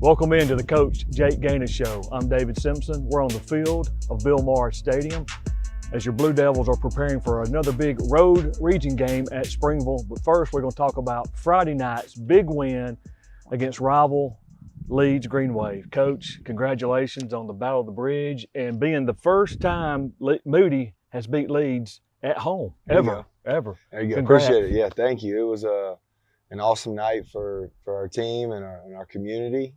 Welcome into the Coach Jake Gaines Show. I'm David Simpson. We're on the field of Bill Morris Stadium as your Blue Devils are preparing for another big road region game at Springville. But first, we're going to talk about Friday night's big win against rival Leeds Green Wave. Coach, congratulations on the Battle of the Bridge and being the first time Moody has beat Leeds at home ever. There you go. Congrats. Appreciate it. Yeah, thank you. It was an awesome night for our team and our community.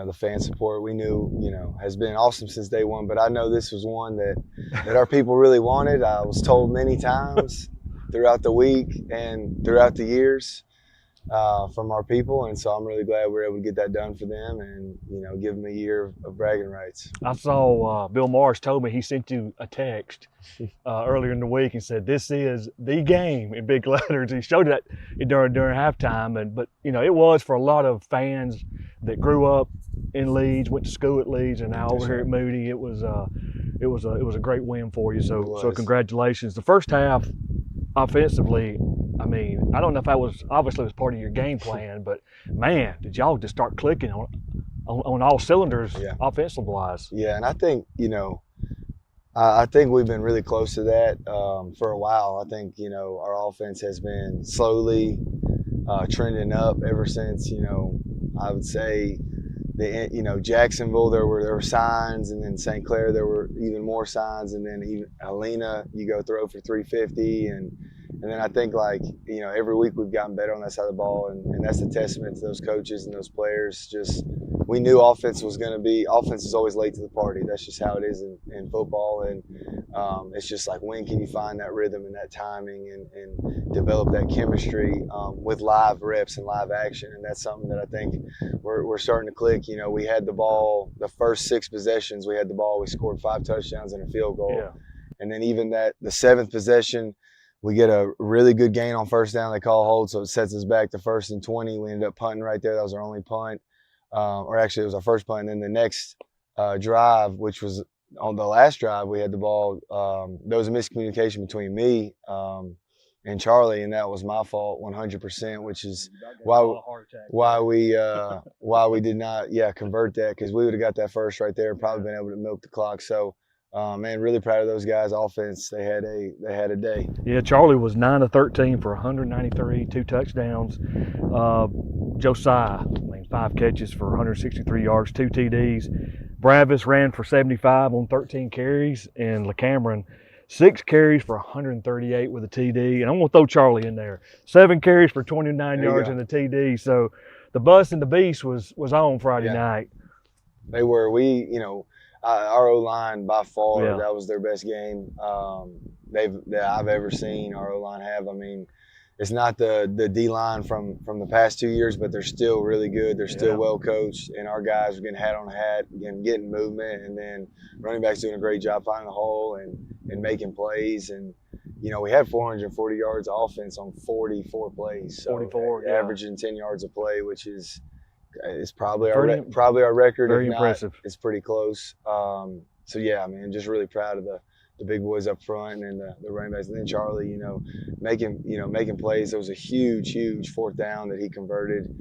The fan support we knew, has been awesome since day one, but I know this was one that our people really wanted. I was told many times throughout the week and throughout the years from our people, and so I'm really glad we were able to get that done for them and, give them a year of bragging rights. I saw Bill Morris told me he sent you a text earlier in the week and said, "This is the game," in big letters. He showed that during halftime, but it was for a lot of fans that grew up in Leeds, went to school at Leeds, and now over here at Moody. It was a great win for you. So congratulations. The first half, offensively, I don't know if that was obviously was part of your game plan, but man, did y'all just start clicking on all cylinders, offensive wise? Yeah, and I think I think we've been really close to that for a while. I think our offense has been slowly trending up ever since I would say Jacksonville there were signs, and then St. Clair there were even more signs, and then even Helena you go throw for 350 and then I think every week we've gotten better on that side of the ball, and that's a testament to those coaches and those players. Just we knew offense is always late to the party. That's just how it is in football, and it's just when can you find that rhythm and that timing and develop that chemistry with live reps and live action, and that's something that I think we're starting to click. We had the ball the first 6 possessions. We had the ball. We scored 5 touchdowns and a field goal, and then even the 7th possession. We get a really good gain on first down. They call a hold, so it sets us back to 1st and 20. We ended up punting right there. That was our only punt. Or actually, it was our first punt. And then the next drive, which was on the last drive, we had the ball. There was a miscommunication between me and Charlie, and that was my fault 100%, which is why we did not convert that, because we would have got that first right there and probably been able to milk the clock. So. Man, really proud of those guys. Offense, they had a day. Yeah, Charlie was 9 of 13 for 193, 2 touchdowns. Josiah, 5 catches for 163 yards, 2 TDs. Bravis ran for 75 on 13 carries, and LeCameron 6 carries for 138 with a TD. And I'm gonna throw Charlie in there. 7 carries for 29 yards and a TD. So the bus and the beast was on Friday night. They were. Our O-line, by far, that was their best game that I've ever seen our O-line have. It's not the D-line from the past 2 years, but they're still really good. They're still well coached, and our guys are getting hat on hat, getting movement, and then running backs doing a great job finding the hole and making plays. And we had 440 yards of offense on 44 plays. So 44, averaging 10 yards a play, which is. It's probably our record. Very if not, impressive. It's pretty close. Just really proud of the big boys up front and the running backs, and then Charlie, making plays. There was a huge 4th down that he converted.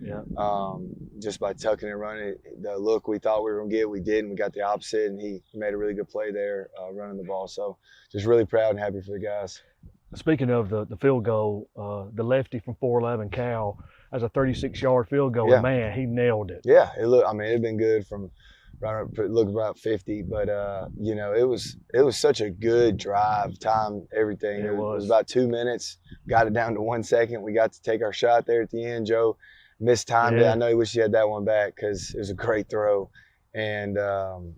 Just by tucking and running. The look we thought we were gonna get, we did, and we got the opposite, and he made a really good play there, running the ball. So just really proud and happy for the guys. Speaking of the field goal, the lefty from 411, Cal, as a 36-yard field goal, and man, he nailed it. Yeah, it had been good from looked about 50, but it was such a good drive, time, everything. It was about 2 minutes, got it down to 1 second. We got to take our shot there at the end. Joe mistimed it. I know he wished he had that one back because it was a great throw, and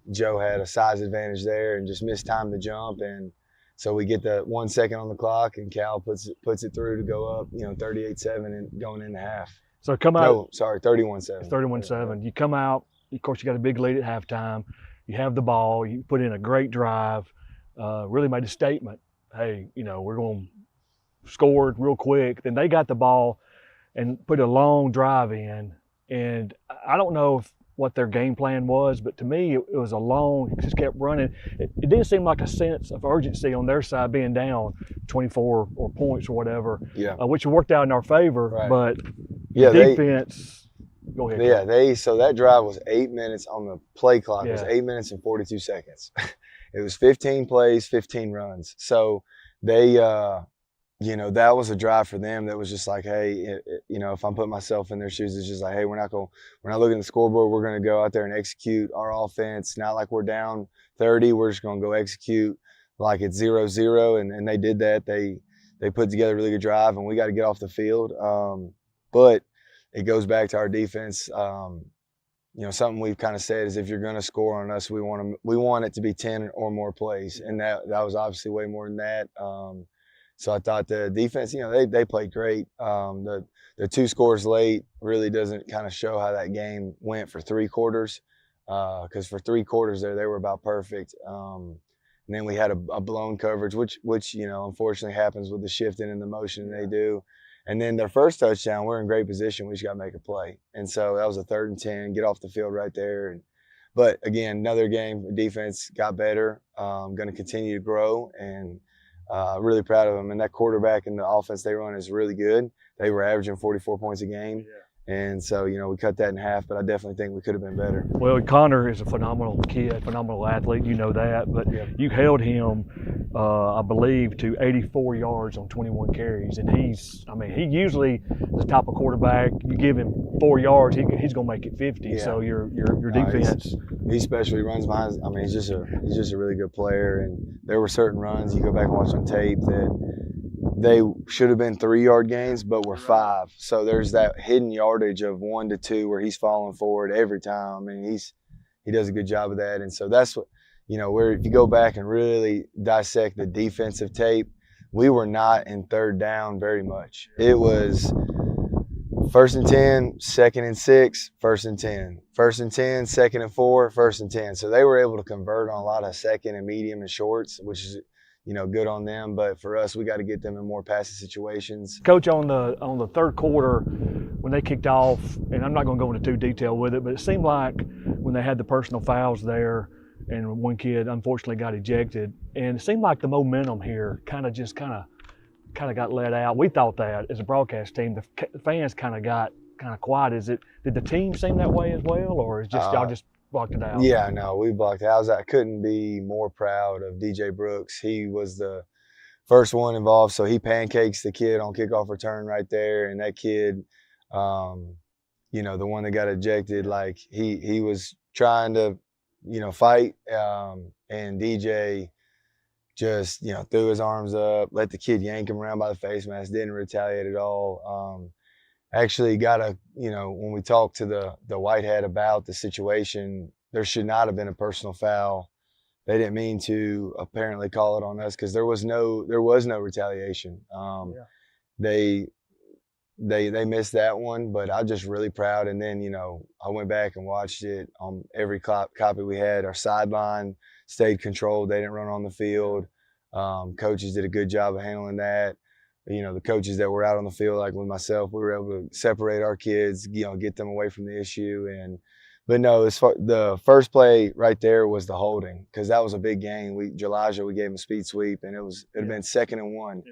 Joe had a size advantage there and just mistimed the jump, and so we get the 1 second on the clock, and Cal puts it through to go up, 38-7 and going into half. So come out. No, sorry, 31-7. 31-7. You come out. Of course, you got a big lead at halftime. You have the ball. You put in a great drive. Really made a statement. Hey, we're going to score it real quick. Then they got the ball and put a long drive in. And I don't know what their game plan was, but to me, it was it just kept running. It didn't seem like a sense of urgency on their side being down 24 or points or whatever, which worked out in our favor. Right. But Yeah, defense Go ahead. Yeah, so that drive was 8 minutes on the play clock. It was Yeah. 8 minutes and 42 seconds. It was 15 plays, 15 runs. So they, that was a drive for them that was just like, hey, if I'm putting myself in their shoes, it's just like, hey, we're not looking at the scoreboard. We're going to go out there and execute our offense. Not like we're down 30. We're just going to go execute like it's 0-0. And they did that. They put together a really good drive, and we got to get off the field. But it goes back to our defense. Something we've kind of said is if you're going to score on us, we want it to be 10 or more plays, and that was obviously way more than that. So I thought the defense, they played great. The 2 scores late really doesn't kind of show how that game went for 3 quarters, because for 3 quarters there they were about perfect. And then we had a blown coverage, which unfortunately happens with the shifting and the motion they do. And then their first touchdown, we're in great position. We just got to make a play. And so that was a 3rd and 10, get off the field right there. But again, another game, defense got better, going to continue to grow, and really proud of them. And that quarterback and the offense they run is really good. They were averaging 44 points a game. Yeah. And so, we cut that in half, but I definitely think we could have been better. Well, Connor is a phenomenal kid, phenomenal athlete. You know that. But you held him, I believe, to 84 yards on 21 carries. And he usually the type of quarterback, you give him 4 yards, he's going to make it 50. Yeah. So your defense. He's special. He runs behind. He's just a really good player. And there were certain runs, you go back and watch on tape, that they should have been 3-yard gains, but were 5. So there's that hidden yardage of 1 to 2 where he's falling forward every time. He does a good job of that. And so that's what, where if you go back and really dissect the defensive tape, we were not in 3rd down very much. It was 1st and 10, 2nd and 6, 1st and 10, 1st and 10, 2nd and 4, 1st and 10. So they were able to convert on a lot of second and medium and shorts, which is, good on them. But for us, we got to get them in more passing situations. Coach, on the 3rd quarter, when they kicked off, and I'm not going to go into too detail with it, but it seemed like when they had the personal fouls there, and one kid unfortunately got ejected, and it seemed like the momentum here kind of got let out. We thought that as a broadcast team, the fans kind of got quiet. Did the team seem that way as well, or is just y'all just blocked it out? Yeah, no, we blocked it out. I couldn't be more proud of DJ Brooks. He was the first one involved, so he pancakes the kid on kickoff return right there, and that kid, the one that got ejected, like he was trying to, fight, and DJ just, threw his arms up, let the kid yank him around by the face mask, didn't retaliate at all. Actually got when we talked to the white hat about the situation, there should not have been a personal foul. They didn't mean to apparently call it on us because there was no retaliation. They missed that one, but I'm just really proud. And then, I went back and watched it on every copy we had. Our sideline stayed controlled. They didn't run on the field. Coaches did a good job of handling that. The coaches that were out on the field, like with myself, we were able to separate our kids, get them away from the issue. But no, the first play right there was the holding, because that was a big gain. We gave him a speed sweep, and it'd have been 2nd and 1. Yeah.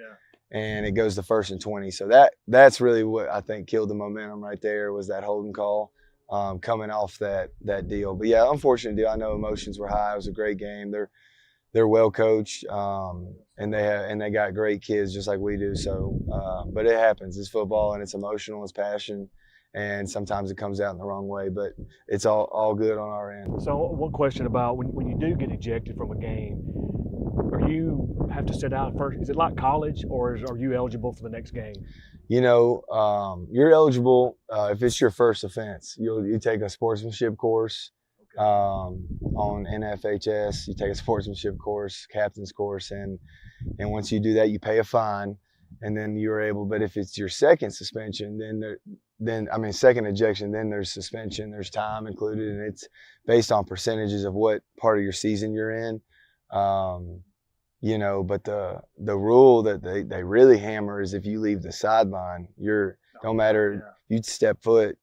And it goes to 1st and 20. So that's really what I think killed the momentum right there, was that holding call coming off that deal. But yeah, unfortunate deal. I know emotions were high. It was a great game. They're well coached, and they got great kids just like we do. So, but it happens. It's football, and it's emotional, it's passion, and sometimes it comes out in the wrong way. But it's all good on our end. So, one question about when you do get ejected from a game, or you have to sit out first. Is it like college, or are you eligible for the next game? You're eligible if it's your first offense. You take a sportsmanship course. On NFHS, you take a sportsmanship course, captain's course, and once you do that, you pay a fine, and then you're able. But if it's your second suspension, second ejection, then there's suspension, there's time included, and it's based on percentages of what part of your season you're in. But the rule that they really hammer is if you leave the sideline, no matter you step foot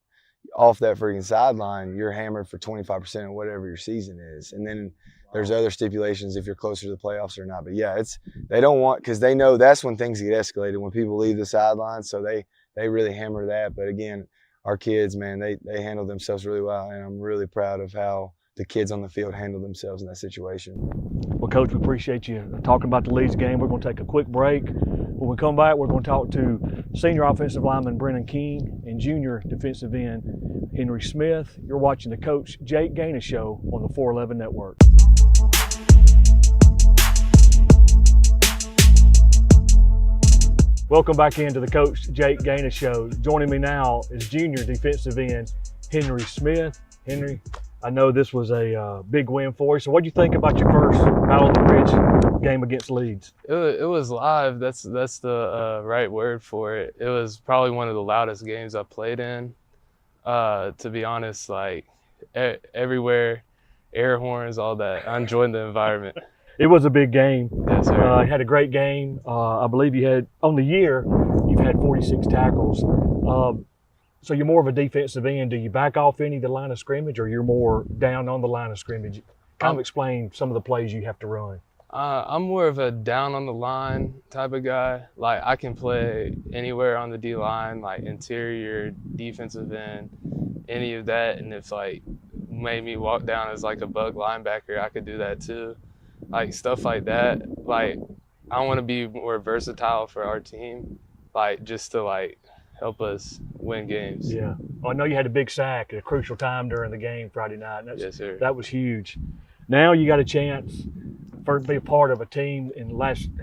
off that freaking sideline, you're hammered for 25% of whatever your season is. And then there's other stipulations if you're closer to the playoffs or not. But yeah, they don't want, because they know that's when things get escalated, when people leave the sideline. So they really hammer that. But again, our kids, man, they handle themselves really well, and I'm really proud of how the kids on the field handle themselves in that situation. Well, Coach, we appreciate you talking about the Leeds game. We're going to take a quick break. When we come back, we're going to talk to senior offensive lineman Brennan King and junior defensive end Henry Smith. You're watching the Coach Jake Gaines Show on the 411 Network. Welcome back into the Coach Jake Gaines Show. Joining me now is junior defensive end Henry Smith. Henry, I know this was a big win for you. So what do you think about your first Battle of the Bridge game against Leeds? It was live. That's the right word for it. It was probably one of the loudest games I played in. To be honest, like everywhere, air horns, all that. I enjoyed the environment. It was a big game. Yes, sir. You had a great game. I believe you had, on the year, you've had 46 tackles. So you're more of a defensive end. Do you back off any of the line of scrimmage, or you're more down on the line of scrimmage? Kind of explain some of the plays you have to run. I'm more of a down on the line type of guy. Like, I can play anywhere on the D line, like interior, defensive end, any of that. And if like made me walk down as like a bug linebacker, I could do that too. Like stuff like that. Like, I want to be more versatile for our team, like just to like help us win games. Yeah. Well, I know you had a big sack at a crucial time during the game Friday night. And Yes, sir. That was huge. Now you got a chance to be a part of a team and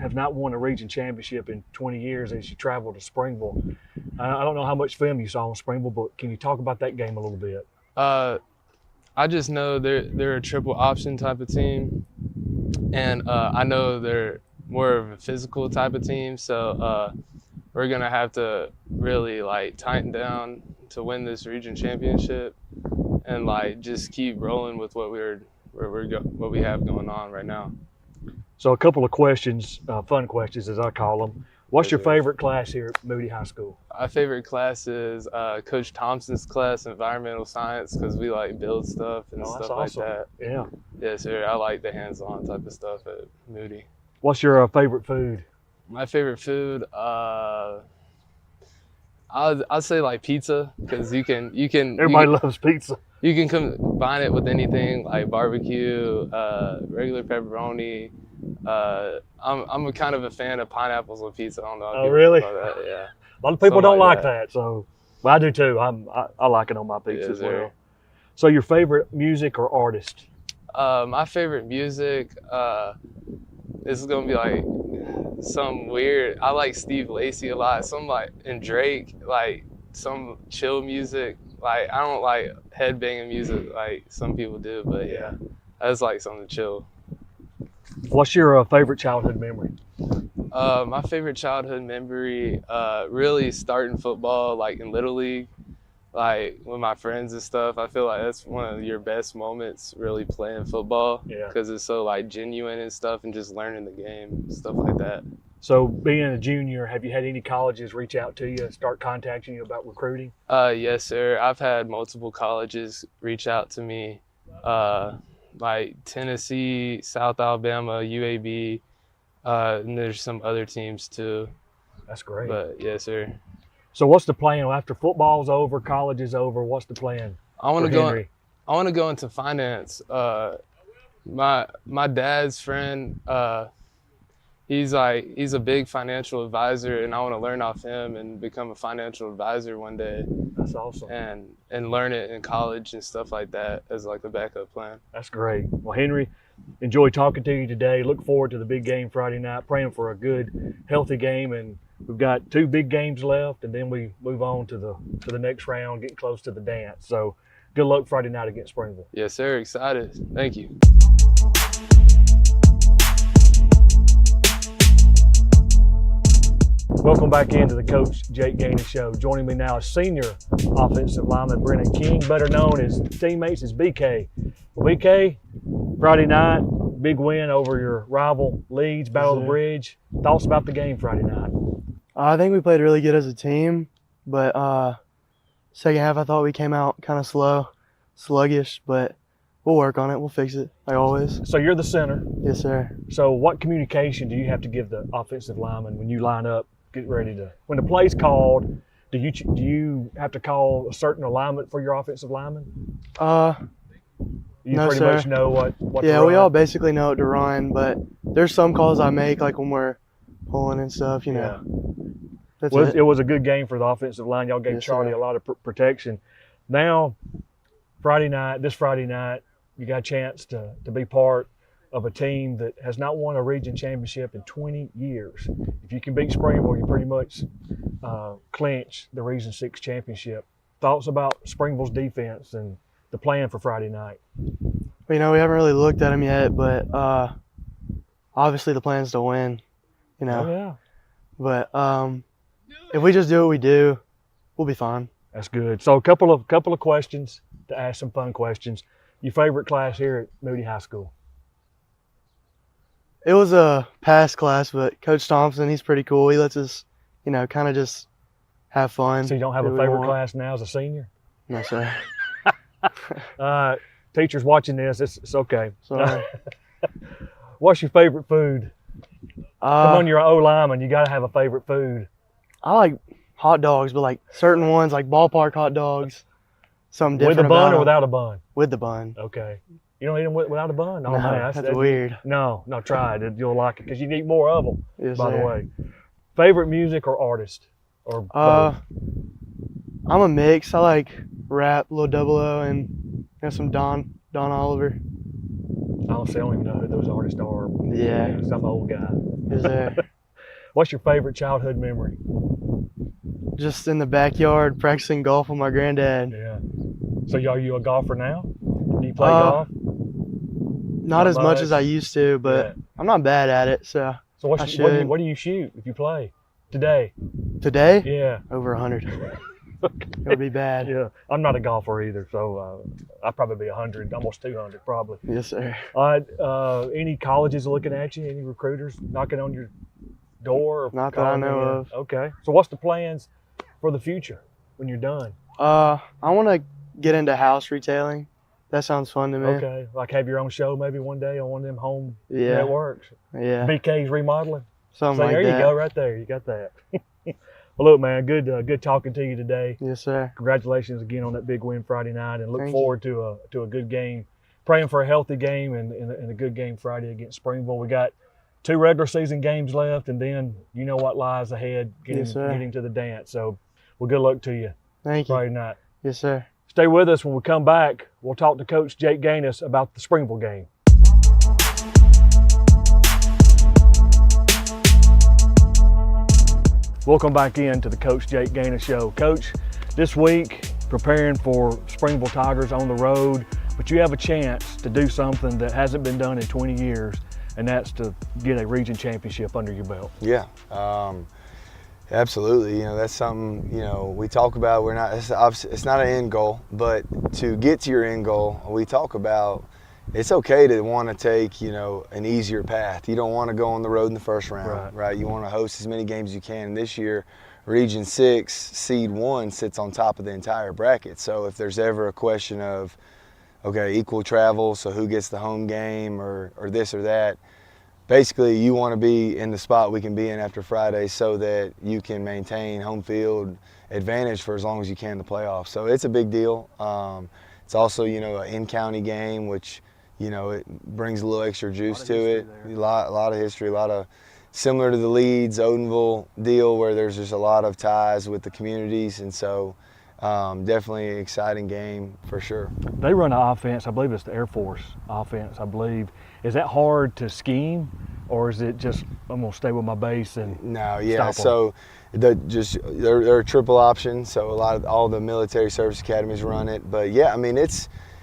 have not won a region championship in 20 years as you travel to Springville. I don't know how much film you saw in Springville, but can you talk about that game a little bit? I just know they're a triple option type of team, and I know they're more of a physical type of team. So we're gonna have to really like tighten down to win this region championship, and like just keep rolling with what we have going on right now. So a couple of questions, fun questions as I call them. What's Yes, your sir. favorite class here at Moody High School? My favorite class is Coach Thompson's class, environmental science, because we like build stuff and Oh, that's stuff awesome. like that. Yeah. Yes, sir. I like the hands-on type of stuff at Moody. What's your favorite food? My favorite food, I'd say like pizza, because you can Everybody loves pizza. you can combine it with anything like barbecue, regular pepperoni. I'm a kind of a fan of pineapples on pizza. I don't know if Oh, people really? know that. Yeah. A lot of people Something don't like like that, so but I do too. I like it on my pizza Yes, as well. sir. So your favorite music or artist? My favorite music, this is gonna be like some weird. I like Steve Lacy a lot. Some like and Drake, like some chill music. Like, I don't like headbanging music like some people do, but yeah, I just like something chill. What's your favorite childhood memory? My favorite childhood memory, really starting football, like in Little League, like with my friends and stuff. I feel like that's one of your best moments, really playing football, Yeah. because it's so like genuine and stuff, and just learning the game, stuff like that. So being a junior, have you had any colleges reach out to you, start contacting you about recruiting? Yes, sir. I've had multiple colleges reach out to me, like Tennessee, South Alabama, UAB, and there's some other teams too. That's great. But yes, sir. So what's the plan after football's over, college is over? What's the plan? I want for to go. Henry? I want to go into finance. My dad's friend, he's a big financial advisor, and I want to learn off him and become a financial advisor one day, That's awesome. and learn it in college and stuff like that as like a backup plan. That's great. Well, Henry, enjoy talking to you today. Look forward to the big game Friday night. Praying for a good, healthy game, and we've got 2 big games left, and then we move on to the next round, getting close to the dance. So, good luck Friday night against Springville. Yes, sir. Excited. Thank you. Welcome back into the Coach Jake Gaines Show. Joining me now is senior offensive lineman Brennan King, better known as teammates as BK. BK, Friday night, big win over your rival Leeds, Battle of the Bridge. Thoughts about the game Friday night? I think we played really good as a team, but second half I thought we came out kind of sluggish, but we'll work on it. We'll fix it, like always. So you're the center. Yes, sir. So what communication do you have to give the offensive lineman when you line up, get ready to, when the play's called, Do you have to call a certain alignment for your offensive lineman? You No, pretty sir. much know what Yeah, to we run? all basically know what to run, but there's some calls I make, like when we're pulling and stuff, you know. That's Well, it. it was a good game for the offensive line. Y'all gave Yes, Charlie sir. a lot of protection. Now, this Friday night, you got a chance to be part of a team that has not won a region championship in 20 years. If you can beat Springville, you pretty much clinch the Region 6 championship. Thoughts about Springville's defense and the plan for Friday night? You know, we haven't really looked at them yet, but obviously the plan's to win, you know. Oh, yeah. But if we just do what we do, we'll be fine. That's good. So a couple of questions to ask, some fun questions. Your favorite class here at Moody High School? It was a past class, but Coach Thompson, he's pretty cool. He lets us, you know, kind of just have fun. So you don't have do a what we favorite want. class now as a senior? No, sir. Teachers watching this, it's okay. Sorry. What's your favorite food? Come on, you're an O-lineman. You got to have a favorite food. I like hot dogs, but like certain ones, like ballpark hot dogs, something different With a bun about or 'em. without a bun? With the bun. Okay. You don't eat them without a bun? Oh, No, man, that's weird. No, try it. You'll like it because you need more of them, Yes, by the sir. way. Favorite music or artist? Or both? I'm a mix. I like rap, Lil Double O, and you know, some Don Oliver. Honestly, I don't even know who those artists are. Yeah. I'm an old guy. Is there What's your favorite childhood memory? just in the backyard practicing golf with my granddad. Yeah. So are you a golfer now? Do you play Uh, golf? Not as much much. as I used to, but Yeah. I'm not bad at it. So So I should. what do you shoot if you play today? today, Yeah. over 100. It would be bad. Yeah. I'm not a golfer either, so I'd probably be 100, almost 200 probably. Yes, sir. Any colleges looking at you? Any recruiters knocking on your door? Or Not that I calling you know in? of. Okay. So what's the plans for the future when you're done? I want to get into house retailing. That sounds fun to me. Okay. Like have your own show maybe one day on one of them home Yeah. networks. Yeah. BK's remodeling. Something So like there that. you go, right there. You got that. Well, look, man, good talking to you today. Yes, sir. Congratulations again on that big win Friday night, and look Thank forward to a good game. Praying for a healthy game and a good game Friday against Springville. We got 2 regular season games left, and then you know what lies ahead, Yes, sir. getting to the dance. So, well, good luck to you Thank you. Friday night. Yes, sir. Stay with us. When we come back, we'll talk to Coach Jake Gaines about the Springville game. Welcome back in to the Coach Jake Gaines Show. Coach, this week preparing for Springville Tigers on the road, but you have a chance to do something that hasn't been done in 20 years, and that's to get a region championship under your belt. Yeah, absolutely. You know, that's something, you know, we talk about. It's not an end goal, but to get to your end goal, we talk about it's okay to want to take, you know, an easier path. You don't want to go on the road in the first round, right? You want to host as many games as you can. And this year, Region 6, Seed 1 sits on top of the entire bracket. So if there's ever a question of, okay, equal travel, so who gets the home game or this or that, basically you want to be in the spot we can be in after Friday so that you can maintain home field advantage for as long as you can in the playoffs. So it's a big deal. It's also, you know, an in-county game, which, you know, it brings a little extra juice to it. A lot of history, a lot of similar to the Leeds, Odenville deal where there's just a lot of ties with the communities. And so definitely an exciting game for sure. They run an offense, I believe it's the Air Force offense, I believe. Is that hard to scheme, or is it just I'm going to stay with my base and No, yeah. stop 'em? So they're a triple option. So all the military service academies run it. But yeah, I mean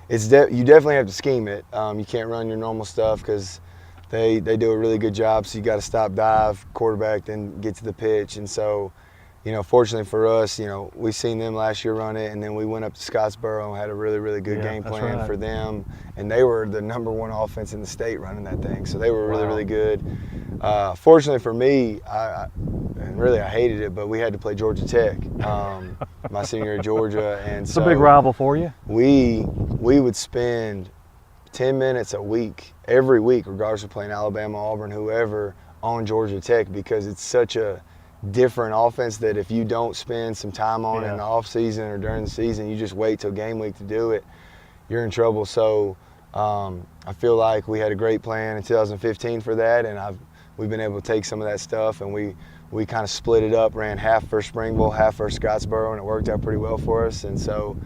you definitely have to scheme it. You can't run your normal stuff because they do a really good job. So you got to stop, dive, quarterback, then get to the pitch. And so, you know, fortunately for us, you know, we seen them last year run it, and then we went up to Scottsboro and had a really, really good game that's plan right. for them. And they were the #1 offense in the state running that thing. So they were really, Wow. really good. Fortunately for me, and really I hated it, but we had to play Georgia Tech my senior year at Georgia. And It's so a big rival for you. we would spend 10 minutes a week, every week, regardless of playing Alabama, Auburn, whoever, on Georgia Tech because it's such a different offense that if you don't spend some time on in the off season or during the season, you just wait till game week to do it, you're in trouble. So I feel like we had a great plan in 2015 for that, and we've been able to take some of that stuff, and we kind of split it up, ran half for Springville, half for Scottsboro, and it worked out pretty well for us. And so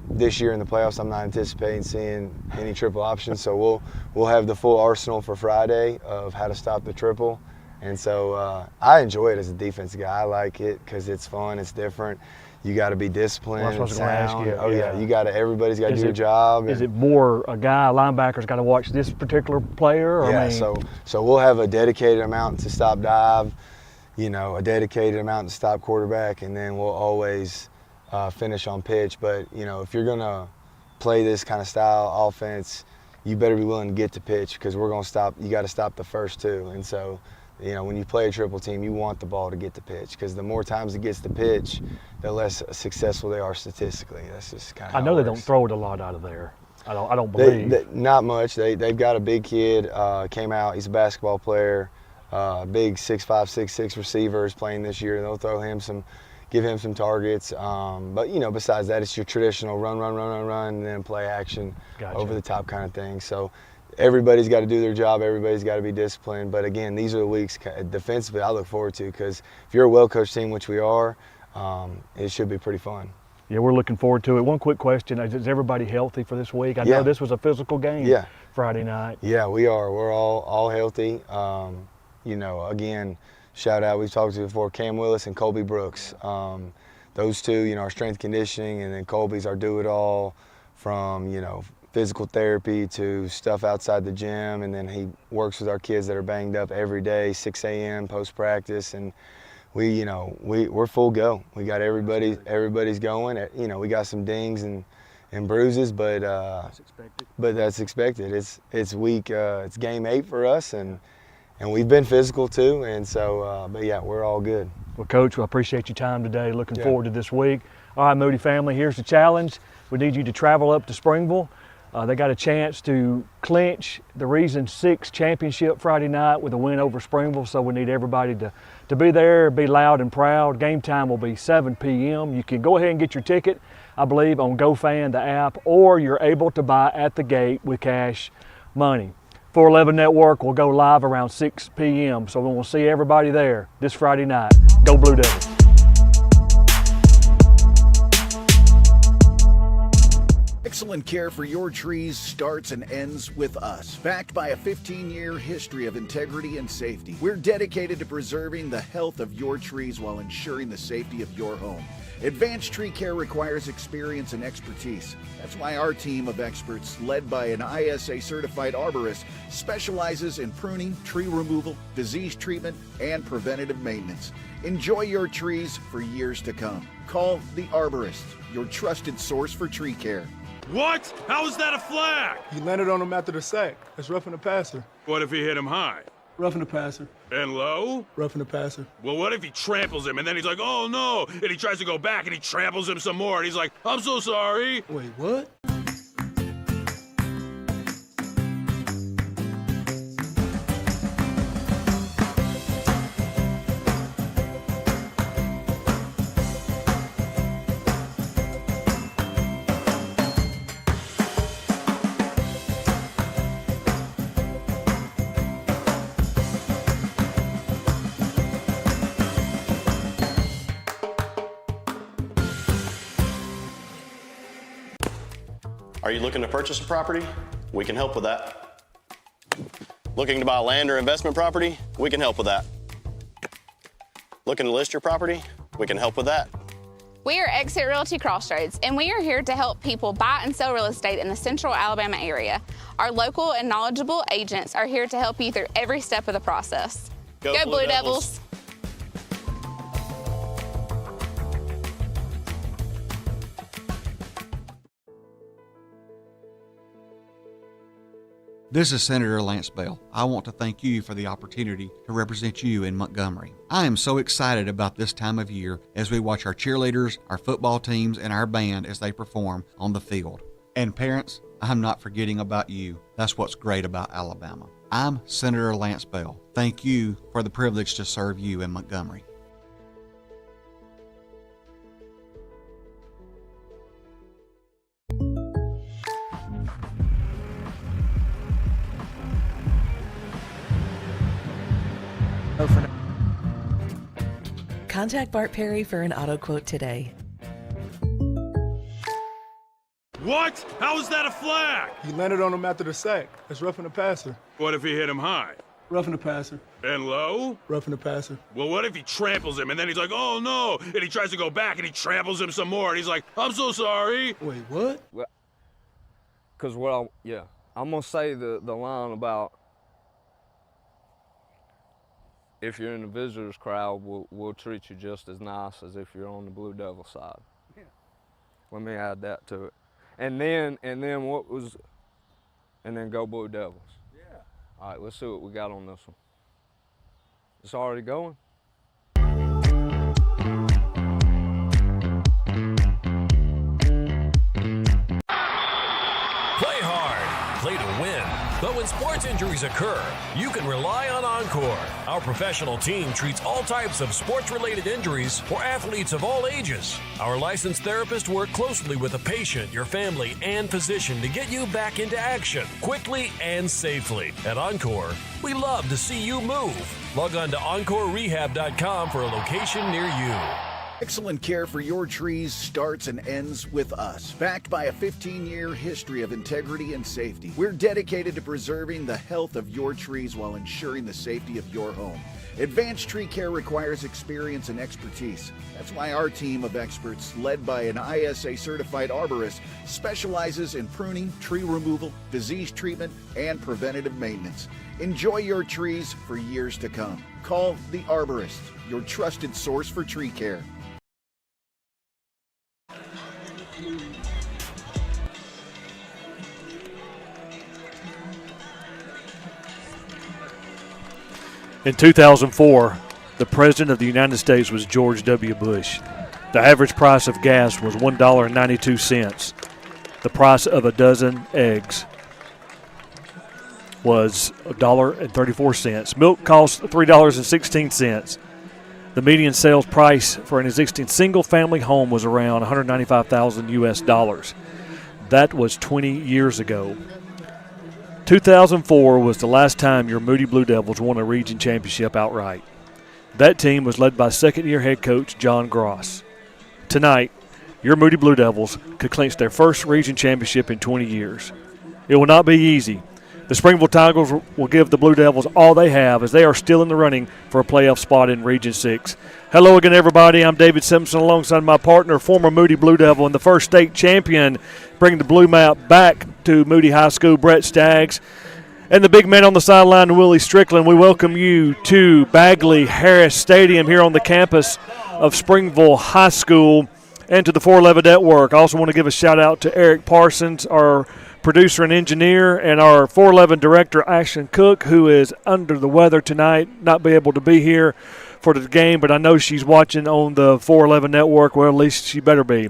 this year in the playoffs, I'm not anticipating seeing any triple options, so we'll have the full arsenal for Friday of how to stop the triple. And so I enjoy it as a defense guy. I like it because it's fun, it's different. You got to be disciplined. Well, that's what I was going to ask you. Oh yeah, everybody's got to do their job. Is it more a linebacker's got to watch this particular player? Or yeah, so we'll have a dedicated amount to stop dive, a dedicated amount to stop quarterback, and then we'll always finish on pitch. But if you're gonna play this kind of style offense, you better be willing to get to pitch, because we're gonna stop. You got to stop the first two. And so, when you play a triple team, you want the ball to get to pitch, because the more times it gets to pitch, the less successful they are statistically. That's just kind of. I know they don't throw it a lot out of there. I don't believe. Not much. They've got a big kid. Came out. He's a basketball player. Big 6'5", 6'6" receivers playing this year. They'll throw him give him some targets. But besides that, it's your traditional run, and then play action, over the top kind of thing. So everybody's got to do their job. Everybody's got to be disciplined. But again, these are the weeks defensively I look forward to, because if you're a well-coached team, which we are, it should be pretty fun. Yeah, we're looking forward to it. One quick question: is everybody healthy for this week? I know this was a physical game. Friday night. Yeah, we are. We're all healthy. Again, shout out, we've talked to before, Cam Willis and Colby Brooks. Those two, our strength conditioning, and then Colby's our do-it-all from, physical therapy to stuff outside the gym. And then he works with our kids that are banged up every day, 6 a.m. post-practice. And we're full go. We got everybody's going. We got some dings and bruises, but that's expected. It's week, it's game 8 for us, and we've been physical too, and so, but yeah, we're all good. Well, Coach, I appreciate your time today. Looking forward to this week. All right, Moody family, here's the challenge. We need you to travel up to Springville. They got a chance to clinch the Region 6 championship Friday night with a win over Springville, so we need everybody to be there, be loud and proud. Game time will be 7 p.m. You can go ahead and get your ticket, I believe, on GoFan, the app, or you're able to buy at the gate with cash money. 411 Network will go live around 6 p.m. So we'll see everybody there this Friday night. Go Blue Devils. Excellent care for your trees starts and ends with us. Backed by a 15-year history of integrity and safety, we're dedicated to preserving the health of your trees while ensuring the safety of your home. Advanced tree care requires experience and expertise. That's why our team of experts, led by an ISA-certified arborist, specializes in pruning, tree removal, disease treatment, and preventative maintenance. Enjoy your trees for years to come. Call the Arborist, your trusted source for tree care. What? How is that a flag? He landed on him after the sack. That's roughing the passer. What if he hit him high? Roughing the passer. And low? Roughing the passer. Well, what if he tramples him and then he's like, oh no, and he tries to go back and he tramples him some more and he's like, I'm so sorry. Wait, what? Are you looking to purchase a property? We can help with that. Looking to buy land or investment property? We can help with that. Looking to list your property? We can help with that. We are Exit Realty Crossroads, and we are here to help people buy and sell real estate in the central Alabama area. Our local and knowledgeable agents are here to help you through every step of the process. Go Blue Devils! This is Senator Lance Bell. I want to thank you for the opportunity to represent you in Montgomery. I am so excited about this time of year as we watch our cheerleaders, our football teams, and our band as they perform on the field. And parents, I'm not forgetting about you. That's what's great about Alabama. I'm Senator Lance Bell. Thank you for the privilege to serve you in Montgomery. Contact Bart Perry for an auto quote today. What? How is that a flag? He landed on him after the sack. That's roughing the passer. What if he hit him high? Roughing the passer. And low? Roughing the passer. Well, what if he tramples him and then he's like, oh no, and he tries to go back and he tramples him some more and he's like, I'm so sorry. Wait, what? Because I'm going to say the line about if you're in the visitors crowd, we'll treat you just as nice as if you're on the Blue Devil side. Yeah. Let me add that to it. And then go Blue Devils. Yeah. All right, let's see what we got on this one. It's already going. Play hard, play to win. But when sports injuries occur, you can rely on Encore. Our professional team treats all types of sports-related injuries for athletes of all ages. Our licensed therapists work closely with the patient, your family, and physician to get you back into action quickly and safely. At Encore, we love to see you move. Log on to EncoreRehab.com for a location near you. Excellent care for your trees starts and ends with us. Backed by a 15-year history of integrity and safety, we're dedicated to preserving the health of your trees while ensuring the safety of your home. Advanced tree care requires experience and expertise. That's why our team of experts, led by an ISA-certified arborist, specializes in pruning, tree removal, disease treatment, and preventative maintenance. Enjoy your trees for years to come. Call the Arborist, your trusted source for tree care. In 2004, the President of the United States was George W. Bush. The average price of gas was $1.92. The price of a dozen eggs was $1.34. Milk cost $3.16. The median sales price for an existing single-family home was around $195,000 US. That was 20 years ago. 2004 was the last time your Moody Blue Devils won a region championship outright. That team was led by second-year head coach John Gross. Tonight, your Moody Blue Devils could clinch their first region championship in 20 years. It will not be easy. The Springville Tigers will give the Blue Devils all they have as they are still in the running for a playoff spot in Region 6. Hello again, everybody. I'm David Simpson alongside my partner, former Moody Blue Devil and the first state champion, bringing the blue map back to Moody High School, Brett Staggs. And the big man on the sideline, Willie Strickland. We welcome you to Bagley Harris Stadium here on the campus of Springville High School and to the 411 Network. I also want to give a shout-out to Eric Parsons, our producer and engineer, and our 411 director, Ashton Cook, who is under the weather tonight, not be able to be here for the game, but I know she's watching on the 411 Network. Well, at least she better be.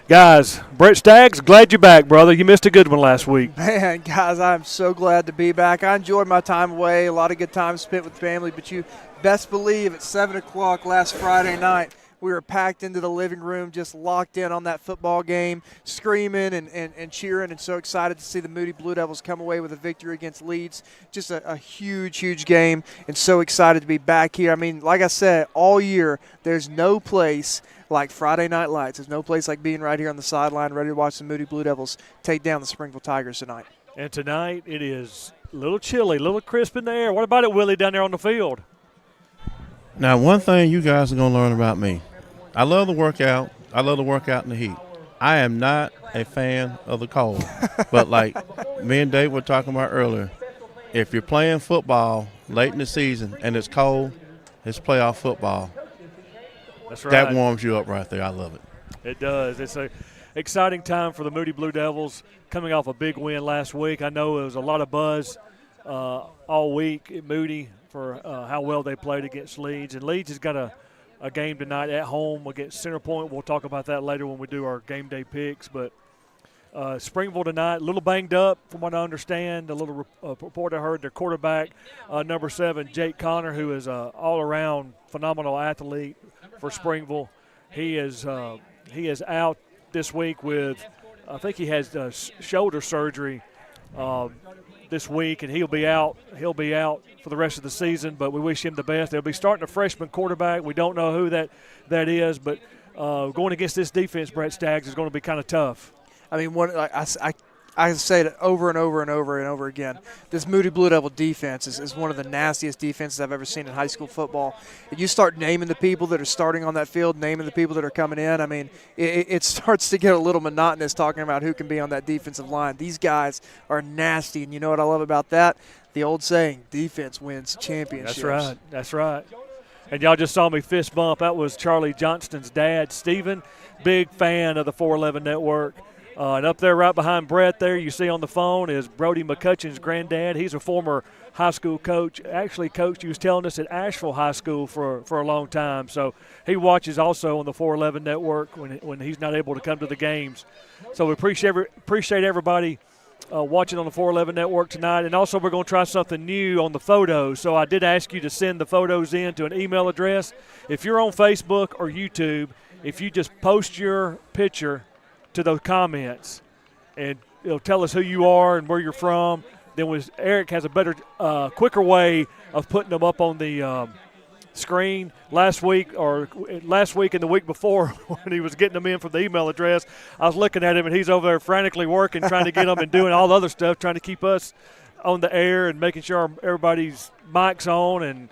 Guys, Brett Staggs, glad you're back, brother. You missed a good one last week. Man, guys, I'm so glad to be back. I enjoyed my time away, a lot of good time spent with family, but you best believe at 7 o'clock last Friday night, we were packed into the living room, just locked in on that football game, screaming and cheering, and so excited to see the Moody Blue Devils come away with a victory against Leeds. Just a huge, huge game, and so excited to be back here. I mean, like I said, all year, there's no place like Friday Night Lights. There's no place like being right here on the sideline, ready to watch the Moody Blue Devils take down the Springville Tigers tonight. And tonight it is a little chilly, a little crisp in the air. What about it, Willie, down there on the field? Now, one thing you guys are going to learn about me. I love the workout. I love to work out in the heat. I am not a fan of the cold. But like me and Dave were talking about earlier, if you're playing football late in the season and it's cold, it's playoff football. That's right. That warms you up right there. I love it. It does. It's an exciting time for the Moody Blue Devils coming off a big win last week. I know there was a lot of buzz all week at Moody for how well they played against Leeds. And Leeds has got a game tonight at home against Center Point. We'll talk about that later when we do our game day picks. But Springville tonight, a little banged up from what I understand. A little report I heard, their quarterback, number 7, Jake Connor, who is an all-around phenomenal athlete for Springville. He is out this week with, I think he has shoulder surgery this week, and he'll be out for the rest of the season, but we wish him the best. They'll be starting a freshman quarterback. We don't know who that is, but going against this defense, Brett Staggs, is going to be kind of tough. I mean, I say it over and over and over and over again. This Moody Blue Devil defense is one of the nastiest defenses I've ever seen in high school football. And you start naming the people that are starting on that field, naming the people that are coming in. I mean, it starts to get a little monotonous talking about who can be on that defensive line. These guys are nasty, and you know what I love about that? The old saying, defense wins championships. That's right. And y'all just saw me fist bump. That was Charlie Johnston's dad, Steven. Big fan of the 411 Network. And up there right behind Brett there, you see on the phone, is Brody McCutcheon's granddad. He's a former high school coach. Actually coached, he was telling us, at Asheville High School for a long time. So he watches also on the 411 Network when he's not able to come to the games. So we appreciate everybody watching on the 411 Network tonight. And also we're going to try something new on the photos. So I did ask you to send the photos in to an email address. If you're on Facebook or YouTube, if you just post your picture to those comments, and it'll tell us who you are and where you're from. Then Eric has a better, quicker way of putting them up on the screen. Last week and the week before, when he was getting them in from the email address, I was looking at him, and he's over there frantically working, trying to get them and doing all the other stuff, trying to keep us on the air and making sure everybody's mic's on and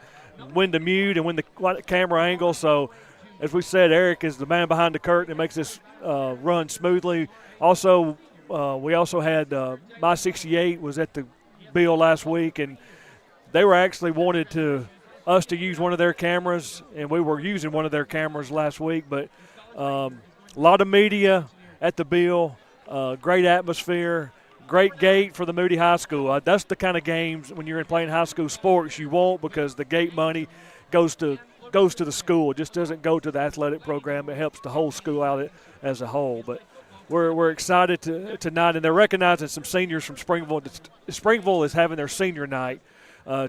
when to mute and when the camera angle. So, as we said, Eric is the man behind the curtain and makes this run smoothly. Also, we also had My 68 was at the Bill last week, and they were actually wanted us to use one of their cameras, and we were using one of their cameras last week. But a lot of media at the Bill, great atmosphere, great gate for the Moody High School. That's the kind of games when you're playing high school sports you want, because the gate money goes to the school. It just doesn't go to the athletic program. It helps the whole school out as a whole. But we're excited tonight, and they're recognizing some seniors from Springville. Springville is having their senior night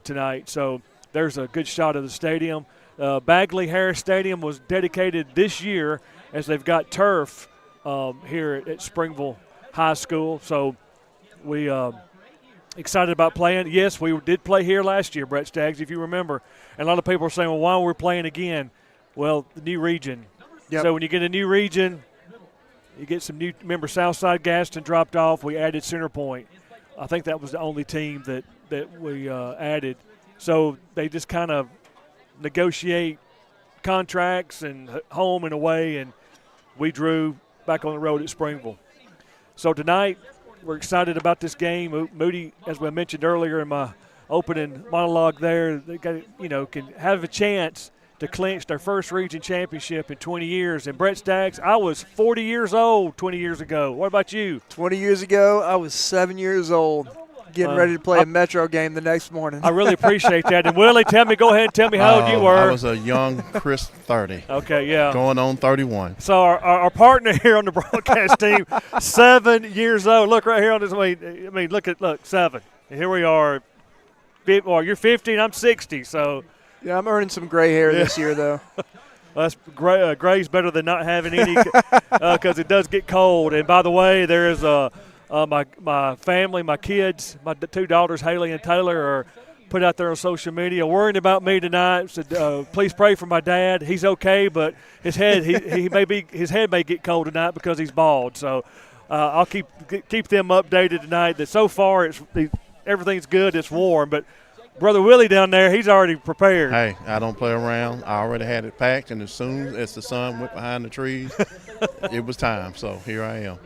tonight, so there's a good shot of the stadium. Bagley Harris Stadium was dedicated this year as they've got turf here at Springville High School. So we excited about playing. Yes, we did play here last year, Brett Staggs, if you remember. And a lot of people are saying, well, why are we playing again? Well, the new region. Yep. So when you get a new region, you get some new – remember, Southside Gaston dropped off. We added Center Point. I think that was the only team that we added. So they just kind of negotiate contracts and home and away, and we drew back on the road at Springville. So tonight we're excited about this game. Moody, as we mentioned earlier in my opening monologue there, they got, can have a chance to clinch their first region championship in 20 years. And Brett Staggs, I was 40 years old 20 years ago. What about you? 20 years ago, I was 7 years old, getting ready to play a Metro game the next morning. I really appreciate that. And Willie, go ahead and tell me how old you were. I was a young Chris 30. Okay, yeah. Going on 31. So our partner here on the broadcast team, 7 years old. Look right here on this. I mean, look, 7. And here we are. Well, you're 50 and I'm 60, so. Yeah, I'm earning some gray hair this year, though. That's gray's better than not having any, because it does get cold. And by the way, there is my family, my kids, my 2 daughters, Haley and Taylor, are put out there on social media worrying about me tonight. Said, please pray for my dad. He's okay, but his head his head may get cold tonight because he's bald. So I'll keep them updated tonight. That so far everything's good. It's warm, but Brother Willie down there, he's already prepared. Hey, I don't play around. I already had it packed, and as soon as the sun went behind the trees, it was time. So here I am.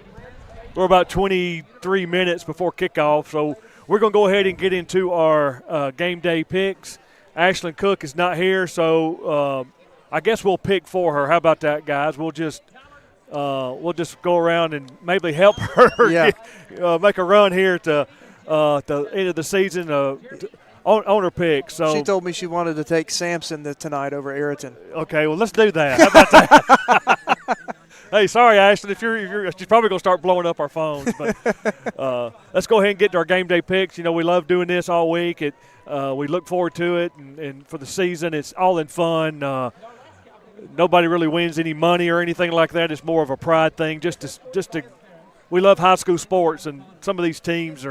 We're about 23 minutes before kickoff, so we're going to go ahead and get into our game day picks. Ashlyn Cook is not here, so I guess we'll pick for her. How about that, guys? We'll just go around and maybe help her make a run here to the end of the season on her pick. So she told me she wanted to take Sampson tonight over Ayrton. Okay, well, let's do that. How about that? Hey, sorry, Ashton. If you're she's probably gonna start blowing up our phones. But let's go ahead and get to our game day picks. You know, we love doing this all week. We look forward to it, and for the season, it's all in fun. Nobody really wins any money or anything like that. It's more of a pride thing. We love high school sports, and some of these teams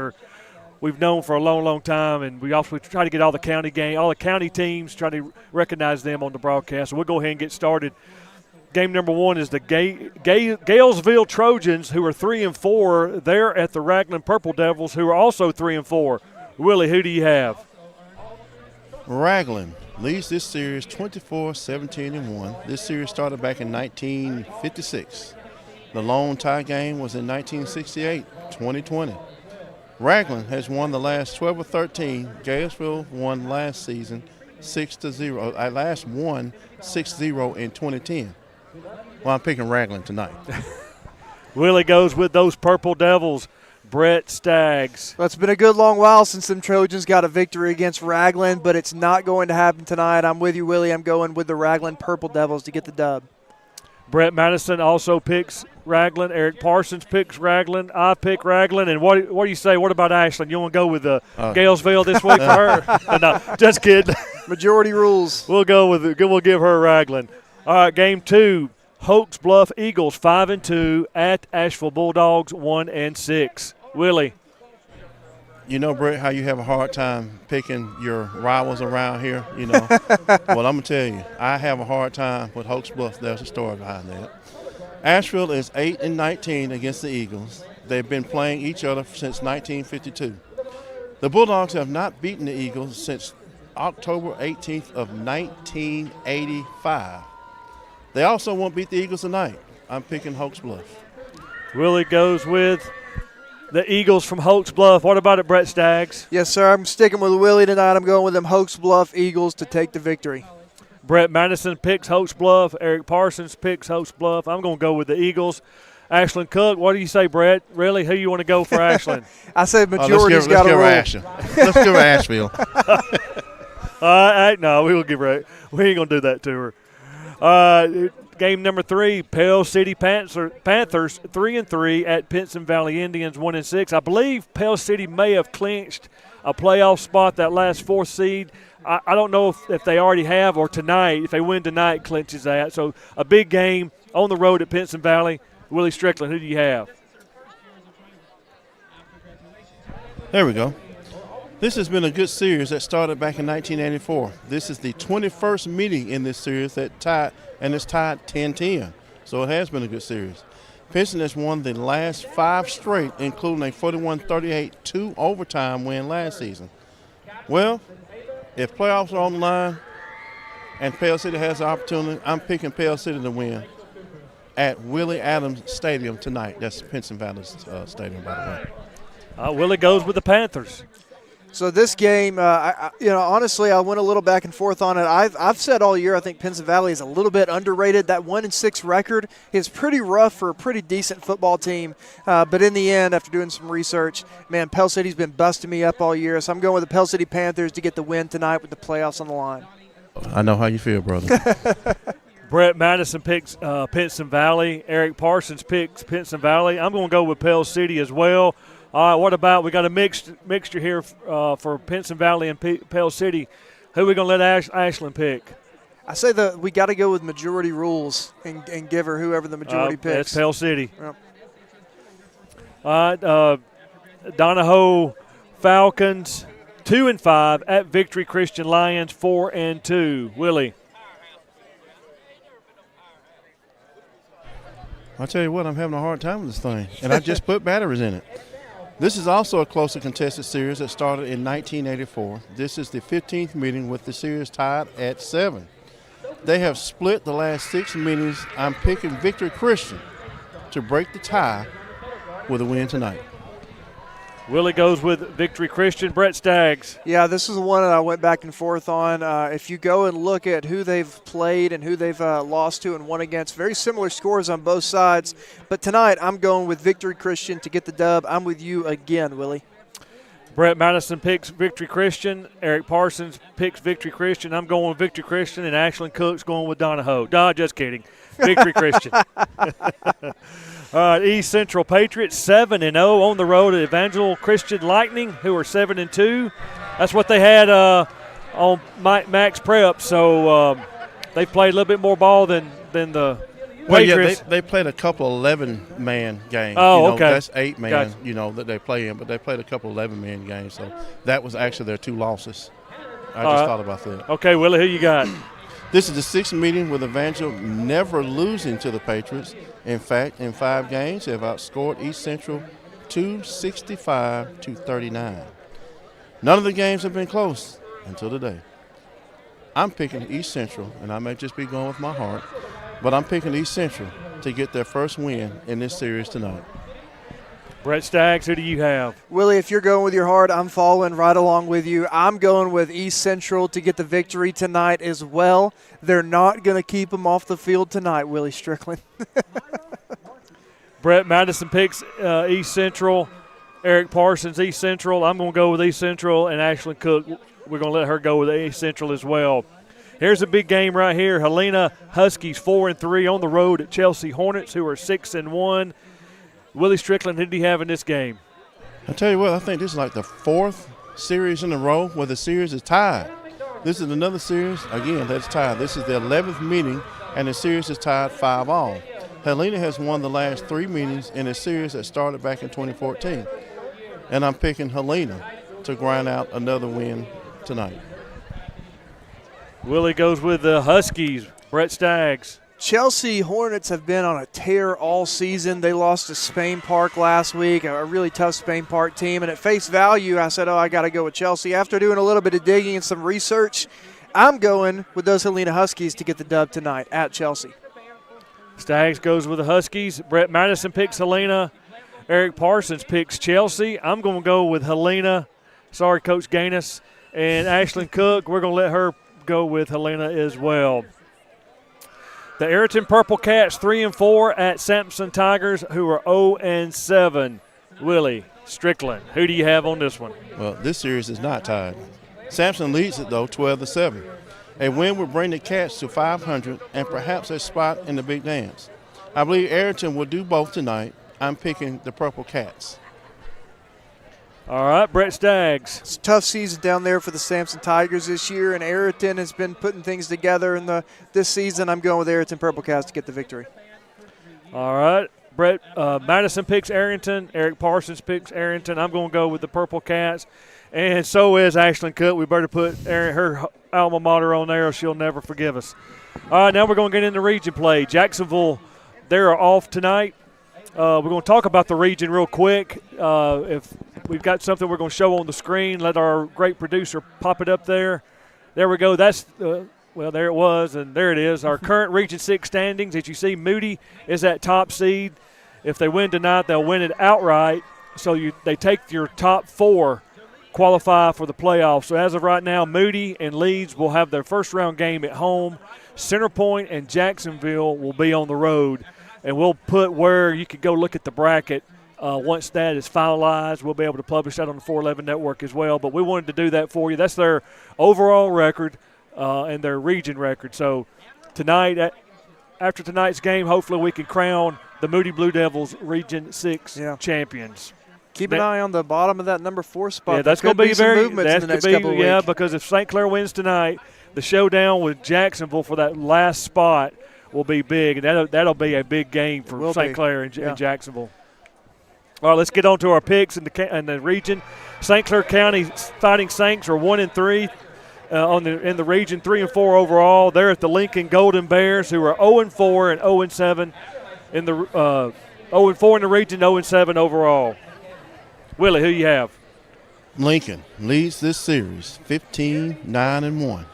we've known for a long, long time, and we also try to get all the county teams, try to recognize them on the broadcast. So we'll go ahead and get started. Game number one is the Galesville Trojans, who are 3-4. They're at the Ragland Purple Devils, who are also 3-4. Willie, who do you have? Ragland leads this series 24-17-1. This series started back in 1956. The lone tie game was in 1968, 2020. Ragland has won the last 12 or 13. Galesville won last season 6-0. Last won 6-0 in 2010. Well, I'm picking Ragland tonight. Willie goes with those Purple Devils. Brett Staggs. Well, it's been a good long while since them Trojans got a victory against Ragland, but it's not going to happen tonight. I'm with you, Willie. I'm going with the Ragland Purple Devils to get the dub. Brett Madison also picks Ragland. Eric Parsons picks Ragland. I pick Ragland. And what do you say? What about Ashland? You want to go with Galesville this week for her? No, just kidding. Majority rules. We'll go with it. We'll give her Ragland. All right, game two. Hoax Bluff Eagles 5-2 at Asheville Bulldogs 1-6. Willie. You know, Brett, how you have a hard time picking your rivals around here, you know. Well, I'm going to tell you, I have a hard time with Hoax Bluff. There's a story behind that. Asheville is 8-19 against the Eagles. They've been playing each other since 1952. The Bulldogs have not beaten the Eagles since October 18th of 1985. They also won't beat the Eagles tonight. I'm picking Hoax Bluff. Willie goes with the Eagles from Hoax Bluff. What about it, Brett Staggs? Yes, sir. I'm sticking with Willie tonight. I'm going with them Hoax Bluff Eagles to take the victory. Brett Madison picks Hoax Bluff. Eric Parsons picks Hoax Bluff. I'm going to go with the Eagles. Ashland Cook, what do you say, Brett? Really? Who you want to go for Ashland? I say majority's got to roll. Let's give her Asheville. No, we ain't going to do that to her. Game number 3, Pell City Panthers 3-3 at Pinson Valley Indians 1-6. I believe Pell City may have clinched a playoff spot, that last 4th seed. I don't know if they already have, or tonight, if they win tonight, clinches that. So a big game on the road at Pinson Valley. Willie Strickland, who do you have? There we go. This has been a good series that started back in 1984. This is the 21st meeting in this series that tied, and it's tied 10-10. So it has been a good series. Pinson has won the last 5 straight, including a 41-38 2-overtime win last season. Well, if playoffs are on the line and Pell City has the opportunity, I'm picking Pell City to win at Willie Adams Stadium tonight. That's Pinson Valley's stadium, by the way. Willie goes with the Panthers. So this game, honestly, I went a little back and forth on it. I've said all year I think Pinson Valley is a little bit underrated. That 1-6 record is pretty rough for a pretty decent football team. But in the end, after doing some research, man, Pell City's been busting me up all year. So I'm going with the Pell City Panthers to get the win tonight with the playoffs on the line. I know how you feel, brother. Brett Madison picks Pinson Valley. Eric Parsons picks Pinson Valley. I'm going to go with Pell City as well. All right, what about we got a mixture here for Pinson Valley and Pell City. Who are we going to let Ashland pick? I say that we got to go with majority rules and give her whoever the majority picks. That's Pell City. Yep. All right, Donahoe Falcons 2-5 at Victory Christian Lions 4-2. Willie. I'll tell you what, I'm having a hard time with this thing, and I just put batteries in it. This is also a closely contested series that started in 1984. This is the 15th meeting with the series tied at 7. They have split the last 6 meetings. I'm picking Victory Christian to break the tie with a win tonight. Willie goes with Victory Christian. Brett Staggs. Yeah, this is the one that I went back and forth on. If you go and look at who they've played and who they've lost to and won against, very similar scores on both sides. But tonight, I'm going with Victory Christian to get the dub. I'm with you again, Willie. Brett Madison picks Victory Christian. Eric Parsons picks Victory Christian. I'm going with Victory Christian, and Ashland Cook's going with Donahoe. Just kidding. Victory Christian. All right, East Central Patriots 7-0 on the road at Evangel Christian Lightning, who are 7-2. That's what they had on Max Prep. So they played a little bit more ball than the Patriots. Yeah, they played a couple 11-man games. Oh, okay. That's 8 man, Gotcha. that they play in, but they played a couple 11-man games. So that was actually their 2 losses. I just thought about that. Okay, Willie, who you got? This is the 6th meeting with Evangel never losing to the Patriots. In fact, in 5 games, they've outscored East Central 265-39. None of the games have been close until today. I'm picking East Central, and I may just be going with my heart, but I'm picking East Central to get their first win in this series tonight. Brett Staggs, who do you have? Willie, if you're going with your heart, I'm following right along with you. I'm going with East Central to get the victory tonight as well. They're not going to keep them off the field tonight, Willie Strickland. Brett Madison picks East Central. Eric Parsons, East Central. I'm going to go with East Central, and Ashlyn Cook, we're going to let her go with East Central as well. Here's a big game right here. Helena Huskies 4-3 on the road at Chelsea Hornets, who are 6-1. Willie Strickland, who do you have in this game? I tell you what, I think this is like the 4th series in a row where the series is tied. This is another series, again, that's tied. This is the 11th meeting, and the series is tied 5-all. Helena has won the last 3 meetings in a series that started back in 2014. And I'm picking Helena to grind out another win tonight. Willie goes with the Huskies. Brett Staggs. Chelsea Hornets have been on a tear all season. They lost to Spain Park last week, a really tough Spain Park team. And at face value, I said, I got to go with Chelsea. After doing a little bit of digging and some research, I'm going with those Helena Huskies to get the dub tonight at Chelsea. Staggs goes with the Huskies. Brett Madison picks Helena. Eric Parsons picks Chelsea. I'm going to go with Helena. Sorry, Coach Gaines. And Ashlyn Cook, we're going to let her go with Helena as well. The Ayrton Purple Cats 3-4 at Sampson Tigers, who are 0-7. Willie Strickland, who do you have on this one? Well, this series is not tied. Sampson leads it, though, 12-7. A win would bring the Cats to 500 and perhaps a spot in the big dance. I believe Ayrton will do both tonight. I'm picking the Purple Cats. All right, Brett Staggs. It's a tough season down there for the Sampson Tigers this year, and Ayrton has been putting things together in this season. I'm going with Ayrton Purple Cats to get the victory. All right. Brett Madison picks Arrington. Eric Parsons picks Arrington. I'm going to go with the Purple Cats. And so is Ashlyn Cook. We better put her alma mater on there or she'll never forgive us. All right, now we're going to get into region play. Jacksonville, they're off tonight. We're going to talk about the region real quick. If we've got something we're going to show on the screen, let our great producer pop it up there. There we go. That's well, there it was, and there it is. Our current Region 6 standings. As you see, Moody is that top seed. If they win tonight, they'll win it outright. So they take your top 4, qualify for the playoffs. So as of right now, Moody and Leeds will have their first round game at home. Centerpoint and Jacksonville will be on the road. And we'll put where you could go look at the bracket once that is finalized. We'll be able to publish that on the 411 network as well. But we wanted to do that for you. That's their overall record and their region record. So tonight, after tonight's game, hopefully we can crown the Moody Blue Devils Region 6 champions. Keep an eye on the bottom of that number 4 spot. Yeah, that's going to be some very movements in the next couple of weeks. weeks. Because if St. Clair wins tonight, the showdown with Jacksonville for that last spot will be big, and that'll be a big game for St. Clair and Jacksonville. All right, let's get on to our picks in the region. St. Clair County Fighting Saints are 1-3 in the region, 3-4 overall. They're at the Lincoln Golden Bears, who are 0-4 and 0-7 in the 0-4 in the region, 0-7 overall. Willie, who you have? Lincoln leads this series 15-9-1.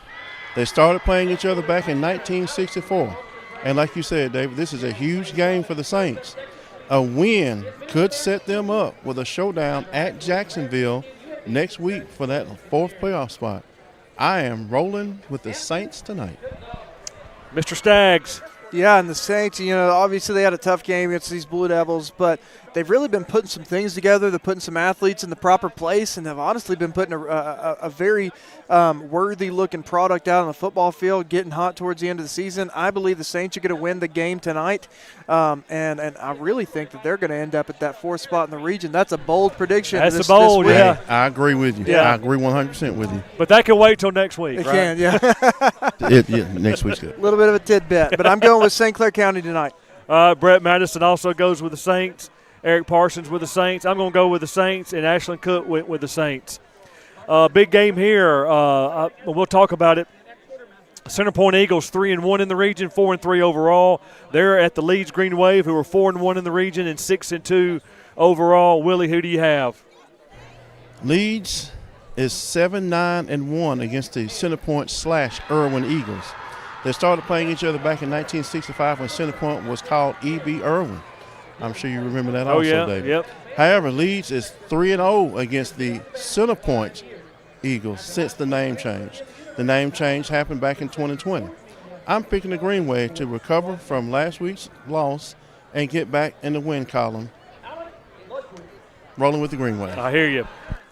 They started playing each other back in 1964. And like you said, David, this is a huge game for the Saints. A win could set them up with a showdown at Jacksonville next week for that 4th playoff spot. I am rolling with the Saints tonight. Mr. Staggs. Yeah, and the Saints, obviously they had a tough game against these Blue Devils, but they've really been putting some things together. They're putting some athletes in the proper place, and have honestly been putting a very worthy-looking product out on the football field, getting hot towards the end of the season. I believe the Saints are going to win the game tonight, and I really think that they're going to end up at that 4th spot in the region. That's a bold prediction. That's bold, yeah. I agree with you. Yeah. I agree 100% with you. But that can wait till next week, It right? can, yeah. Next week's good. A little bit of a tidbit, but I'm going with St. Clair County tonight. Brett Madison also goes with the Saints. Eric Parsons with the Saints. I'm going to go with the Saints, and Ashlyn Cook went with the Saints. Big game here. We'll talk about it. Center Point Eagles 3-1 in the region, 4-3 overall. They're at the Leeds Green Wave, who are 4-1 in the region and 6-2 overall. Willie, who do you have? Leeds is 7-9-1 against the Center Point / Irwin Eagles. They started playing each other back in 1965 when Center Point was called E.B. Irwin. I'm sure you remember that David. Yep. However, Leeds is 3-0 against the Center Point Eagles since the name change. The name change happened back in 2020. I'm picking the Green Wave to recover from last week's loss and get back in the win column. Rolling with the Green Wave. I hear you.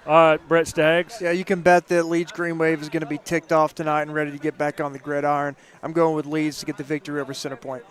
All right, Brett Staggs. Yeah, you can bet that Leeds Green Wave is going to be ticked off tonight and ready to get back on the gridiron. I'm going with Leeds to get the victory over Center Point.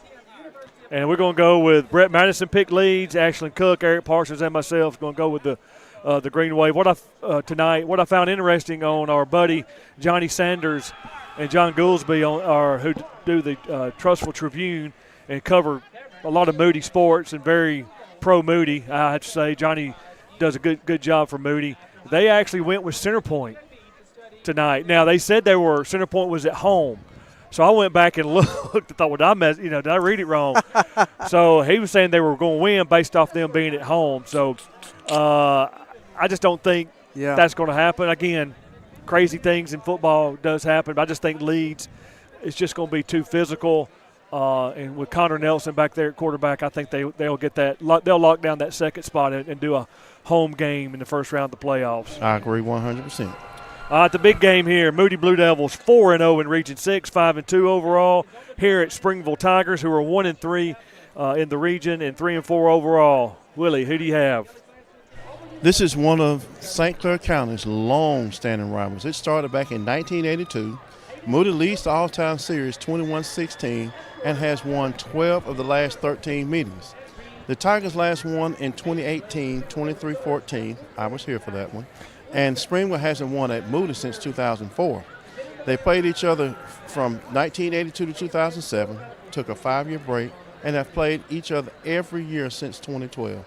And we're going to go with Brett Madison pick Leeds, Ashlyn Cook, Eric Parsons, and myself going to go with the Green Wave. What I found interesting on our buddy Johnny Sanders and John Goolsby who do the Trustful Tribune and cover a lot of Moody sports and very pro Moody. I have to say Johnny does a good job for Moody. They actually went with Center Point tonight. Now they said Center Point was at home. So I went back and looked and thought, well, did I read it wrong? So he was saying they were going to win based off them being at home. So I just don't think that's going to happen. Again, crazy things in football does happen, but I just think Leeds is just going to be too physical. And with Connor Nelson back there at quarterback, I think they'll get that. They'll lock down that second spot and do a home game in the first round of the playoffs. I agree 100%. The big game here, Moody Blue Devils 4-0 in Region 6, 5-2 overall. Here at Springville Tigers, who are 1-3 in the region and 3-4 overall. Willie, who do you have? This is one of St. Clair County's long-standing rivals. It started back in 1982. Moody leads the all-time series 21-16 and has won 12 of the last 13 meetings. The Tigers last won in 2018, 23-14. I was here for that one. And Springville hasn't won at Moody since 2004. They played each other from 1982 to 2007, took a 5-year break, and have played each other every year since 2012.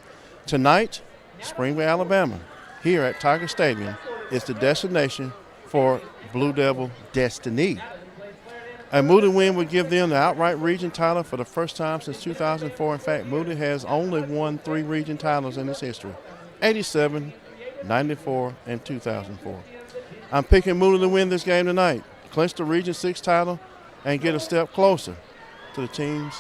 Tonight, Springville, Alabama, here at Tiger Stadium, is the destination for Blue Devil destiny. A Moody win would give them the outright region title for the first time since 2004. In fact, Moody has only won 3 region titles in its history, 87, 94, and 2004. I'm picking Moody to win this game tonight, clinch the Region 6 title, and get a step closer to the team's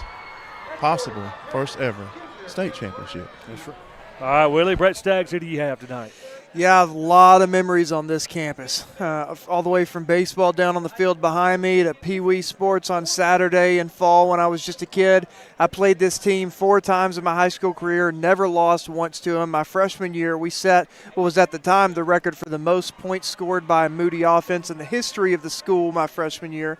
possible first ever state championship. That's right. All right, Willie, Brett Staggs, who do you have tonight? Yeah, a lot of memories on this campus. All the way from baseball down on the field behind me to Pee Wee sports on Saturday and fall when I was just a kid. I played this team 4 times in my high school career, never lost once to them. My freshman year, we set what was at the time the record for the most points scored by a Moody offense in the history of the school my freshman year.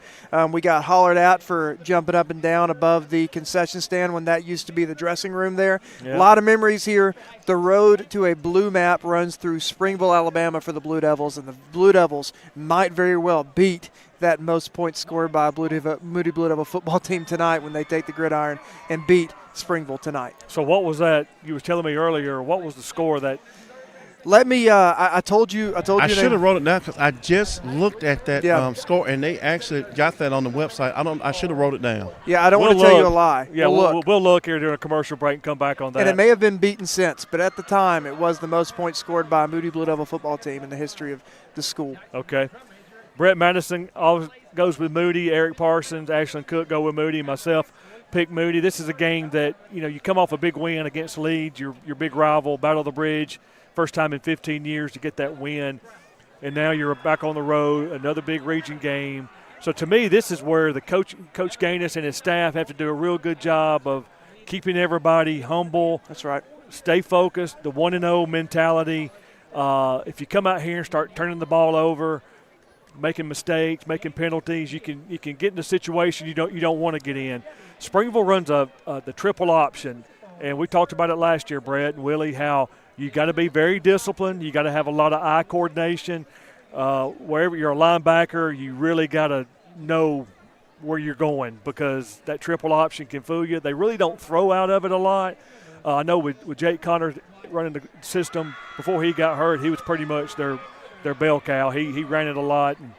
We got hollered at for jumping up and down above the concession stand when that used to be the dressing room there. Yeah. A lot of memories here. The road to a blue map runs through Springville, Alabama for the Blue Devils, and the Blue Devils might very well beat that most points scored by a Moody Blue Devil football team tonight when they take the gridiron and beat Springville tonight. So what was that? You were telling me earlier, what was the score that? Let me. I told you. I should have wrote it down because I just looked at that score, and they actually got that on the website. I should have wrote it down. Yeah, I don't want to tell you a lie. Yeah, we'll look here during a commercial break and come back on that. And it may have been beaten since, but at the time, it was the most points scored by a Moody Blue Devil football team in the history of the school. Okay. Brett Madison always goes with Moody. Eric Parsons, Ashlyn Cook go with Moody. Myself pick Moody. This is a game that you come off a big win against Leeds, your big rival, Battle of the Bridge. First time in 15 years to get that win. And now you're back on the road, another big region game. So to me, this is where the Coach Gaines and his staff have to do a real good job of keeping everybody humble. That's right. Stay focused, the 1-0 mentality. If you come out here and start turning the ball over, making mistakes, making penalties, you can get in a situation you don't want to get in. Springville runs the triple option, and we talked about it last year, Brett and Willie, how you got to be very disciplined. You got to have a lot of eye coordination. Wherever you're a linebacker, you really got to know where you're going because that triple option can fool you. They really don't throw out of it a lot. I know with Jake Connor running the system before he got hurt, he was pretty much their bell cow. He ran it a lot and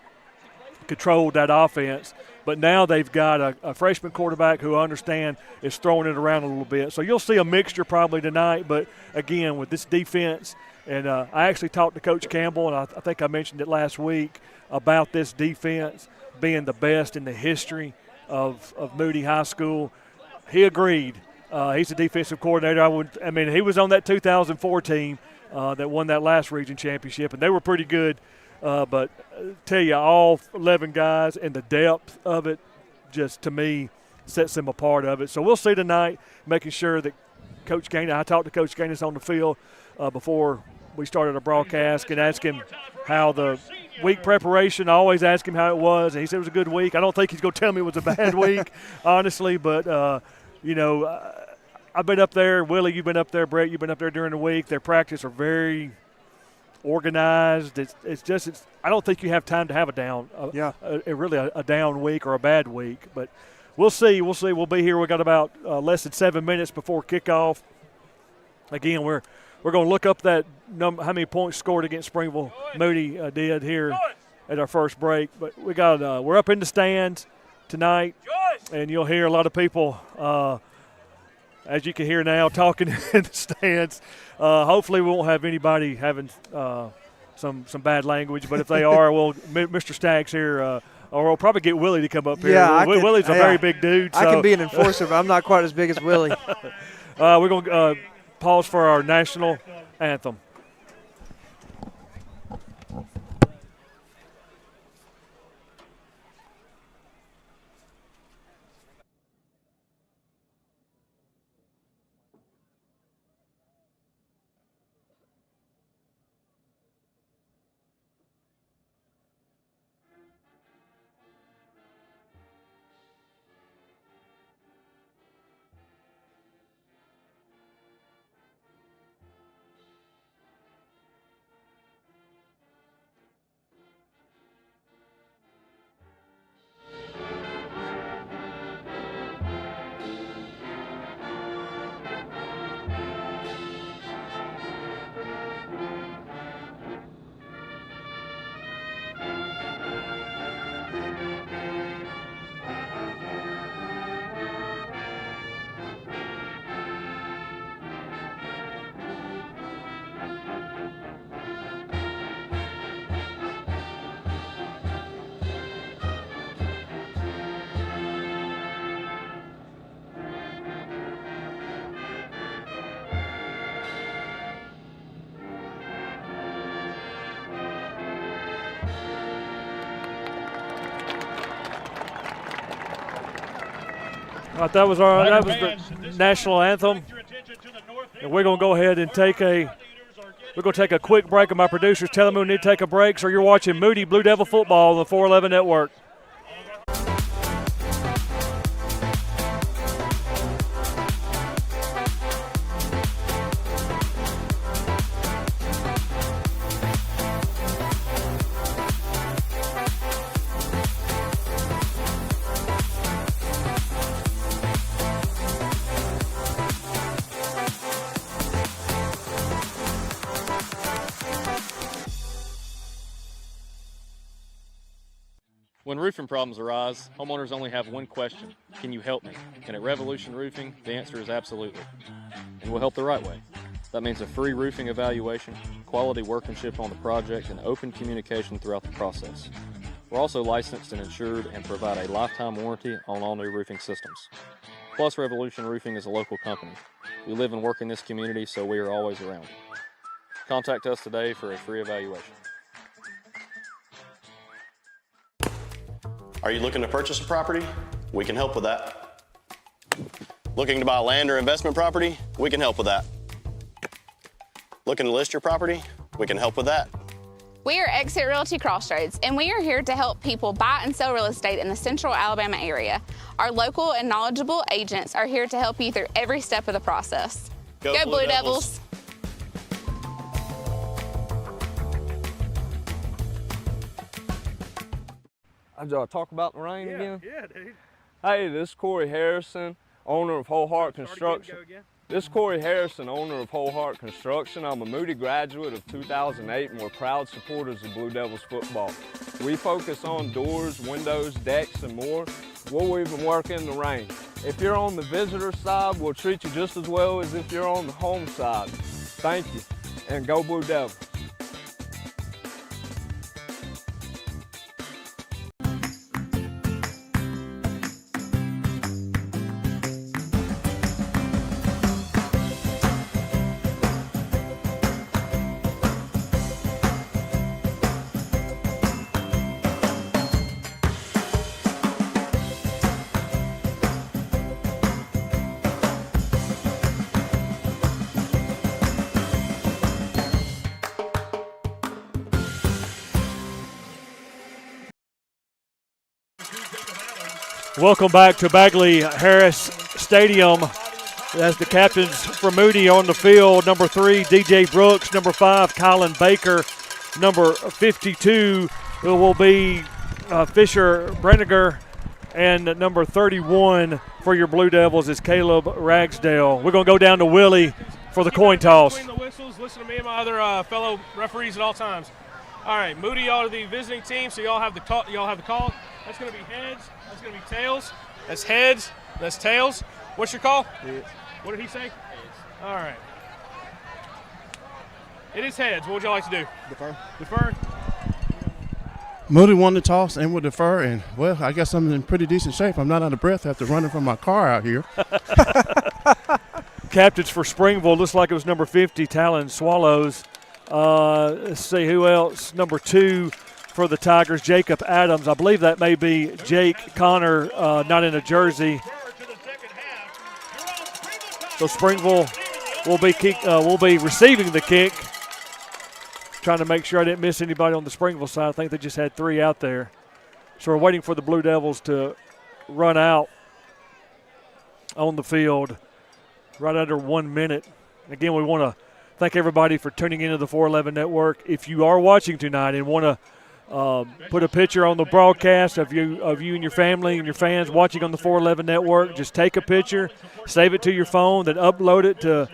controlled that offense. But now they've got a freshman quarterback who I understand is throwing it around a little bit. So you'll see a mixture probably tonight. But, again, with this defense, and I actually talked to Coach Campbell, and I think I mentioned it last week, about this defense being the best in the history of Moody High School. He agreed. He's a defensive coordinator. He was on that 2004 team that won that last region championship, and they were pretty good. But tell you, all 11 guys and the depth of it just, to me, sets them apart of it. So we'll see tonight, making sure that Coach Gaines, I talked to Coach Gaines on the field before we started a broadcast and asked him how the week preparation, I always ask him how it was, and he said it was a good week. I don't think he's going to tell me it was a bad week, honestly, but, I've been up there. Willie, you've been up there. Brett, you've been up there during the week. Their practice are very organized. I don't think you have time to have a down, a down week or a bad week. But we'll see. We'll be here. We got about less than 7 minutes before kickoff. Again, we're going to look up that how many points scored against Springville Moody did here at our first break. But we're up in the stands tonight, and you'll hear a lot of people, as you can hear now, talking in the stands. Hopefully we won't have anybody having some bad language, but if they are, Mr. Staggs here, or we'll probably get Willie to come up here. Yeah, Willie's a very big dude. I can be an enforcer, but I'm not quite as big as Willie. We're going to pause for our national anthem. All right, that was the national anthem, and we're going to go ahead and take a quick break. And my producers tell me we need to take a break. So you're watching Moody Blue Devil football on the 411 Network. When roofing problems arise, homeowners only have one question: can you help me? And at Revolution Roofing, the answer is absolutely. And we'll help the right way. That means a free roofing evaluation, quality workmanship on the project, and open communication throughout the process. We're also licensed and insured and provide a lifetime warranty on all new roofing systems. Plus, Revolution Roofing is a local company. We live and work in this community, so we are always around. Contact us today for a free evaluation. Are you looking to purchase a property? We can help with that. Looking to buy land or investment property? We can help with that. Looking to list your property? We can help with that. We are Exit Realty Crossroads, and we are here to help people buy and sell real estate in the central Alabama area. Our local and knowledgeable agents are here to help you through every step of the process. Go Blue Devils. Do I talk about the rain again? Yeah, dude. Hey, this is Corey Harrison, owner of Whole Heart Construction. This is Corey Harrison, owner of Whole Heart Construction. I'm a Moody graduate of 2008, and we're proud supporters of Blue Devils football. We focus on doors, windows, decks, and more. We'll even work in the rain. If you're on the visitor side, we'll treat you just as well as if you're on the home side. Thank you, and go Blue Devils. Welcome back to Bagley Harris Stadium as the captains for Moody on the field. Number 3, DJ Brooks. Number 5, Colin Baker. Number 52 will be Fisher Brenniger. And number 31 for your Blue Devils is Caleb Ragsdale. We're going to go down to Willie for the coin toss. Between the whistles, listen to me and my other fellow referees at all times. All right, Moody, y'all are the visiting team, so y'all have the call. That's going to be heads. That's going to be tails. That's heads. That's tails. What's your call? Heads. What did he say? Heads. All right. It is heads. What would y'all like to do? Defer. Defer. Moody won the toss and will defer, and, well, I guess I'm in pretty decent shape. I'm not out of breath after running from my car out here. Captains for Springville, looks like it was number 50, Talon Swallows. Let's see who else. Number 2 for the Tigers, Jacob Adams. I believe that may be Jake Connor, not in a jersey. So Springville will be receiving the kick. Trying to make sure I didn't miss anybody on the Springville side. I think they just had 3 out there. So we're waiting for the Blue Devils to run out on the field right under 1 minute. Again, we want to thank everybody for tuning into the 411 Network. If you are watching tonight and want to put a picture on the broadcast of you and your family and your fans watching on the 411 Network, just take a picture, save it to your phone, then upload it to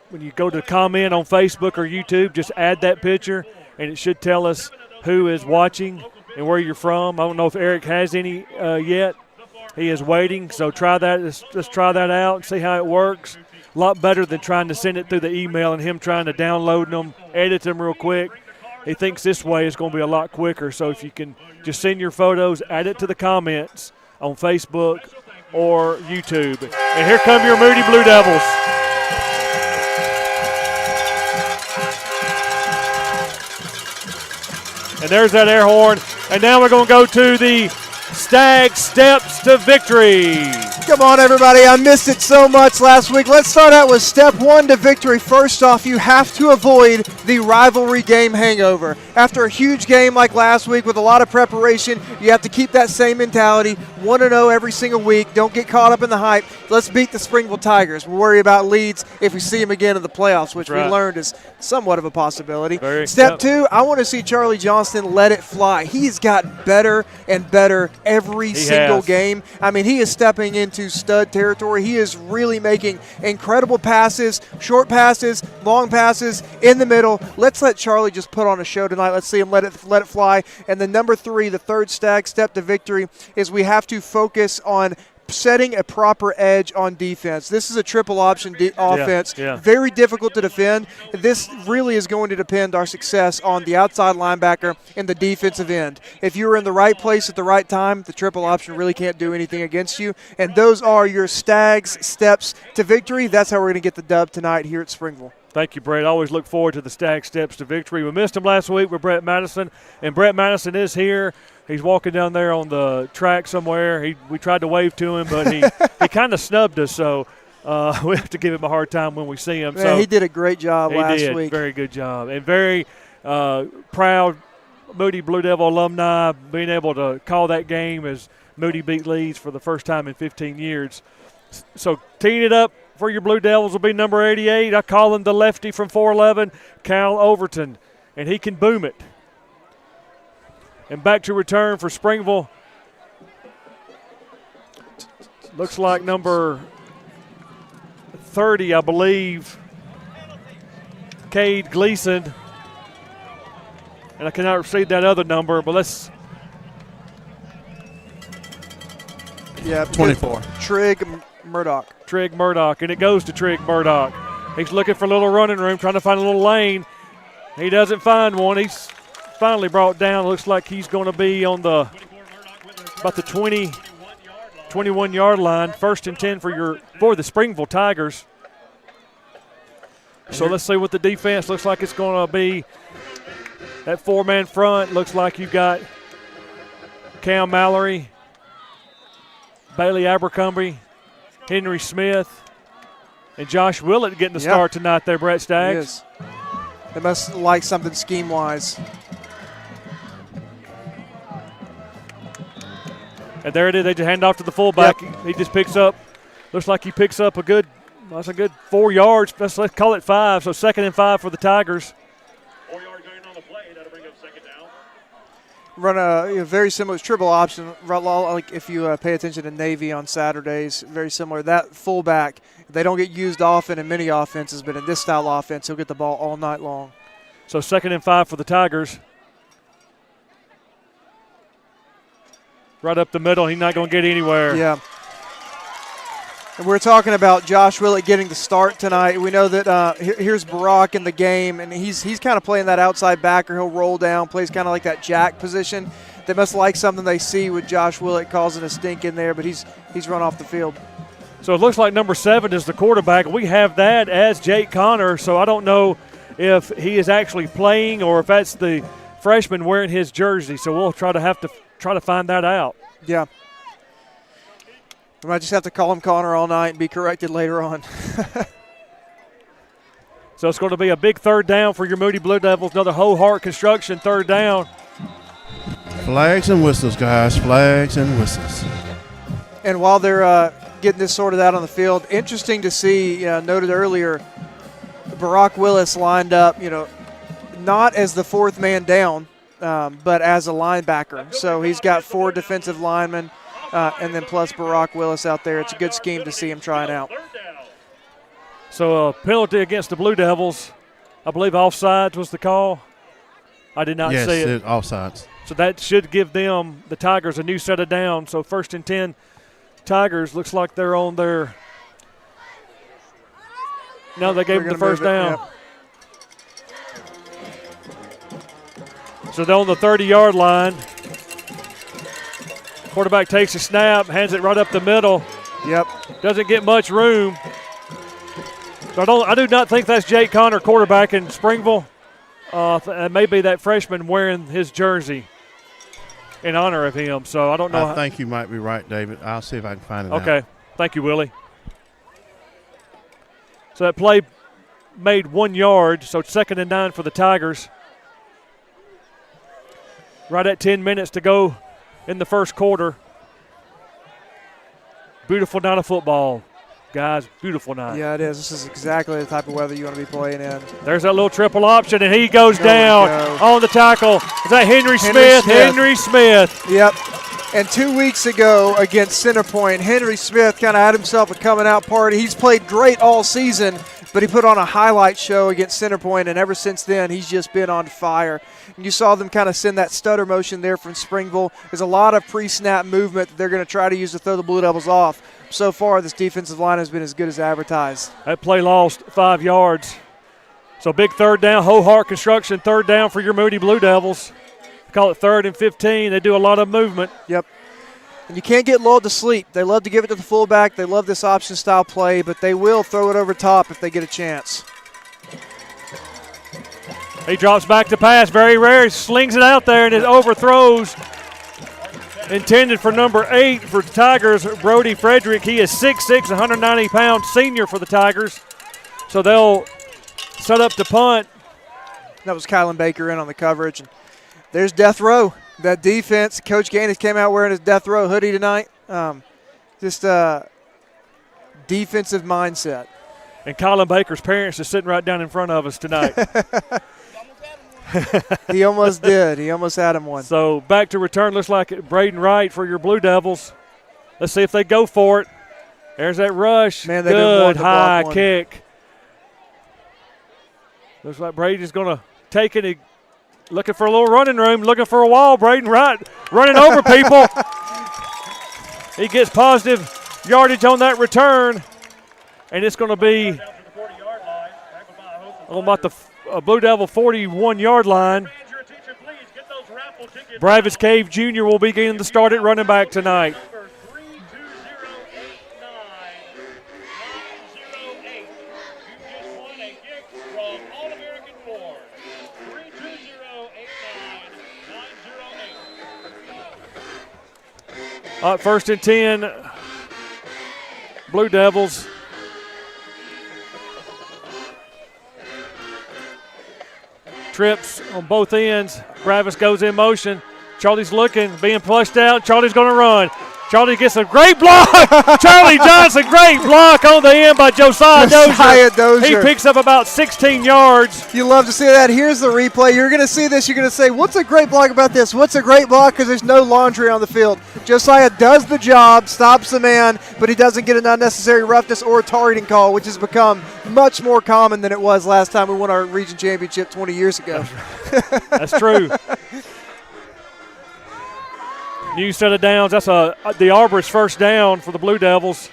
when you go to comment on Facebook or YouTube, just add that picture, and it should tell us who is watching and where you're from. I don't know if Eric has any yet. He is waiting, so try that. Let's try that out and see how it works. A lot better than trying to send it through the email and him trying to download them, edit them real quick. He thinks this way is going to be a lot quicker. So if you can just send your photos, add it to the comments on Facebook or YouTube. And here come your Moody Blue Devils. And there's that air horn. And now we're going to go to the Stag Steps to Victory. Come on, everybody. I missed it so much last week. Let's start out with step 1 to victory. First off, you have to avoid the rivalry game hangover. After a huge game like last week with a lot of preparation, you have to keep that same mentality. 1-0 every single week. Don't get caught up in the hype. Let's beat the Springville Tigers. We'll worry about leads if we see them again in the playoffs, which we learned is somewhat of a possibility. Step 2, I want to see Charlie Johnston let it fly. He's got better and better every single game. I mean, he is stepping into stud territory. He is really making incredible passes, short passes, long passes, in the middle. Let's let Charlie just put on a show tonight. Let's see him let it fly. And then number 3, the third step to victory, is we have to focus on setting a proper edge on defense. This is a triple option offense, very difficult to defend. This really is going to depend our success on the outside linebacker and the defensive end. If you're in the right place at the right time, the triple option really can't do anything against you. And those are your Stags steps to victory. That's how we're going to get the dub tonight here at Springville. Thank you, Brett. I always look forward to the Stag Steps to Victory. We missed him last week with Brett Madison, and Brett Madison is here. He's walking down there on the track somewhere. We tried to wave to him, but he kind of snubbed us, so we have to give him a hard time when we see him. Man, so he did a great job last He did. week. Very good job. And very proud Moody Blue Devil alumni being able to call that game as Moody beat Leeds for the first time in 15 years. So teeing it up for your Blue Devils will be number 88. I call him the lefty from 411, Cal Overton, and he can boom it. And back to return for Springville. Looks like number 30, I believe, Cade Gleason. And I cannot see that other number, but let's. Yeah, 24. Trig Murdoch. Trig Murdoch, and it goes to Trig Murdoch. He's looking for a little running room, trying to find a little lane. He doesn't find one. He's finally brought down. Looks like he's going to be on about the 20, 21-yard line. 1st and 10 for the Springville Tigers. So let's see what the defense looks like. It's going to be that four-man front. Looks like you've got Cam Mallory, Bailey Abercrombie, Henry Smith, and Josh Willett getting the start tonight there, Brett Staggs. Yes. They must like something scheme-wise. And there it is. They just hand off to the fullback. Yep. He just picks up. Looks like he picks up a good 4 yards. Let's call it 5. So 2nd and 5 for the Tigers. 4 yards going on the play. That'll bring up 2nd down. Run a very similar triple option, like if you pay attention to Navy on Saturdays, very similar. That fullback, they don't get used often in many offenses, but in this style offense, he'll get the ball all night long. So 2nd and 5 for the Tigers. Right up the middle. He's not going to get anywhere. Yeah. And we're talking about Josh Willett getting the start tonight. We know that here's Barack in the game, and he's kind of playing that outside backer. He'll roll down, plays kind of like that jack position. They must like something they see with Josh Willett causing a stink in there, but he's run off the field. So it looks like number 7 is the quarterback. We have that as Jake Connor, so I don't know if he is actually playing or if that's the freshman wearing his jersey. So we'll try to find that out. Yeah. We might just have to call him Connor all night and be corrected later on. So it's going to be a big 3rd down for your Moody Blue Devils. Another Whole Heart Construction 3rd down. Flags and whistles, guys. Flags and whistles. And while they're getting this sorted out on the field, interesting to see, noted earlier, Barack Willis lined up, not as the 4th man down, but as a linebacker. So he's got 4 defensive linemen. And then plus Barack Willis out there. It's a good scheme to see him trying out. So a penalty against the Blue Devils. I believe offsides was the call. I did not see it. Yes, offsides. So that should give them, the Tigers, a new set of downs. So 1st and 10 Tigers. Looks like they're on their – no, they gave them the 1st down. So they're on the 30-yard line. Quarterback takes a snap, hands it right up the middle. Yep. Doesn't get much room. So I do not think that's Jake Connor, quarterback in Springville. It may be that freshman wearing his jersey in honor of him. So I don't know. I think you might be right, David. I'll see if I can find it out. Okay. Thank you, Willie. So that play made 1 yard, so it's 2nd and 9 for the Tigers. Right at 10 minutes to go in the 1st quarter. Beautiful night of football, guys. Beautiful night. Yeah, it is. This is exactly the type of weather you want to be playing in. There's that little triple option, and he goes down on the tackle. Is that Henry Smith? Henry Smith. Yep. And 2 weeks ago against Centerpoint, Henry Smith kind of had himself a coming out party. He's played great all season, but he put on a highlight show against Centerpoint, and ever since then he's just been on fire. And you saw them kind of send that stutter motion there from Springville. There's a lot of pre-snap movement that they're going to try to use to throw the Blue Devils off. So far, this defensive line has been as good as advertised. That play lost 5 yards. So big 3rd down, Whole Heart Construction, 3rd down for your Moody Blue Devils. Call it 3rd and 15. They do a lot of movement. Yep. And you can't get lulled to sleep. They love to give it to the fullback. They love this option-style play, but they will throw it over top if they get a chance. He drops back to pass. Very rare. He slings it out there and it overthrows. Intended for number 8 for the Tigers, Brody Frederick. He is 6'6", 190-pound senior for the Tigers. So they'll set up to punt. That was Kylan Baker in on the coverage. And there's death row. That defense. Coach Gaines came out wearing his death row hoodie tonight. Just a defensive mindset. And Colin Baker's parents are sitting right down in front of us tonight. He almost did. He almost had him one. So back to return. Looks like Braden Wright for your Blue Devils. Let's see if they go for it. There's that rush. Man, they've been good wanting to block high one. kick. Looks like Braden's going to take it. Looking for a little running room. Looking for a wall. Braden Wright running over people. He gets positive yardage on that return. And it's going to be about the Blue Devil 41-yard line. Bravis Cave Jr. will begin the start at running back tonight. First and 10, Blue Devils. Trips on both ends. Bravis goes in motion. Charlie's looking, being flushed out. Charlie's going to run. Charlie gets a great block. Charlie Johnson, great block on the end by Josiah Dozier. He picks up about 16 yards. You love to see that. Here's the replay. You're going to see this. You're going to say, what's a great block about this? What's a great block? Because there's no laundry on the field. Josiah does the job, stops the man, but he doesn't get an unnecessary roughness or targeting call, which has become much more common than it was last time we won our region championship 20 years ago. That's true. New set of downs. That's the Arborist first down for the Blue Devils.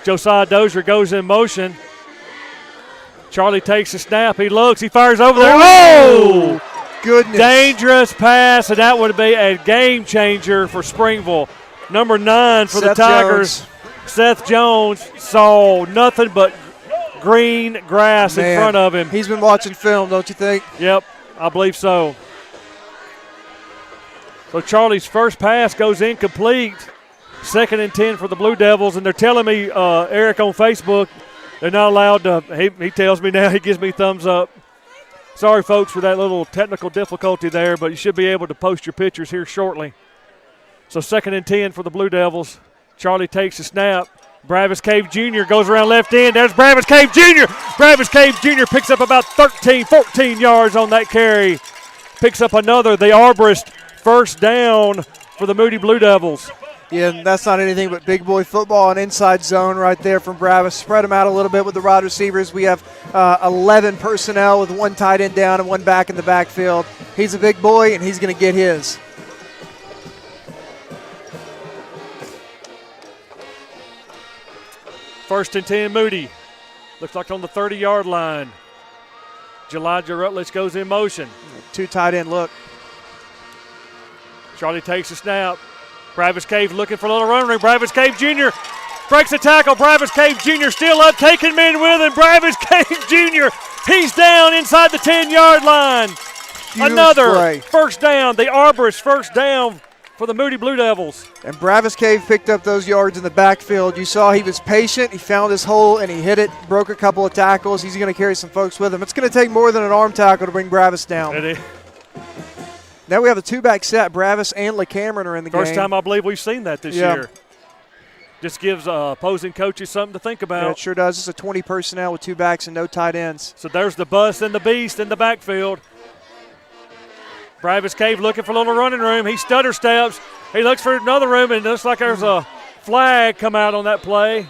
Josiah Dozier goes in motion. Charlie takes a snap. He looks. He fires over there. Oh! Goodness. Dangerous pass, and that would be a game changer for Springville. Number 9 for the Tigers. Seth Jones saw nothing but green grass in front of him. He's been watching film, don't you think? Yep, I believe so. So Charlie's first pass goes incomplete. 2nd and 10 for the Blue Devils, and they're telling me, Eric on Facebook, they're not allowed to. He tells me now, he gives me thumbs up. Sorry, folks, for that little technical difficulty there, but you should be able to post your pictures here shortly. So 2nd and 10 for the Blue Devils. Charlie takes a snap. Bravis Cave Jr. goes around left end. There's Bravis Cave Jr. Bravis Cave Jr. picks up about 13, 14 yards on that carry. Picks up another, the Arborist first down for the Moody Blue Devils. Yeah, and that's not anything but big boy football, an inside zone right there from Bravis. Spread them out a little bit with the wide receivers. We have 11 personnel with 1 tight end down and 1 back in the backfield. He's a big boy, and he's going to get his. First and 10, Moody. Looks like on the 30-yard line. Elijah Rutledge goes in motion. 2 tight end look. Charlie takes a snap. Bravis Cave looking for a little run room. Bravis Cave Jr. breaks a tackle. Bravis Cave Jr. still up, taking men with him. Bravis Cave Jr. He's down inside the 10-yard line. Huge Another play. First down. The Arborist first down for the Moody Blue Devils. And Bravis Cave picked up those yards in the backfield. You saw he was patient. He found his hole, and he hit it, broke a couple of tackles. He's going to carry some folks with him. It's going to take more than an arm tackle to bring Bravis down. Now we have a 2-back set. Bravis and LeCameron are in the game. First time I believe we've seen that this year. Just gives opposing coaches something to think about. Yeah, it sure does. It's a 20 personnel with 2 backs and no tight ends. So there's the bus and the beast in the backfield. Bravis Cave looking for a little running room. He stutter steps. He looks for another room, and it looks like there's a flag come out on that play.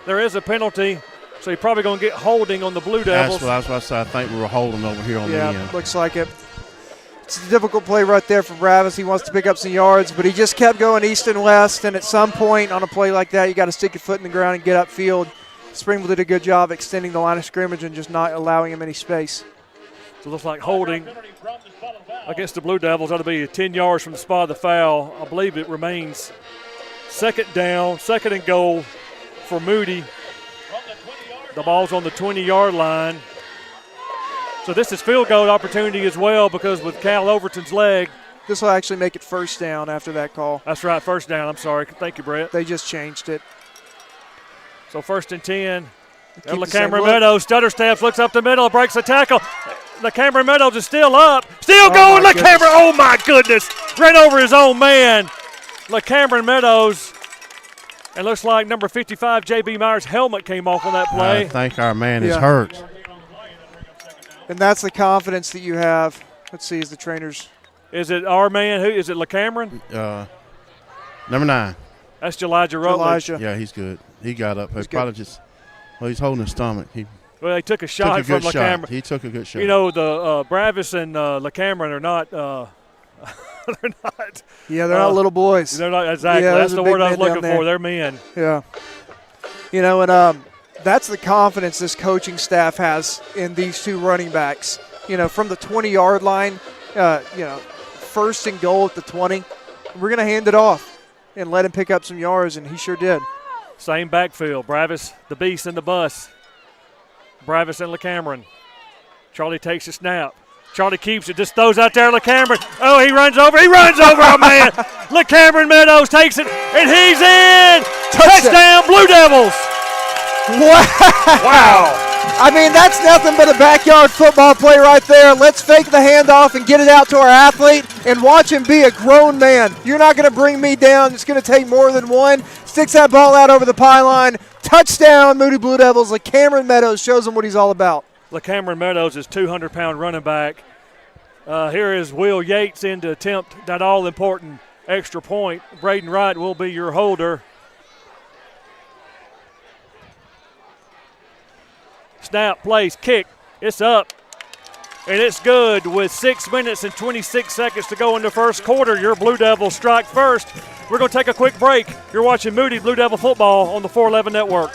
There is a penalty, so he's probably going to get holding on the Blue Devils. That's what I was about to say. I think we were holding over here on the end. Yeah, looks like it. It's a difficult play right there for Bravis. He wants to pick up some yards, but he just kept going east and west, and at some point on a play like that, you got to stick your foot in the ground and get upfield. Springville did a good job extending the line of scrimmage and just not allowing him any space. So it looks like holding against the Blue Devils. That'll be 10 yards from the spot of the foul. I believe it remains 2nd down, 2nd and goal for Moody. The ball's on the 20-yard line. So this is field goal opportunity as well because with Cal Overton's leg. This will actually make it first down after that call. That's right, first down. I'm sorry. Thank you, Brett. They just changed it. So 1st and 10. Keep the LaCameron same Meadows stutter steps, looks up the middle, breaks the tackle. LaCameron Meadows is still up. Still going. LaCameron. Oh, my goodness. Ran over his own man. LaCameron Meadows. And looks like number 55, J.B. Myers' helmet came off on that play. I think our man is hurt. And that's the confidence that you have. Let's see, is the trainers. Is it our man? Who is it? LaCameron? Number 9. That's Elijah Rutledge. Yeah, he's good. He got up. He's probably just, he's holding his stomach. Well, they took a shot from LaCameron. He took a good shot. You know, the Bravis and LaCameron are not. They're not. Yeah, they're not little boys. They're not exactly. Yeah, that's the word I was looking for. They're men. Yeah. You know, and that's the confidence this coaching staff has in these two running backs. You know, from the 20-yard line, you know, 1st and goal at the 20, we're going to hand it off and let him pick up some yards, and he sure did. Same backfield. Bravis, the beast in the bus. Bravis and LaCameron. Charlie takes a snap. Charlie keeps it, just throws out there LaCameron. Oh, he runs over a man. LaCameron Meadows takes it, and he's in. Touchdown, Blue Devils. Wow. I mean, that's nothing but a backyard football play right there. Let's fake the handoff and get it out to our athlete and watch him be a grown man. You're not going to bring me down. It's going to take more than one. Sticks that ball out over the pylon. Touchdown, Moody Blue Devils. LaCameron Meadows shows him what he's all about. LaCameron Meadows is 200-pound running back. Here is Will Yates in to attempt that all-important extra point. Braden Wright will be your holder. Snap, place, kick. It's up, and it's good with 6 minutes and 26 seconds to go in the first quarter. Your Blue Devils strike first. We're going to take a quick break. You're watching Moody Blue Devil football on the 411 Network.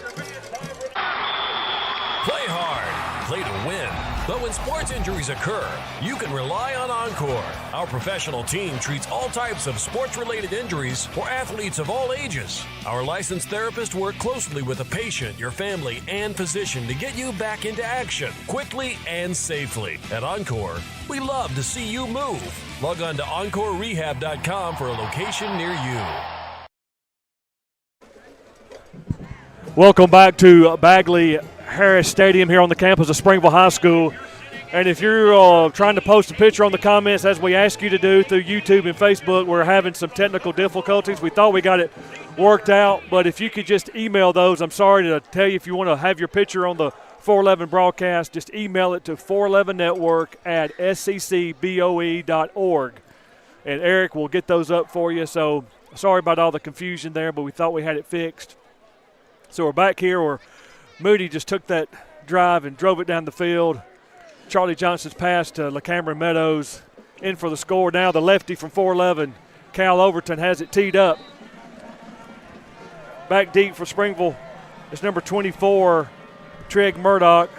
Play hard, play to win. But when sports injuries occur, you can rely on Encore. Our professional team treats all types of sports-related injuries for athletes of all ages. Our licensed therapists work closely with the patient, your family, and physician to get you back into action quickly and safely. At Encore, we love to see you move. Log on to EncoreRehab.com for a location near you. Welcome back to Bagley Harris Stadium here on the campus of Springville High School. And if you're trying to post a picture on the comments, as we ask you to do through YouTube and Facebook, we're having some technical difficulties. We thought we got it worked out, but if you could just email those, I'm sorry to tell you, if you want to have your picture on the 411 broadcast, just email it to 411network@sccboe.org. And Eric will get those up for you. So sorry about all the confusion there, but we thought we had it fixed. So we're back here where Moody just took that drive and drove it down the field. Charlie Johnson's pass to LaCameron Meadows in for the score. Now the lefty from 411, Cal Overton, has it teed up. Back deep for Springville is number 24, Treg Murdoch.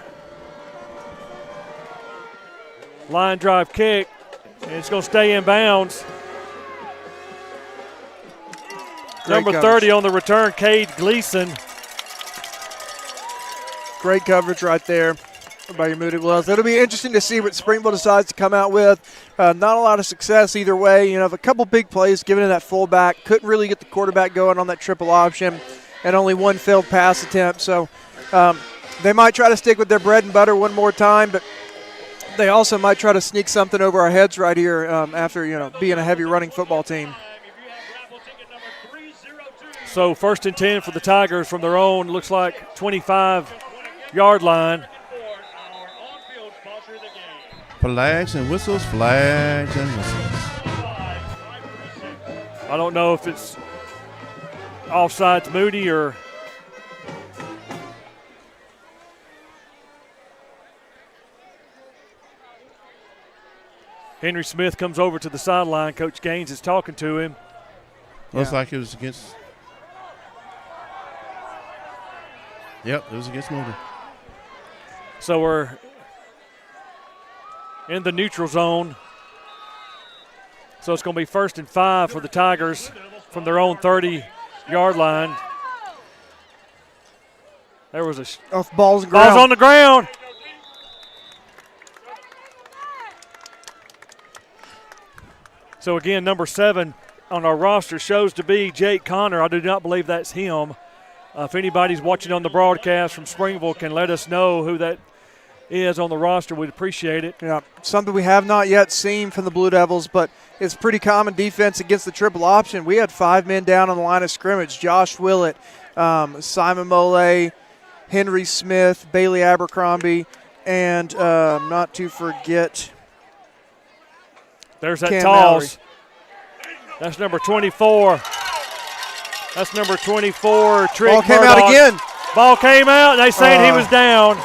Line drive kick, and it's going to stay in bounds. Number 30 on the return, Cade Gleason. Great coverage right there by your Moody Blues. It'll be interesting to see what Springville decides to come out with. Not a lot of success either way. You know, a couple big plays given to that fullback. Couldn't really get the quarterback going on that triple option, and only one failed pass attempt. So they might try to stick with their bread and butter one more time, but they also might try to sneak something over our heads right here after, you know, being a heavy running football team. So 1st and 10 for the Tigers from their own, looks like 25-yard line. Flags and whistles, flags and whistles. I don't know if it's offside to Moody or Henry Smith comes over to the sideline. Coach Gaines is talking to him. Looks like it was against. Yep, it was against Moody. So we're in the neutral zone. So it's going to be 1st and 5 for the Tigers from their own 30-yard line. There was a ball's on the ground. So again, number 7 on our roster shows to be Jake Connor. I do not believe that's him. If anybody's watching on the broadcast from Springville can let us know who that is on the roster, we'd appreciate it. Yeah, something we have not yet seen from the Blue Devils, but it's pretty common defense against the triple option. We had 5 men down on the line of scrimmage. Josh Willett, Simon Mole, Henry Smith, Bailey Abercrombie, and not to forget, there's that Cam toss. That's number 24. That's number 24, Trick Ball came Murdoch. out again. Ball came out, and they saying he was down.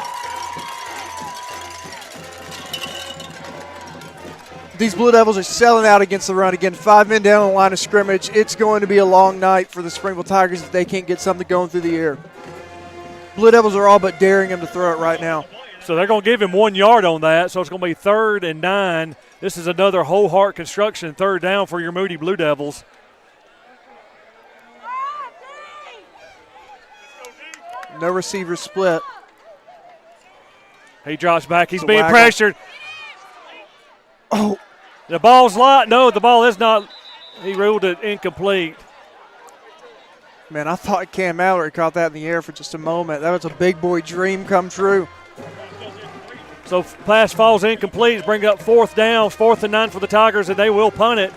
These Blue Devils are selling out against the run. Again, 5 men down on the line of scrimmage. It's going to be a long night for the Springville Tigers if they can't get something going through the air. Blue Devils are all but daring him to throw it right now. So they're going to give him 1 yard on that, so it's going to be 3rd and 9. This is another Whole Heart Construction 3rd down for your Moody Blue Devils. No receiver split. He drops back. He's The being waggle. pressured. Oh. The ball's light. No, the ball is not. He ruled it incomplete. Man, I thought Cam Mallory caught that in the air for just a moment. That was a big boy dream come true. So pass falls incomplete. Bring up 4th down, 4th and 9 for the Tigers, and they will punt it.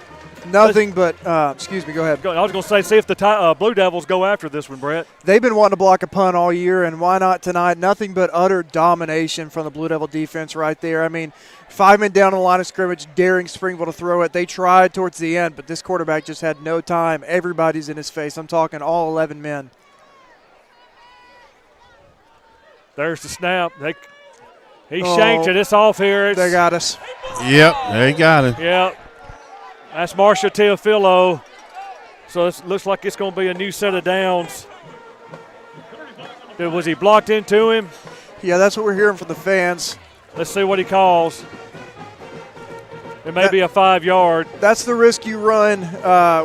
Nothing but, excuse me, go ahead. I was going to say, see if the Blue Devils go after this one, Brett. They've been wanting to block a punt all year, and why not tonight? Nothing but utter domination from the Blue Devil defense right there. I mean, 5 men down on the line of scrimmage, daring Springville to throw it. They tried towards the end, but this quarterback just had no time. Everybody's in his face. I'm talking all 11 men. There's the snap. He shanked it. It's off here. They got us. Yep, they got it. Yep. That's Marshall Teofilo. So it looks like it's going to be a new set of downs. Was he blocked into him? Yeah, that's what we're hearing from the fans. Let's see what he calls. It may be a 5 yard. That's the risk you run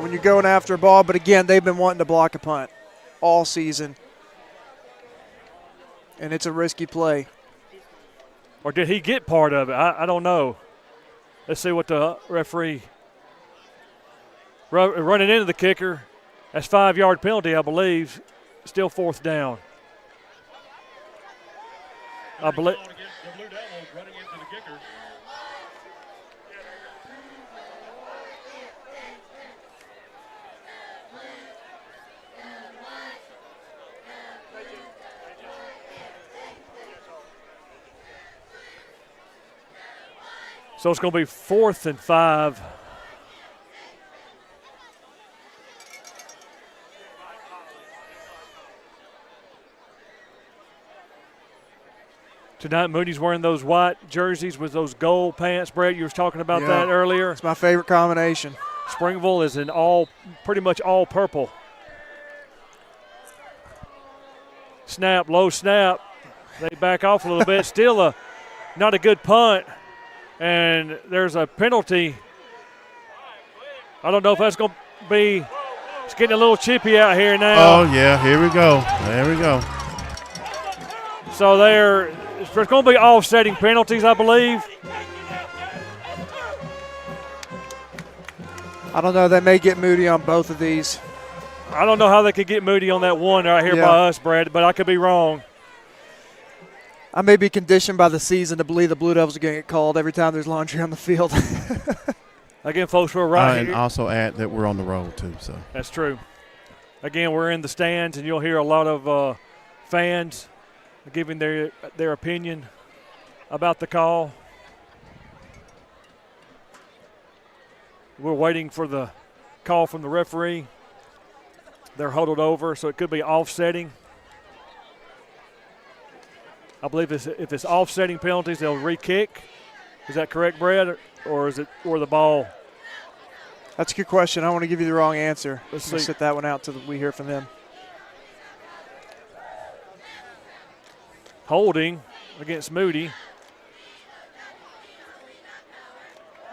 when you're going after a ball. But, again, they've been wanting to block a punt all season. And it's a risky play. Or did he get part of it? I don't know. Let's see what the referee. Running into the kicker. That's 5 yard penalty, I believe. Still 4th down. I believe. So it's going to be 4th and 5. Tonight, Moody's wearing those white jerseys with those gold pants. Brett, you were talking about that earlier. It's my favorite combination. Springville is in pretty much all purple. Snap, low snap. They back off a little bit. Still not a good punt. And there's a penalty. I don't know if that's going to be – it's getting a little chippy out here now. Oh, yeah, here we go. There we go. So there's going to be offsetting penalties, I believe. I don't know. They may get Moody on both of these. I don't know how they could get Moody on that one right here by us, Brad, but I could be wrong. I may be conditioned by the season to believe the Blue Devils are going to get called every time there's laundry on the field. Again, folks, we're right here. And also add that we're on the road, too. So that's true. Again, we're in the stands, and you'll hear a lot of fans giving their opinion about the call. We're waiting for the call from the referee. They're huddled over, so it could be offsetting. I believe if it's offsetting penalties, they'll re-kick. Is that correct, Brad, or is it or the ball? That's a good question. I don't want to give you the wrong answer. Let's sit that one out till we hear from them. Holding against Moody.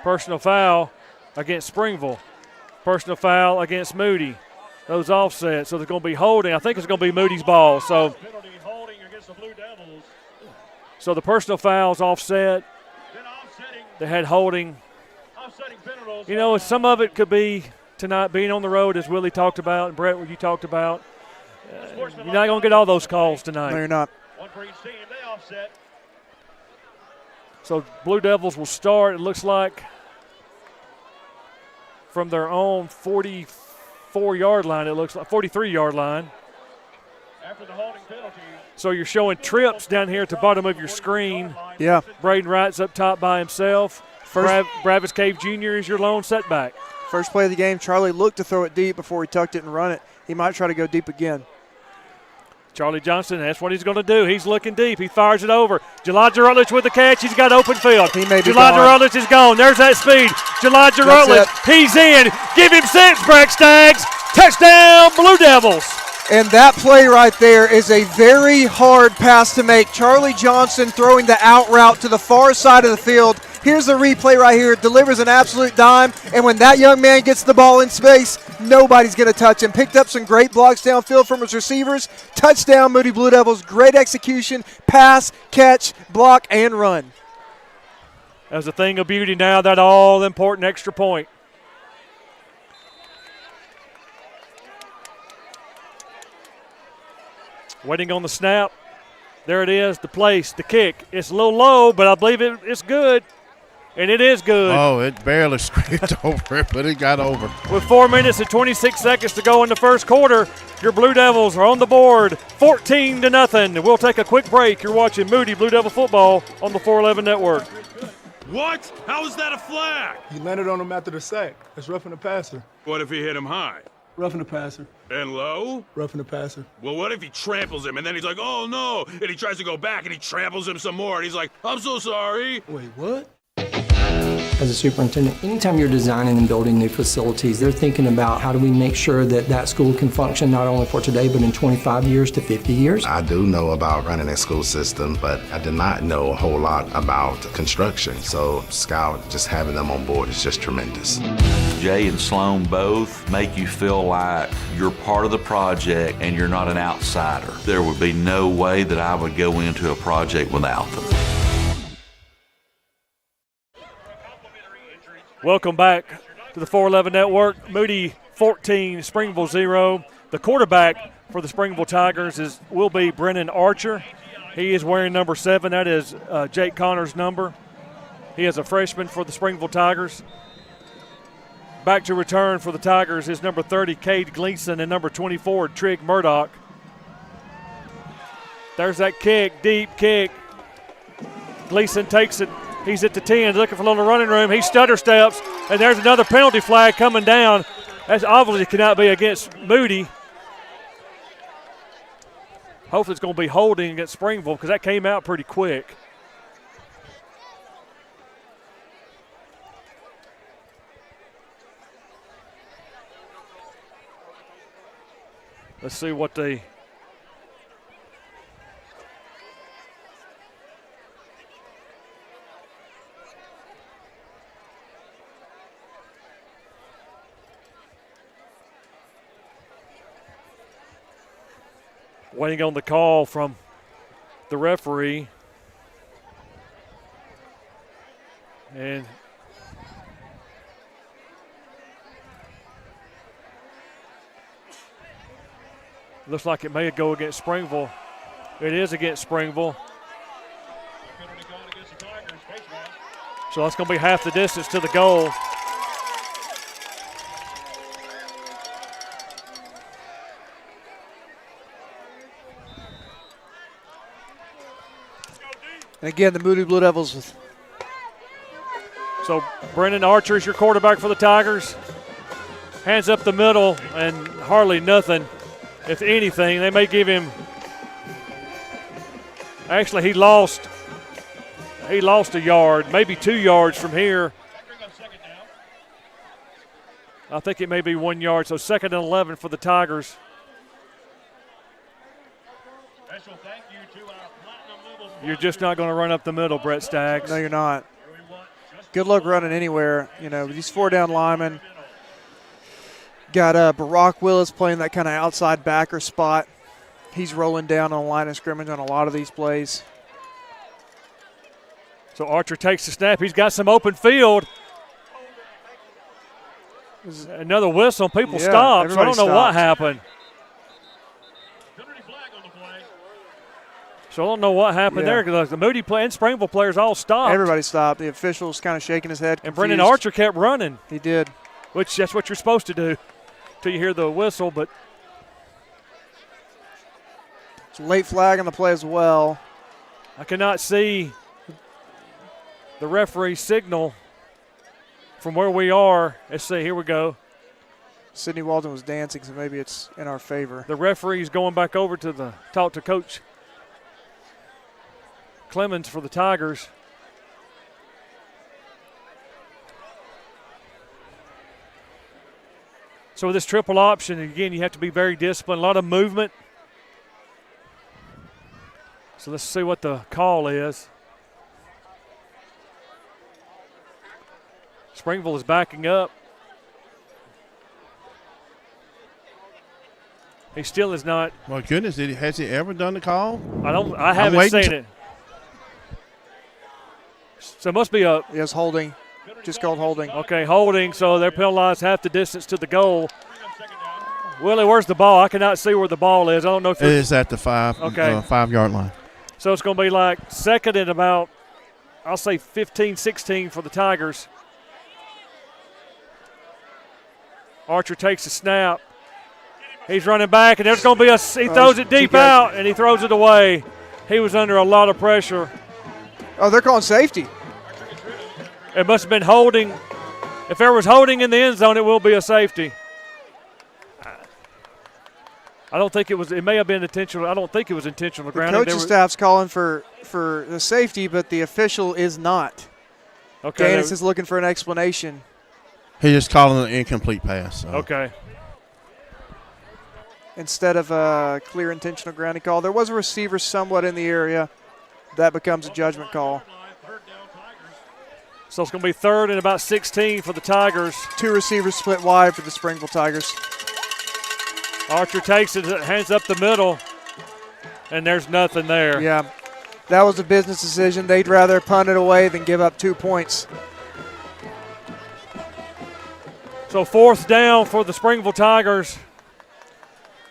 Personal foul against Springville. Personal foul against Moody. Those offset, so there's going to be holding. I think it's going to be Moody's ball. So the personal foul's offset. They had holding you know, some of it could be tonight being on the road, as Willie talked about, and Brett, what you talked about. You're not going to get all those calls tonight. No, you're not. So Blue Devils will start, it looks like, from their own 44-yard line, it looks like, 43-yard line. After the holding penalty. So you're showing trips down here at the bottom of your screen. Yeah. Braden Wright's up top by himself. Bravis Cave Jr. is your lone setback. First play of the game, Charlie looked to throw it deep before he tucked it and run it. He might try to go deep again. Charlie Johnson, that's what he's going to do. He's looking deep. He fires it over. Elijah Rutledge with the catch. He's got open field. He may be Elijah gone. Rutledge is gone. There's that speed. Elijah Rutledge, he's in. Give him 6, Breck Staggs. Touchdown, Blue Devils. And that play right there is a very hard pass to make. Charlie Johnson throwing the out route to the far side of the field. Here's the replay right here. It delivers an absolute dime. And when that young man gets the ball in space, nobody's going to touch him. Picked up some great blocks downfield from his receivers. Touchdown, Moody Blue Devils. Great execution. Pass, catch, block, and run. That's a thing of beauty now, that all-important extra point. Waiting on the snap. There it is, the place, the kick. It's a little low, but I believe it's good. And it is good. Oh, it barely scraped over it, but it got over. With 4 minutes and 26 seconds to go in the first quarter, your Blue Devils are on the board, 14-0. We'll take a quick break. You're watching Moody Blue Devil football on the 411 Network. What? How is that a flag? He landed on him after the sack. That's roughing the passer. What if he hit him high? Roughing the passer. And low? Roughing the passer. Well, what if he tramples him and then he's like, oh no, and he tries to go back and he tramples him some more and he's like, I'm so sorry. Wait, what? As a superintendent, anytime you're designing and building new facilities, they're thinking about how do we make sure that that school can function not only for today, but in 25 years to 50 years. I do know about running a school system, but I did not know a whole lot about construction. So Scout, just having them on board is just tremendous. Jay and Sloan both make you feel like you're part of the project and you're not an outsider. There would be no way that I would go into a project without them. Welcome back to the 411 Network. Moody 14, Springville 0. The quarterback for the Springville Tigers will be Brennan Archer. He is wearing number 7. That is Jake Connor's number. He is a freshman for the Springville Tigers. Back to return for the Tigers is number 30, Cade Gleason, and number 24, Trig Murdoch. There's that kick, deep kick. Gleason takes it. He's at the 10, looking for a little running room. He stutter steps, and there's another penalty flag coming down. That obviously cannot be against Moody. Hopefully it's going to be holding against Springville because that came out pretty quick. Let's see what they... Waiting on the call from the referee. And looks like it may go against Springville. It is against Springville. So that's going to be half the distance to the goal. And again, the Moody Blue Devils. So Brennan Archer is your quarterback for the Tigers. Hands up the middle and hardly nothing. If anything, they may give him. Actually, he lost a yard, maybe 2 yards from here. I think it may be 1 yard. So 2nd and 11 for the Tigers. You're just not going to run up the middle, Brett Staggs. No, you're not. Good luck running anywhere. You know, these 4-down linemen. Got Barack Willis playing that kind of outside backer spot. He's rolling down on the line of scrimmage on a lot of these plays. So Archer takes the snap. He's got some open field. Another whistle. People Yeah, stopped. So I everybody don't know what stopped. happened. So I don't know what happened Yeah. there because the Moody and Springville players all stopped. Everybody stopped. The official's kind of shaking his head. And Brennan confused. Archer kept running. He did. Which that's what you're supposed to do till you hear the whistle. But It's a late flag on the play as well. I cannot see the referee signal from where we are. Let's see. Here we go. Sidney Walton was dancing, so maybe it's in our favor. The referee's going back over to talk to Coach Clemens for the Tigers. So with this triple option, again, you have to be very disciplined. A lot of movement. So let's see what the call is. Springville is backing up. He still is not. My goodness, has he ever done the call? I haven't seen it. So it must be a. Yes, holding. Just called holding. Okay, holding. So they're penalized half the distance to the goal. Willie, where's the ball? I cannot see where the ball is. I don't know if It is at the 5-yard line. So it's going to be like second and about, I'll say 15, 16 for the Tigers. Archer takes the snap. He's running back, and there's going to be he throws it deep out, and he throws it away. He was under a lot of pressure. Oh, they're calling safety. It must have been holding. If there was holding in the end zone, it will be a safety. I don't think it was. It may have been intentional. I don't think it was intentional. The coaching staff's calling for the safety, but the official is not. Okay. Gaines is looking for an explanation. He's just calling an incomplete pass. So. Okay. Instead of a clear intentional grounding call, there was a receiver somewhat in the area. That becomes a judgment call. So it's going to be third and about 16 for the Tigers. Two receivers split wide for the Springville Tigers. Archer takes it, hands up the middle, and there's nothing there. Yeah, that was a business decision. They'd rather punt it away than give up 2 points. So fourth down for the Springville Tigers.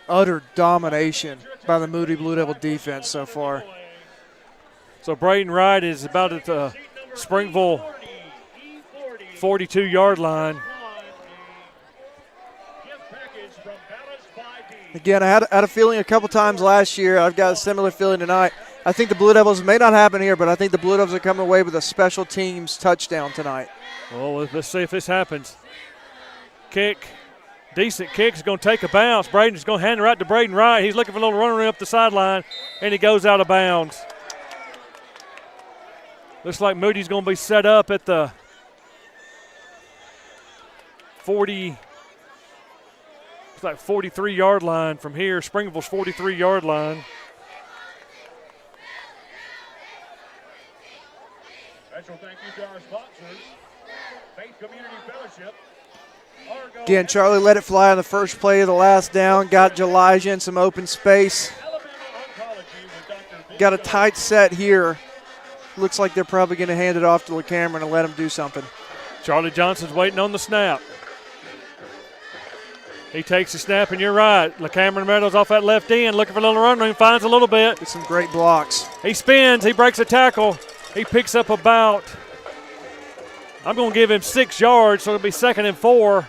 Utter domination by the Moody Blue Devil defense so far. So Braden Wright is about at the Springville 42-yard line. Again, I had a feeling a couple times last year. I've got a similar feeling tonight. I think the Blue Devils may not happen here, but I think the Blue Devils are coming away with a special teams touchdown tonight. Well, let's see if this happens. Kick. Decent kick. Is going to take a bounce. Braden's going to hand it right to Braden Wright. He's looking for a little runner up the sideline, and he goes out of bounds. Looks like Moody's going to be set up at the 40. It's like 43-yard line from here. Springville's 43-yard line. Special thank you to our sponsors, Faith Community Fellowship. Again, Charlie let it fly on the first play of the last down, got Elijah in some open space. Got a tight set here. Looks like they're probably going to hand it off to LeCameron and let him do something. Charlie Johnson's waiting on the snap. He takes the snap, and you're right. LeCameron Meadows off that left end, looking for a little run room, finds a little bit. Some great blocks. He spins, he breaks a tackle. He picks up about, I'm going to give him 6 yards, so it'll be 2nd and 4.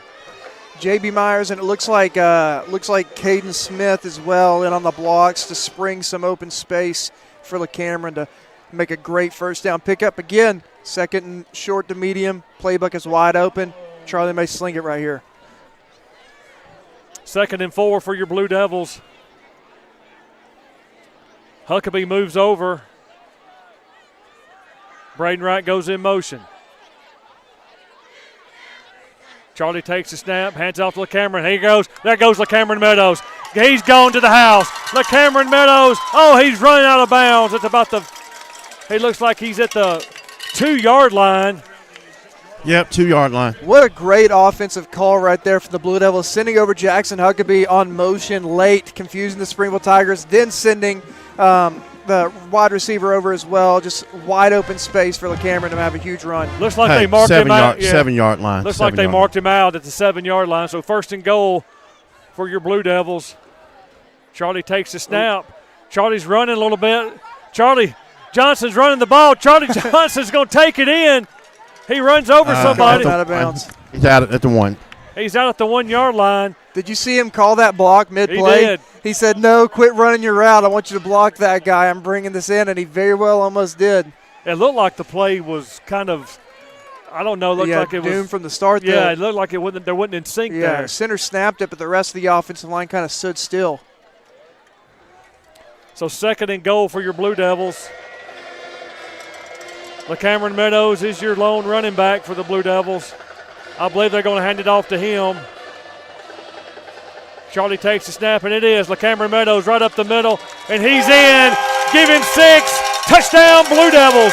J.B. Myers, and it looks like Caden Smith as well in on the blocks to spring some open space for LeCameron to make a great first down pickup. Again, 2nd and short to medium. Playbook is wide open. Charlie may sling it right here. 2nd and 4 for your Blue Devils. Huckabee moves over. Braden Wright goes in motion. Charlie takes the snap, hands off to LeCameron. Here he goes. There goes LeCameron Meadows. He's gone to the house. LeCameron Meadows. Oh, he's running out of bounds. It's about the, he looks like he's at the 2-yard line. Yep, 2-yard line. What a great offensive call right there for the Blue Devils, sending over Jackson Huckabee on motion late, confusing the Springville Tigers, then sending the wide receiver over as well. Just wide open space for LeCameron to have a huge run. Looks like they marked him out. 7-yard line. Looks like they marked him out at the 7-yard line. So 1st and goal for your Blue Devils. Charlie takes the snap. Charlie's running a little bit. Charlie Johnson's running the ball. Charlie Johnson's going to take it in. He runs over somebody. Out of bounds. He's out at the 1. He's out at the 1-yard line. Did you see him call that block mid-play? He did. He said, no, quit running your route. I want you to block that guy. I'm bringing this in, and he very well almost did. It looked like the play was kind of, I don't know, looked like it was doomed from the start there. Yeah, it looked like it wasn't in sync there. Yeah, center snapped it, but the rest of the offensive line kind of stood still. So 2nd and goal for your Blue Devils. LeCameron Meadows is your lone running back for the Blue Devils. I believe they're going to hand it off to him. Charlie takes the snap, and it is LeCameron Meadows right up the middle, and he's in. Give him 6. Touchdown, Blue Devils.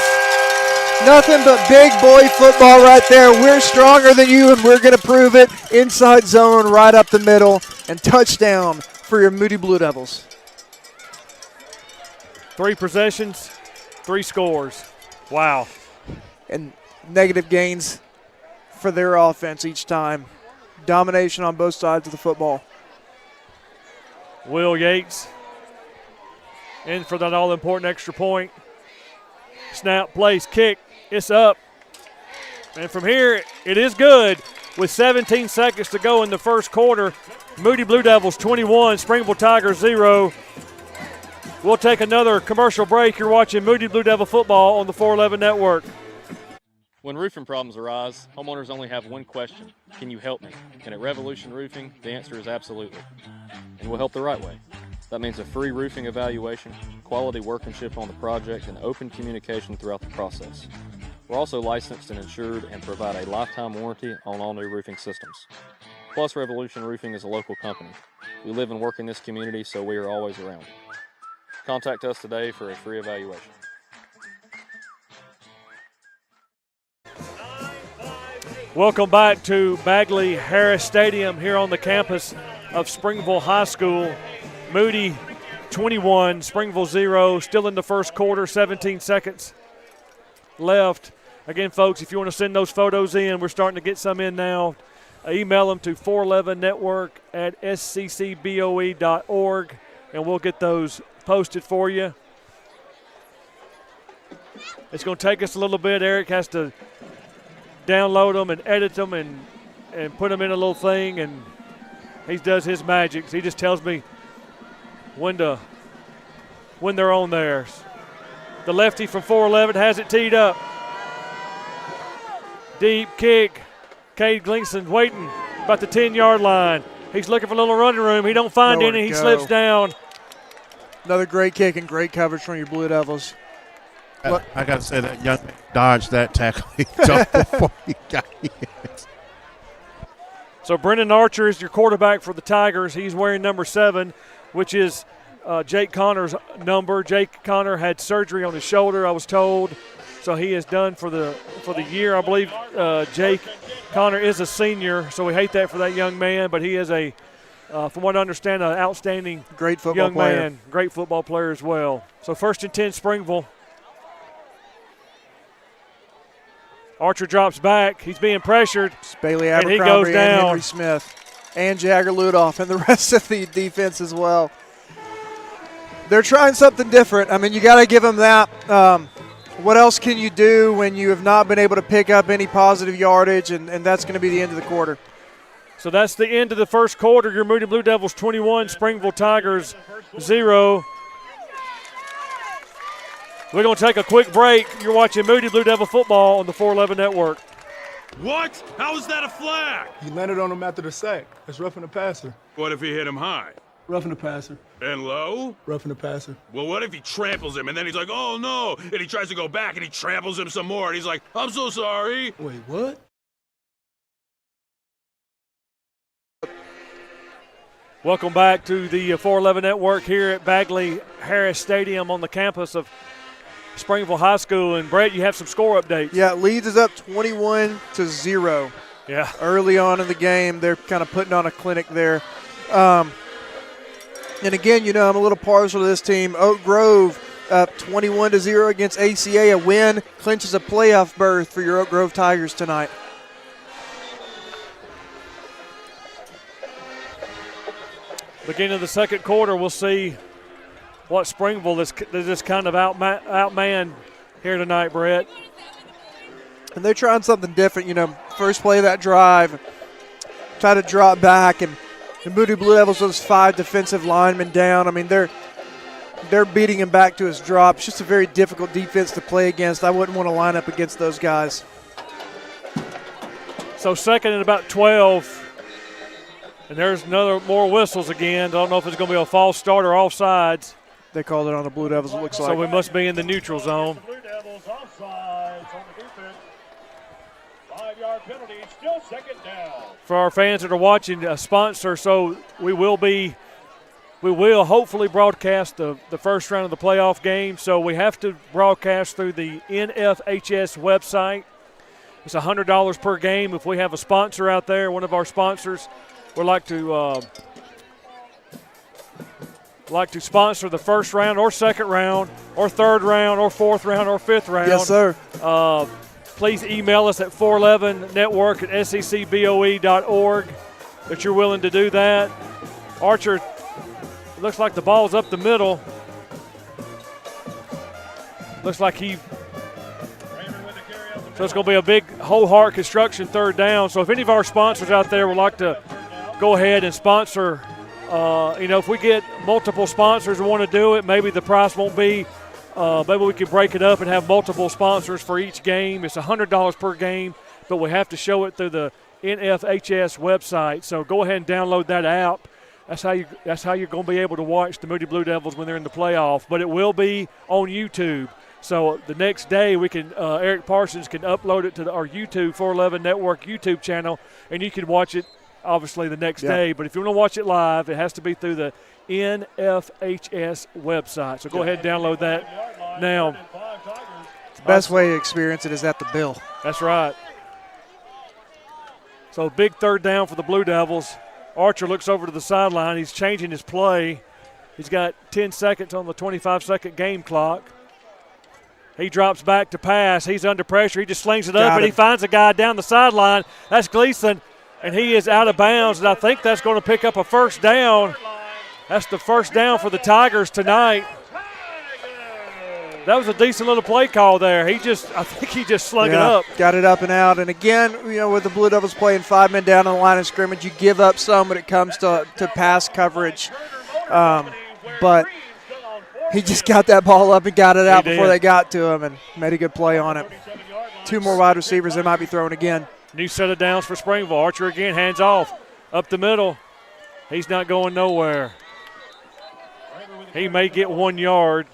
Nothing but big boy football right there. We're stronger than you, and we're going to prove it. Inside zone right up the middle, and touchdown for your Moody Blue Devils. 3 possessions, 3 scores. Wow. And negative gains for their offense each time. Domination on both sides of the football. Will Yates in for that all-important extra point. Snap, place, kick. It's up. And from here, it is good. With 17 seconds to go in the first quarter, Moody Blue Devils 21, Springville Tigers 0. We'll take another commercial break. You're watching Moody Blue Devil football on the 411 Network. When roofing problems arise, homeowners only have one question: can you help me? And at Revolution Roofing, the answer is absolutely. And we'll help the right way. That means a free roofing evaluation, quality workmanship on the project, and open communication throughout the process. We're also licensed and insured and provide a lifetime warranty on all new roofing systems. Plus, Revolution Roofing is a local company. We live and work in this community, so we are always around. Contact us today for a free evaluation. Welcome back to Bagley Harris Stadium here on the campus of Springville High School. Moody 21, Springville 0, still in the first quarter, 17 seconds left. Again, folks, if you want to send those photos in, we're starting to get some in now. Email them to 411network@sccboe.org, and we'll get those posted for you. It's going to take us a little bit. Eric has to download them and edit them and put them in a little thing, and he does his magic. He just tells me when they're on there. The lefty from 411 has it teed up. Deep kick. Cade Gleason waiting about the 10-yard line. He's looking for a little running room. He don't find any. He slips down. Another great kick and great coverage from your Blue Devils. I got to say that young man dodged that tackle he jumped before he got hit. So Brennan Archer is your quarterback for the Tigers. He's wearing number 7, which is Jake Connor's number. Jake Connor had surgery on his shoulder, I was told, so he is done for the year. I believe Jake Connor is a senior, so we hate that for that young man, but he is from what I understand, an outstanding great football player. Man, great football player as well. So 1st and 10, Springville. Archer drops back. He's being pressured. It's Bailey and Abercrombie he goes down. And Henry Smith and Jagger Ludoff and the rest of the defense as well. They're trying something different. I mean, you got to give them that. What else can you do when you have not been able to pick up any positive yardage, and that's going to be the end of the quarter. So that's the end of the first quarter. Your Moody Blue Devils 21, Springville Tigers 0. We're going to take a quick break. You're watching Moody Blue Devil football on the 411 Network. What? How is that a flag? He landed on him after the sack. That's roughing the passer. What if he hit him high? Roughing the passer. And low? Roughing the passer. Well, what if he tramples him and then he's like, oh no, and he tries to go back and he tramples him some more and he's like, I'm so sorry. Wait, what? Welcome back to the 411 Network here at Bagley Harris Stadium on the campus of Springville High School. And Brett, you have some score updates. Yeah, Leeds is up 21-0. Yeah. Early on in the game, they're kind of putting on a clinic there. And again, I'm a little partial to this team. Oak Grove up 21-0 against ACA. A win clinches a playoff berth for your Oak Grove Tigers tonight. Beginning of the second quarter, we'll see what Springville is just kind of outmanned here tonight, Brett. And they're trying something different. First play of that drive, try to drop back, and the Moody Blue Devils, those 5 defensive linemen down. I mean, they're beating him back to his drop. It's just a very difficult defense to play against. I wouldn't want to line up against those guys. So second and about 12. And there's more whistles again. I don't know if it's going to be a false start or offsides. They called it on the Blue Devils, it looks like. So we must be in the neutral zone. Blue Devils offsides on the defense. 5-yard penalty, still second down. For our fans that are watching, a sponsor, so we will hopefully broadcast the first round of the playoff game. So we have to broadcast through the NFHS website. It's $100 per game. If we have a sponsor out there, one of our sponsors, would like to sponsor the first round or second round or third round or fourth round or fifth round. Yes, sir. Please email us at 411network@sccboe.org that you're willing to do that. Archer, it looks like the ball's up the middle. Looks like so it's going to be a big Whole Heart Construction third down. So if any of our sponsors out there would like to go ahead and sponsor, if we get multiple sponsors who want to do it, maybe the price won't be, maybe we can break it up and have multiple sponsors for each game. It's $100 per game, but we have to show it through the NFHS website. So go ahead and download that app. That's how you're going to be able to watch the Moody Blue Devils when they're in the playoff. But it will be on YouTube. So the next day we can, Eric Parsons can upload it to our YouTube 411 Network YouTube channel, and you can watch it obviously the next day. But if you want to watch it live, it has to be through the NFHS website. So go ahead and download that now. The best way to experience it is at the Bill. That's right. So big third down for the Blue Devils. Archer looks over to the sideline. He's changing his play. He's got 10 seconds on the 25-second game clock. He drops back to pass. He's under pressure. He just slings it up, and he finds a guy down the sideline. That's Gleason, and he is out of bounds, and I think that's going to pick up a first down. That's the first down for the Tigers tonight. That was a decent little play call there. I think he just slung it up. Got it up and out. And again, with the Blue Devils playing 5 men down on the line of scrimmage, you give up some when it comes to pass coverage. But he just got that ball up and got it out before they got to him and made a good play on it. 2 more wide receivers they might be throwing again. New set of downs for Springville. Archer again, hands off. Up the middle. He's not going nowhere. He may get 1 yard.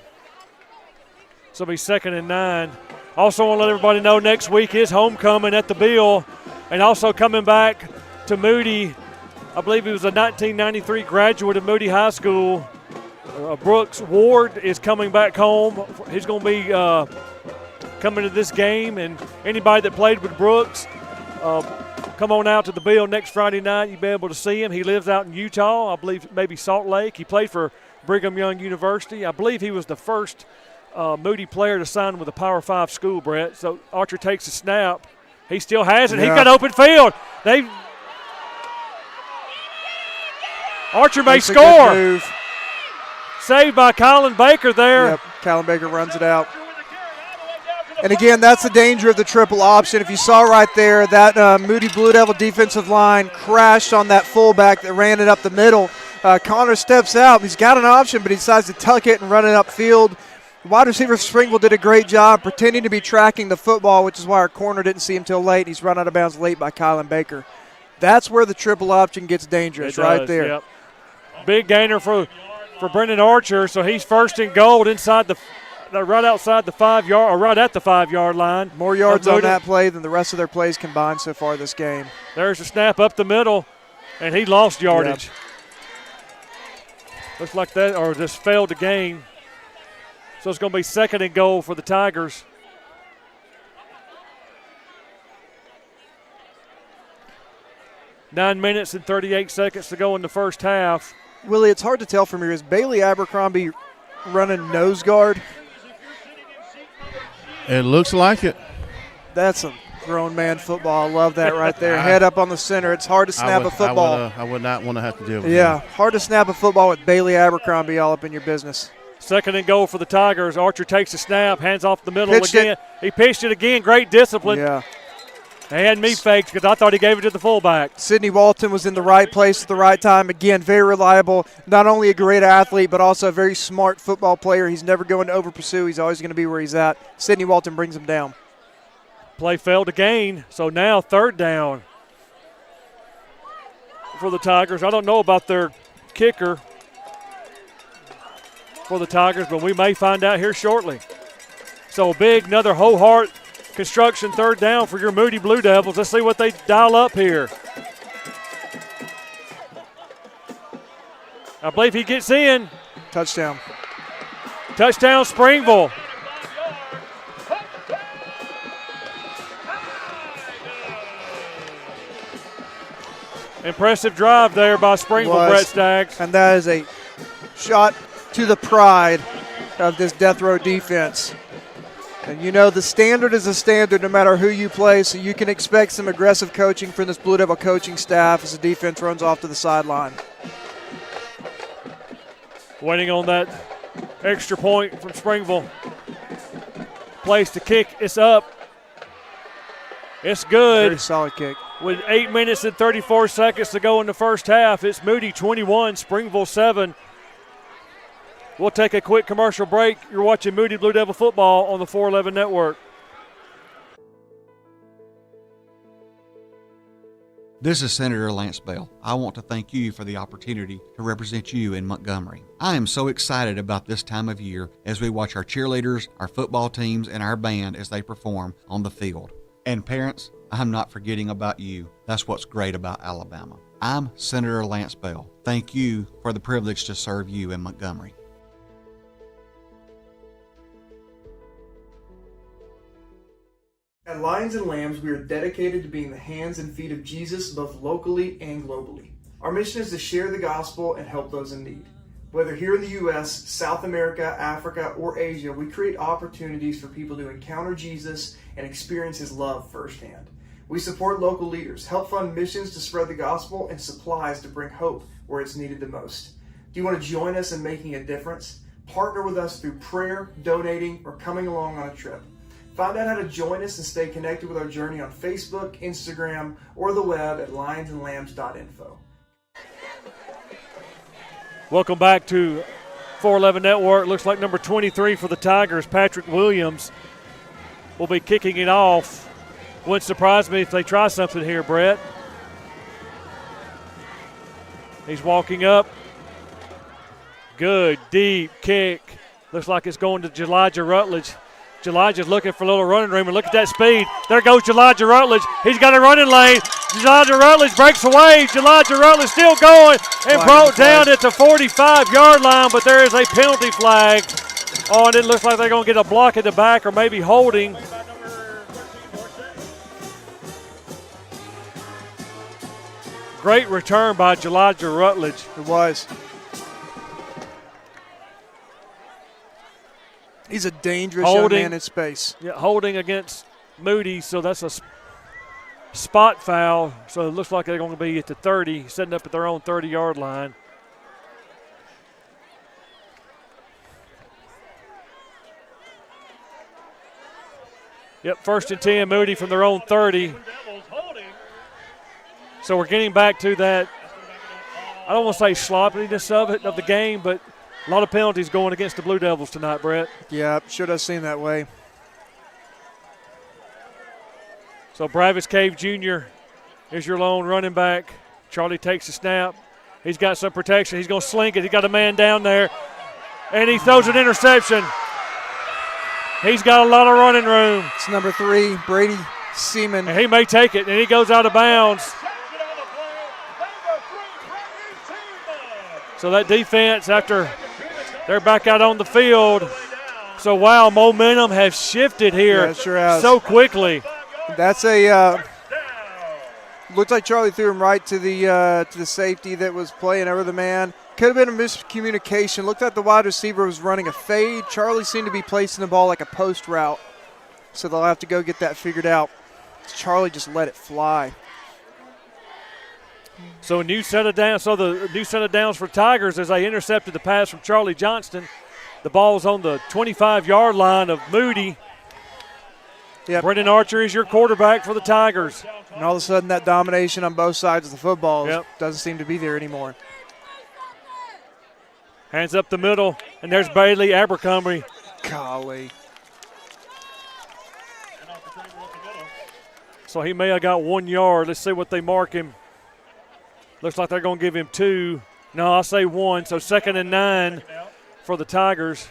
So it'll be 2nd and 9. Also want to let everybody know next week is homecoming at the Bill. And also coming back to Moody, I believe he was a 1993 graduate of Moody High School. Brooks Ward is coming back home. He's going to be coming to this game. And anybody that played with Brooks, come on out to the Bill next Friday night. You'll be able to see him. He lives out in Utah, I believe maybe Salt Lake. He played for Brigham Young University. I believe he was the first Moody player to sign with a Power 5 school, Brett. So Archer takes a snap. He still has it. He's got open field. Archer may score. Saved by Colin Baker there. Yep, Colin Baker runs it out. And again, that's the danger of the triple option. If you saw right there, that Moody Blue Devil defensive line crashed on that fullback that ran it up the middle. Connor steps out. He's got an option, but he decides to tuck it and run it upfield. Wide receiver Springville did a great job pretending to be tracking the football, which is why our corner didn't see him till late. He's run out of bounds late by Colin Baker. That's where the triple option gets dangerous, right there. Yep. Big gainer for Brendan Archer, so he's 1st and goal inside right outside the 5 yard, or right at the 5 yard line. More yards on that play than the rest of their plays combined so far this game. There's a snap up the middle, and he lost yardage. Yep. Looks like that, or just failed the game. So it's going to be 2nd and goal for the Tigers. Nine minutes and 38 seconds to go in the first half. Willie, it's hard to tell from here. Is Bailey Abercrombie running nose guard? It looks like it. That's some grown man football. I love that right there. Head up on the center. It's hard to snap a football. I would not want to have to deal with Yeah, hard to snap a football with Bailey Abercrombie all up in your business. 2nd and goal for the Tigers. Archer takes the snap, hands off the middle Pitched again. He pitched it again. Great discipline. Yeah. They had me faked because I thought he gave it to the fullback. Sidney Walton was in the right place at the right time. Again, very reliable. Not only a great athlete, but also a very smart football player. He's never going to over-pursue. He's always going to be where he's at. Sidney Walton brings him down. Play failed again, so now 3rd down for the Tigers. I don't know about their kicker for the Tigers, but we may find out here shortly. So big, another Ho-Hart Construction 3rd down for your Moody Blue Devils. Let's see what they dial up here. I believe he gets in. Touchdown. Touchdown, Springville. Impressive drive there by Springville, Brett Staggs. And that is a shot to the pride of this death row defense. And you know the standard is a standard no matter who you play, so you can expect some aggressive coaching from this Blue Devil coaching staff as the defense runs off to the sideline. Waiting on that extra point from Springville. Place to kick. It's up. It's good. Very solid kick. With 8 minutes and 34 seconds to go in the first half, it's Moody 21, Springville 7. We'll take a quick commercial break. You're watching Moody Blue Devil football on the 411 Network. This is Senator Lance Bell. I want to thank you for the opportunity to represent you in Montgomery. I am so excited about this time of year as we watch our cheerleaders, our football teams, and our band as they perform on the field. And parents, I'm not forgetting about you. That's what's great about Alabama. I'm Senator Lance Bell. Thank you for the privilege to serve you in Montgomery. At Lions and Lambs, we are dedicated to being the hands and feet of Jesus both locally and globally. Our mission is to share the gospel and help those in need. Whether here in the U.S., South America, Africa, or Asia, we create opportunities for people to encounter Jesus and experience his love firsthand. We support local leaders, help fund missions to spread the gospel, and supplies to bring hope where it's needed the most. Do you want to join us in making a difference? Partner with us through prayer, donating, or coming along on a trip. Find out how to join us and stay connected with our journey on Facebook, Instagram, or the web at lionsandlambs.info. Welcome back to 411 Network. Looks like number 23 for the Tigers, Patrick Williams, will be kicking it off. Wouldn't surprise me if they try something here, Brett. He's walking up. Good, deep kick. Looks like it's going to Elijah Rutledge. Elijah's looking for a little running room, and look at that speed. There goes Elijah Rutledge. He's got a running lane. Elijah Rutledge breaks away. Elijah Rutledge still going and brought down at the 45-yard line, but there is a penalty flag on it. Looks like they're going to get a block at the back or maybe holding. Great return by Elijah Rutledge. It was. He's a dangerous young man in space. Yeah, holding against Moody, so that's a spot foul. So it looks like they're going to be at the 30, setting up at their own 30-yard line. Yep, 1st and 10, Moody from their own 30. So we're getting back to that, I don't want to say sloppiness of the game, but a lot of penalties going against the Blue Devils tonight, Brett. Yeah, should have seen that way. So Bravis Cave Jr. is your lone running back. Charlie takes the snap. He's got some protection. He's going to sling it. He got a man down there, and he throws an interception. He's got a lot of running room. It's number 3, Brady Seaman. And he may take it, and he goes out of bounds. So that defense, after they're back out on the field. So, wow, momentum has shifted here so quickly. That's a looks like Charlie threw him right to the safety that was playing over the man. Could have been a miscommunication. Looked like the wide receiver was running a fade. Charlie seemed to be placing the ball like a post route. so they'll have to go get that figured out. Charlie just let it fly. So a new set of downs. So the new set of downs for Tigers as they intercepted the pass from Charlie Johnston. The ball's on the 25-yard line of Moody. Yep. Brendan Archer is your quarterback for the Tigers. And all of a sudden that domination on both sides of the football doesn't seem to be there anymore. Hands up the middle, and there's Bailey Abercrombie. Golly. So he may have got 1 yard. Let's see what they mark him. Looks like they're going to give him 2. No, I'll say 1. So 2nd and 9 for the Tigers.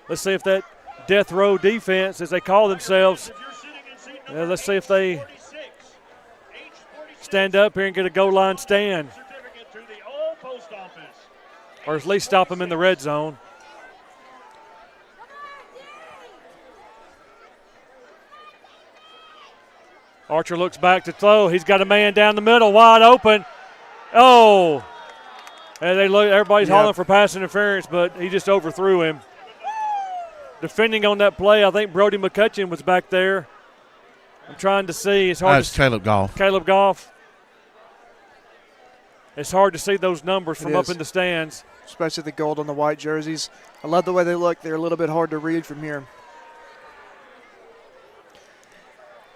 Let's see if that death row defense, as they call themselves, let's see if they stand up here and get a goal line stand. Or at least stop them in the red zone. Archer looks back to throw. He's got a man down the middle, wide open. Oh! And they look. Everybody's hollering for pass interference, but he just overthrew him. Defending on that play, I think Brody McCutcheon was back there. I'm trying to see. It's hard. That's Caleb Goff. Caleb Goff. It's hard to see those numbers from up in the stands. Especially the gold on the white jerseys. I love the way they look. They're a little bit hard to read from here.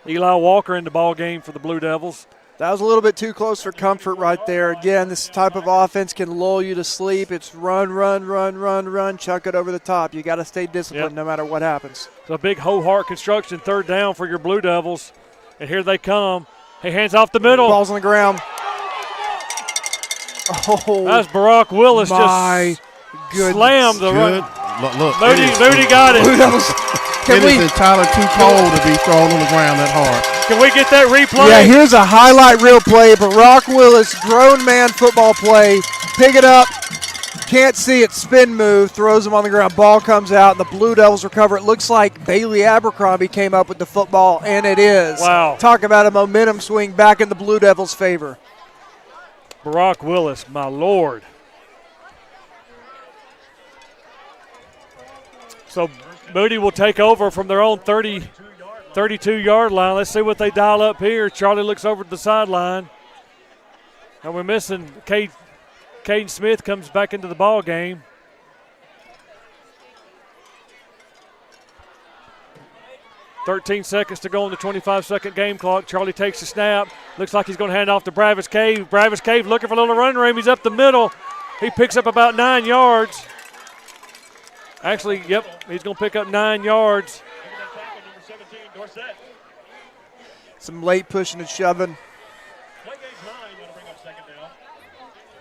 Eli Walker in the ball game for the Blue Devils. That was a little bit too close for comfort right there. Again, this type of offense can lull you to sleep. It's run, run, run, run, run, chuck it over the top. You got to stay disciplined no matter what happens. So a big Ho-Hart Construction 3rd down for your Blue Devils. And here they come. He hands off the middle. Ball's on the ground. Oh, that's Barack Willis just slammed the run. Look, Moody got it. Blue Devils. It is entirely too cold to be thrown on the ground that hard. Can we get that replay? Yeah, here's a highlight reel play. Barack Willis, grown man football play. Pick it up. Can't see it. Spin move. Throws him on the ground. Ball comes out, and the Blue Devils recover. It looks like Bailey Abercrombie came up with the football, and it is. Wow. Talk about a momentum swing back in the Blue Devils' favor. Barack Willis, my Lord. So Moody will take over from their own 32-yard line. Let's see what they dial up here. Charlie looks over to the sideline. And we're missing Caden Smith comes back into the ball game. .13 seconds to go on the 25-second game clock. Charlie takes the snap. Looks like he's going to hand off to Bravis Cave. Bravis Cave looking for a little run room. He's up the middle. He picks up about 9 yards. Actually, yep, he's going to pick up 9 yards. Some late pushing and shoving.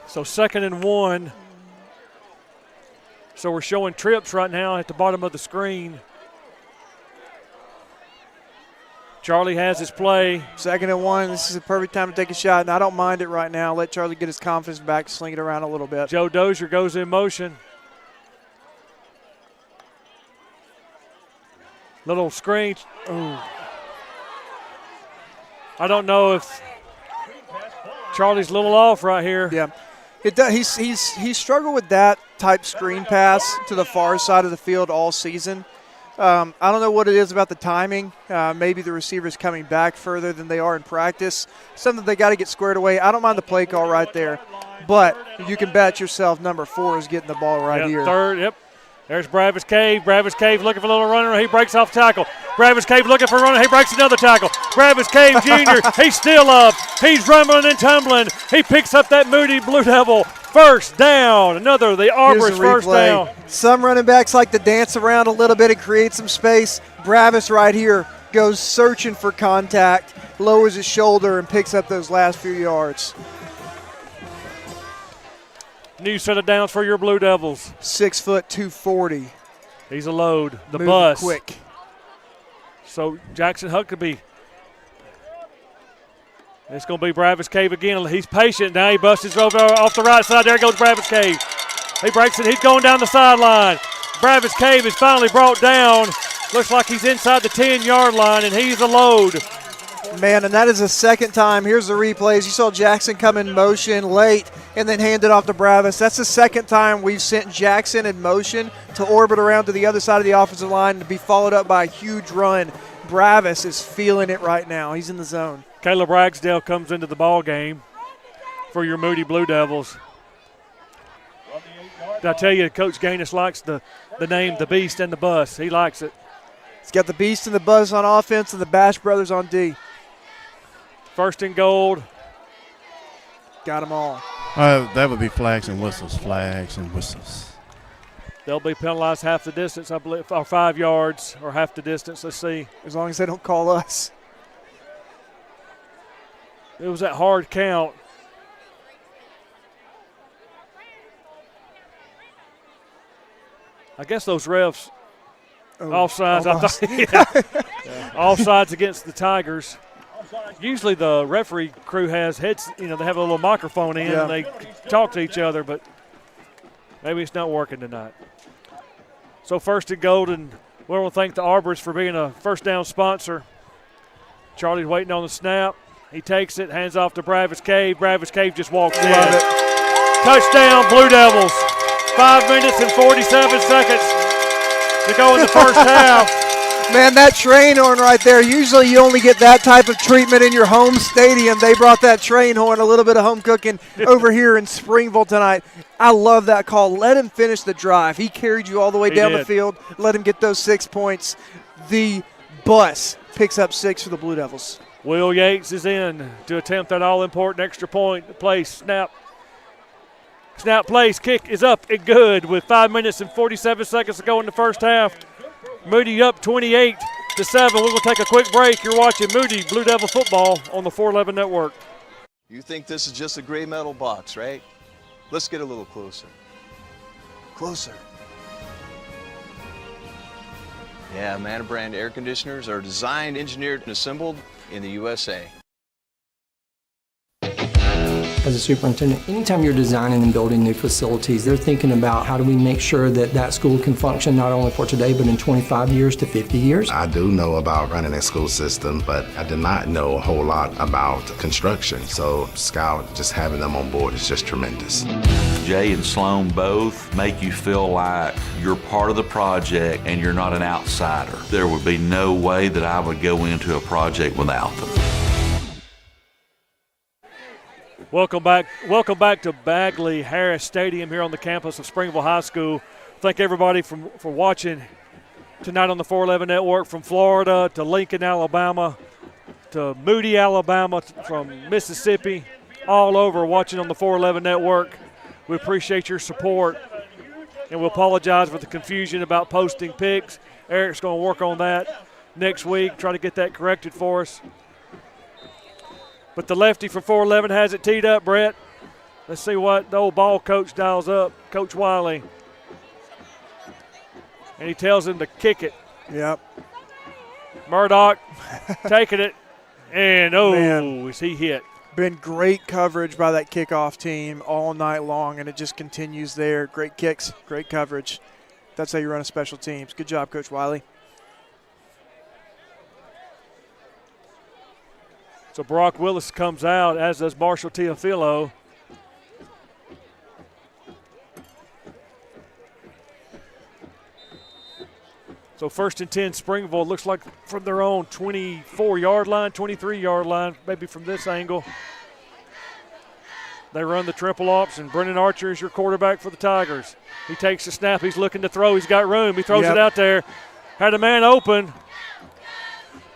So 2nd and 1. So we're showing trips right now at the bottom of the screen. Charlie has his play. 2nd and 1. This is a perfect time to take a shot, and I don't mind it right now. Let Charlie get his confidence back, sling it around a little bit. Joe Dozier goes in motion. Little screen. Ooh. I don't know if Charlie's a little off right here. Yeah. It does. He's struggled with that type screen pass to the far side of the field all season. I don't know what it is about the timing. Maybe the receiver's coming back further than they are in practice. Something they got to get squared away. I don't mind the play call right there, but you can bet yourself number 4 is getting the ball right here. 3rd, yep. There's Bravis Cave. Bravis Cave looking for a little runner. He breaks off tackle. Bravis Cave looking for a runner. He breaks another tackle. Bravis Cave Jr., he's still up. He's rumbling and tumbling. He picks up that Moody Blue Devil. 1st down. Another, the Arborist 1st down. Some running backs like to dance around a little bit and create some space. Bravis right here goes searching for contact, lowers his shoulder, and picks up those last few yards. New set of downs for your Blue Devils. 6 foot 240. He's a load. The Moving bus. Quick. So Jackson Huckabee. It's going to be Bravis Cave again. He's patient. Now he busts his over off the right side. There goes Bravis Cave. He breaks it. He's going down the sideline. Bravis Cave is finally brought down. Looks like he's inside the 10-yard line, and he's a load. Man, and that is the second time. Here's the replays. You saw Jackson come in motion late and then hand it off to Bravis. That's the second time we've sent Jackson in motion to orbit around to the other side of the offensive line to be followed up by a huge run. Bravis is feeling it right now. He's in the zone. Caleb Ragsdale comes into the ball game for your Moody Blue Devils. Did I tell you, Coach Gaines likes the name The Beast and the Bus. He likes it. He's got the Beast and the Buzz on offense and the Bash Brothers on D. First and gold. Got them all. That would be flags and whistles, flags and whistles. They'll be penalized half the distance, I believe, or 5 yards, or half the distance. Let's see. As long as they don't call us. It was that hard count. I guess those refs, offsides. I thought, offsides against the Tigers. Usually the referee crew has heads, they have a little microphone in and they talk to each other, but maybe it's not working tonight. So first and gold, and we want to thank the Arborists for being a first down sponsor. Charlie's waiting on the snap. He takes it, hands off to Bravis Cave. Bravis Cave just walks in. Love it. Touchdown, Blue Devils. 5 minutes and 47 seconds to go in the first half. Man, that train horn right there, usually you only get that type of treatment in your home stadium. They brought that train horn, a little bit of home cooking over here in Springville tonight. I love that call. Let him finish the drive. He carried you all the way down the field. Let him get those 6 points. The bus picks up 6 for the Blue Devils. Will Yates is in to attempt that all-important extra point. Place, snap. Snap, place, kick is up and good with 5 minutes and 47 seconds to go in the first half. Moody up 28-7. We're going to take a quick break. You're watching Moody Blue Devil football on the 411 Network. You think this is just a gray metal box, right? Let's get a little closer. Closer. Yeah, Manor brand air conditioners are designed, engineered, and assembled in the USA. As a superintendent, anytime you're designing and building new facilities, they're thinking about how do we make sure that that school can function not only for today, but in 25 years to 50 years. I do know about running a school system, but I did not know a whole lot about construction. So Scout, just having them on board is just tremendous. Jay and Sloan both make you feel like you're part of the project and you're not an outsider. There would be no way that I would go into a project without them. Welcome back to Bagley Harris Stadium here on the campus of Springville High School. Thank everybody for watching tonight on the 411 Network, from Florida to Lincoln, Alabama, to Moody, Alabama, from Mississippi, all over watching on the 411 Network. We appreciate your support, and we apologize for the confusion about posting picks. Eric's going to work on that next week, try to get that corrected for us. But the lefty from 411 has it teed up, Brett. Let's see what the old ball coach dials up, Coach Wiley. And he tells him to kick it. Yep. Murdoch taking it, and is he hit. Been great coverage by that kickoff team all night long, and it just continues there. Great kicks, great coverage. That's how you run a special teams. Good job, Coach Wiley. So Brock Willis comes out, as does Marshall Teofilo. So first and 10, Springville looks like from their own 24-yard line, 23-yard line, maybe from this angle. They run the triple option. Brennan Archer is your quarterback for the Tigers. He takes the snap. He's looking to throw. He's got room. He throws it out there. Had a man open.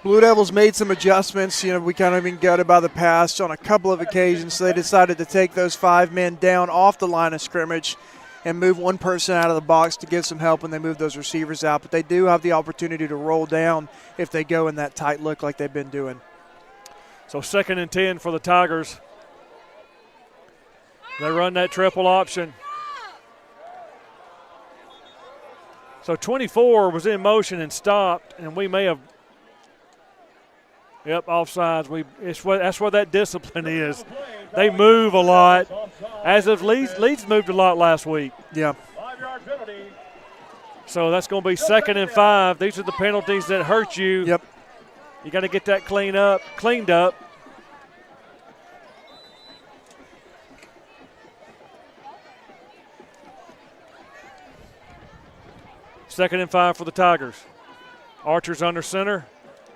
Blue Devils made some adjustments. We kind of been gutted by the pass on a couple of occasions, so they decided to take those 5 men down off the line of scrimmage and move one person out of the box to give some help when they move those receivers out. But they do have the opportunity to roll down if they go in that tight look like they've been doing. So second and 10 for the Tigers. They run that triple option. So 24 was in motion and stopped, and we may have – yep, offsides. That's where that discipline is. They move a lot. As of Leeds moved a lot last week. Yeah. So that's going to be second and 5. These are the penalties that hurt you. Yep. You got to get that cleaned up. 2nd and 5 for the Tigers. Archer's under center,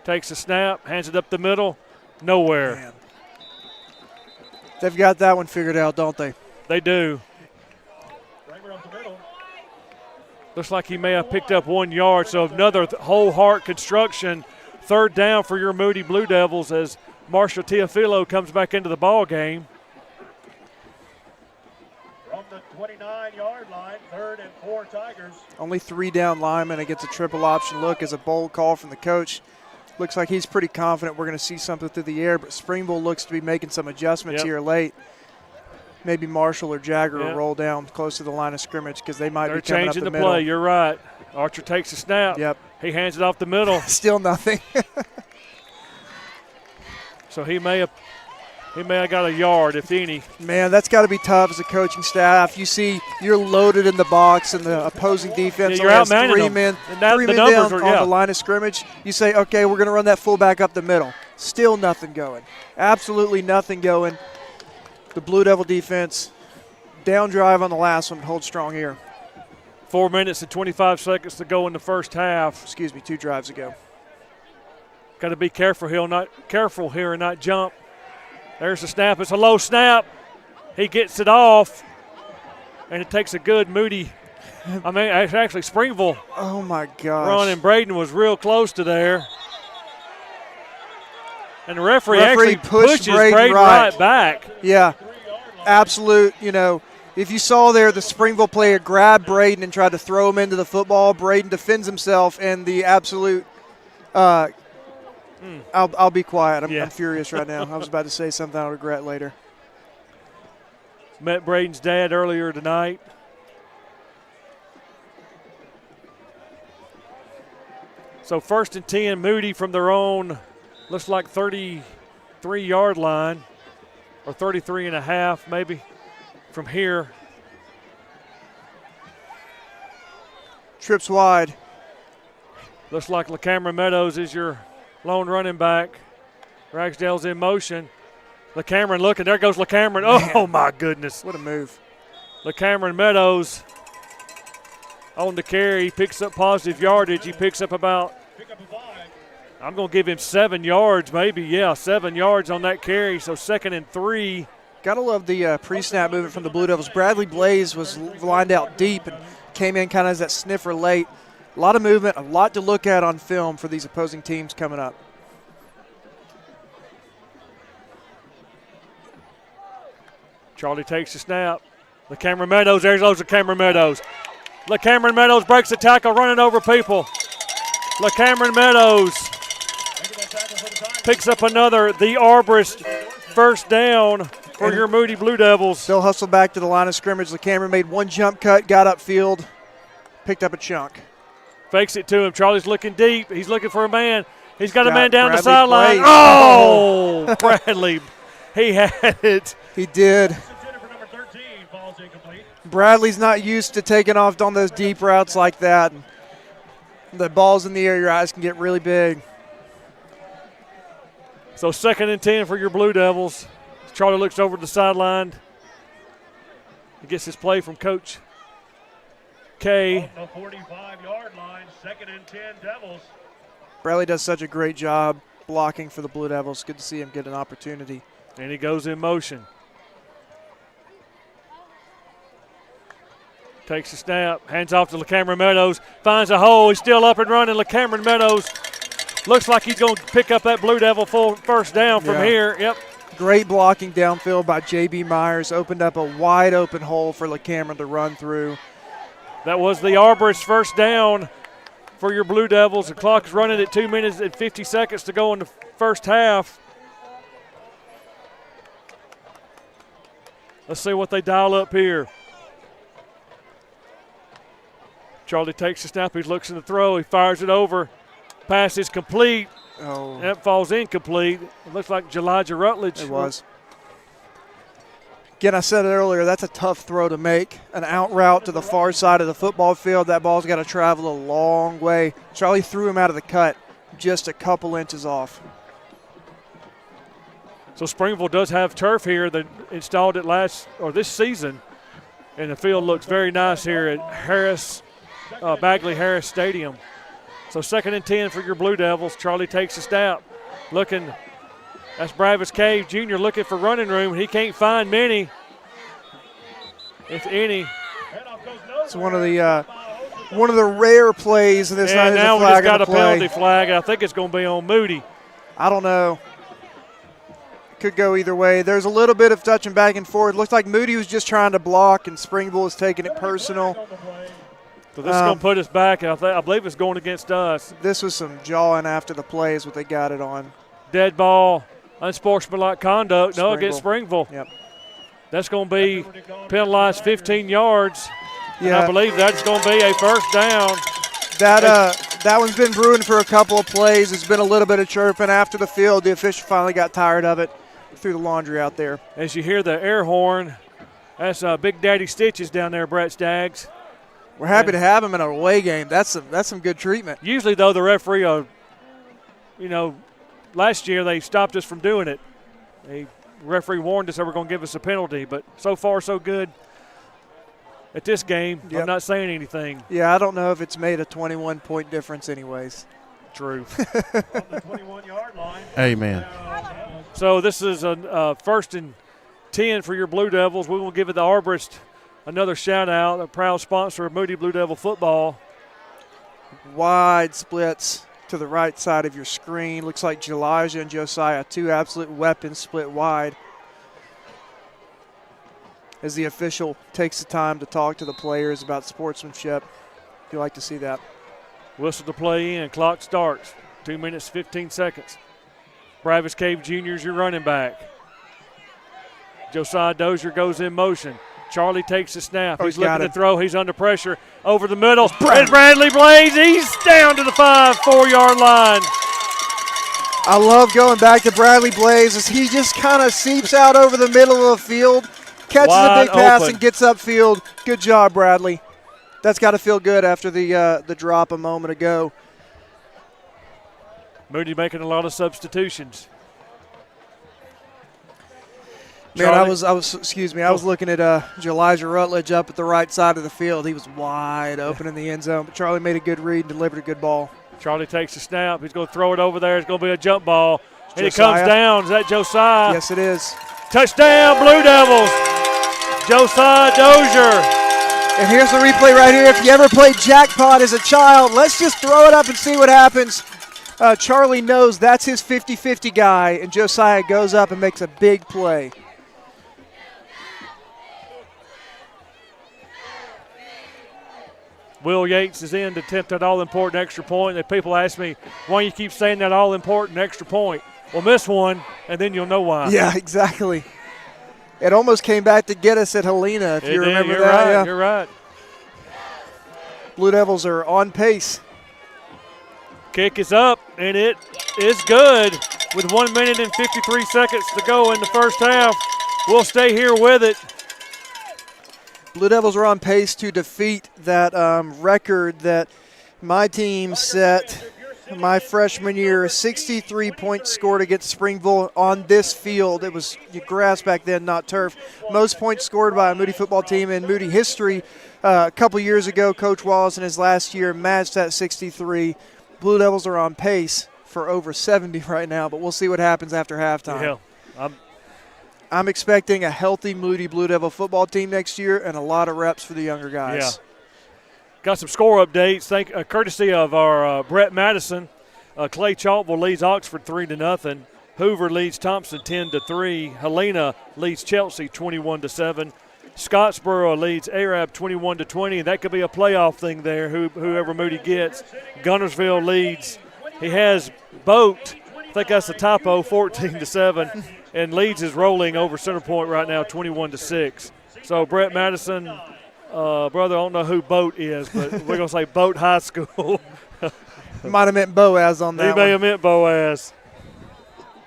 takes a snap, hands it up the middle, nowhere. Man. They've got that one figured out, don't they? They do. Looks like he may have picked up 1 yard, so another whole heart construction. 3rd down for your Moody Blue Devils as Marshall Teofilo comes back into the ball game. From the 29-yard line, 3rd and 4 Tigers. Only 3 down linemen against a triple option look is a bold call from the coach. Looks like he's pretty confident we're going to see something through the air, but Springville looks to be making some adjustments here late. Maybe Marshall or Jagger will roll down close to the line of scrimmage because they might be coming up the middle. They're changing the play. You're right. Archer takes a snap. Yep. He hands it off the middle. Still nothing. So he may have got a yard, if any. Man, that's got to be tough as a coaching staff. You see you're loaded in the box and the opposing defense you're only has outmanning 3 them. men, And that, 3 the men numbers down are, on the line of scrimmage. You say, okay, we're going to run that fullback up the middle. Still nothing going. Absolutely nothing going. The Blue Devil defense, down drive on the last one, hold strong here. 4 minutes and 25 seconds to go in the first half. Excuse me, 2 drives ago. Got to be careful here and not jump. There's the snap. It's a low snap. He gets it off, and it takes a good Moody. I mean, actually Springville. Oh, my gosh. Ron and Braden was real close to there. And the referee actually pushes Braden right back. Yeah, absolute, if you saw there, the Springville player grabbed Braden and tried to throw him into the football. Braden defends himself, and the absolute I'll be quiet. I'm furious right now. I was about to say something I'll regret later. Met Braden's dad earlier tonight. So 1st and 10, Moody from their own, looks like 33-yard line, or 33 and a half maybe from here. Trips wide. Looks like LaCameron Meadows is your lone running back. Ragsdale's in motion. LaCameron looking. There goes LaCameron. Oh, my goodness. What a move. LaCameron Meadows on the carry. He picks up positive yardage. He picks up about, I'm going to give him 7 yards maybe. Yeah, 7 yards on that carry. So 2nd and 3. Got to love the pre-snap movement from the Blue Devils. Bradley Blaze was lined out deep and came in kind of as that sniffer late. A lot of movement, a lot to look at on film for these opposing teams coming up. Charlie takes the snap. LaCameron Meadows, there goes LaCameron Meadows. LaCameron Meadows breaks the tackle, running over people. LaCameron Meadows picks up another, the Arborist, 1st down for your Moody Blue Devils. They'll hustle back to the line of scrimmage. LaCameron made 1 jump cut, got upfield, picked up a chunk. Fakes it to him. Charlie's looking deep. He's looking for a man. He's got a man down the Bradley sideline. Blaze. Oh, Bradley. He had it. He did. Bradley's not used to taking off on those deep routes like that. The ball's in the air, your eyes can get really big. So 2nd and 10 for your Blue Devils. Charlie looks over the sideline. He gets his play from Coach K. The 45-yard line, 2nd and 10 Devils. Bradley does such a great job blocking for the Blue Devils. Good to see him get an opportunity. And he goes in motion. Takes a snap, hands off to LaCameron Meadows, finds a hole. He's still up and running. LaCameron Meadows looks like he's going to pick up that Blue Devil full 1st down from here. Yep. Great blocking downfield by J.B. Myers. Opened up a wide open hole for LaCameron to run through. That was the Arborist 1st down for your Blue Devils. The clock is running at 2 minutes and 50 seconds to go in the first half. Let's see what they dial up here. Charlie takes the snap. He looks in the throw. He fires it over. Pass is complete. Oh. That falls incomplete. It looks like Elijah Rutledge. It was. Again, I said it earlier, that's a tough throw to make. An out route to the far side of the football field. That ball's got to travel a long way. Charlie threw him out of the cut. just a couple inches off. So Springville does have turf here. They installed it this season, and the field looks very nice here at Bagley Harris Stadium. So 2nd and 10 for your Blue Devils. Charlie takes a snap, looking. That's Bravis Cave Jr. looking for running room. He can't find many, if any. It's one of the rare plays in this night. And now we just got a penalty flag. I think it's going to be on Moody. I don't know. Could go either way. There's a little bit of touching back and forth. Looks like Moody was just trying to block, and Springville is taking it personal. So this is going to put us back. I believe it's going against us. This was some jawing after the play is what they got it on. Dead ball, unsportsmanlike conduct. No, against Springville. Yep. That's going to be penalized 15 yards. Yeah. And I believe that's going to be a first down. That one's been brewing for a couple of plays. There's been a little bit of chirping after the field. The official finally got tired of it. Threw the laundry out there. As you hear the air horn, that's Big Daddy Stitches down there, Brett Staggs. We're happy to have him in an away game. That's some good treatment. Usually, though, the referee, last year they stopped us from doing it. The referee warned us they were going to give us a penalty, but so far so good at this game. Yep. I'm not saying anything. Yeah, I don't know if it's made a 21-point difference anyways. True. Amen. So this is a 1st and 10 for your Blue Devils. We will give it the Arborist another shout-out, a proud sponsor of Moody Blue Devil football. Wide splits to the right side of your screen. Looks like Elijah and Josiah, 2 absolute weapons split wide. As the official takes the time to talk to the players about sportsmanship. You like to see that. Whistle to play in. Clock starts. 2 minutes, 15 seconds. Bravis Cave Jr. is your running back. Josiah Dozier goes in motion. Charlie takes the snap. He's looking to throw. He's under pressure. Over the middle. And Bradley Blaze. He's down to the 4-yard line. I love going back to Bradley Blaze as he just kind of seeps out over the middle of the field. Catches a big pass and gets upfield. Good job, Bradley. That's got to feel good after the drop a moment ago. Moody making a lot of substitutions. Man, I was looking at Elijah Rutledge up at the right side of the field. He was wide open in the end zone, but Charlie made a good read and delivered a good ball. Charlie takes the snap. He's going to throw it over there. It's going to be a jump ball. And it comes down. Is that Josiah? Yes, it is. Touchdown, Blue Devils. Josiah Dozier. And here's the replay right here. If you ever played jackpot as a child, let's just throw it up and see what happens. Charlie knows that's his 50-50 guy, and Josiah goes up and makes a big play. Will Yates is in to attempt that all-important extra point. And people ask me, why you keep saying that all-important extra point? Well, miss one, and then you'll know why. Yeah, exactly. It almost came back to get us at Helena, if you remember that. Right, yeah. You're right. Blue Devils are on pace. Kick is up, and it is good with 1 minute and 53 seconds to go in the first half. We'll stay here with it. Blue Devils are on pace to defeat that record that my team set my freshman year, a 63-point score against Springville on this field. It was grass back then, not turf. Most points scored by a Moody football team in Moody history. A couple years ago, Coach Wallace in his last year matched that 63. Blue Devils are on pace for over 70 right now, but we'll see what happens after halftime. Yeah, I'm expecting a healthy Moody Blue Devil football team next year and a lot of reps for the younger guys. Yeah. Got some score updates, courtesy of our Brett Madison. Clay Chalkville leads Oxford 3-0. Hoover leads Thompson 10-3. Helena leads Chelsea 21-7. Scottsboro leads Arab 21-20, and that could be a playoff thing there, whoever Moody gets. Gunnersville leads. He has Boat. I think that's a typo, 14-7. And Leeds is rolling over Center Point right now, 21-6. So Brett Madison, brother, I don't know who Boat is, but we're going to say Boat High School. Might have meant Boaz on that He may have meant Boaz.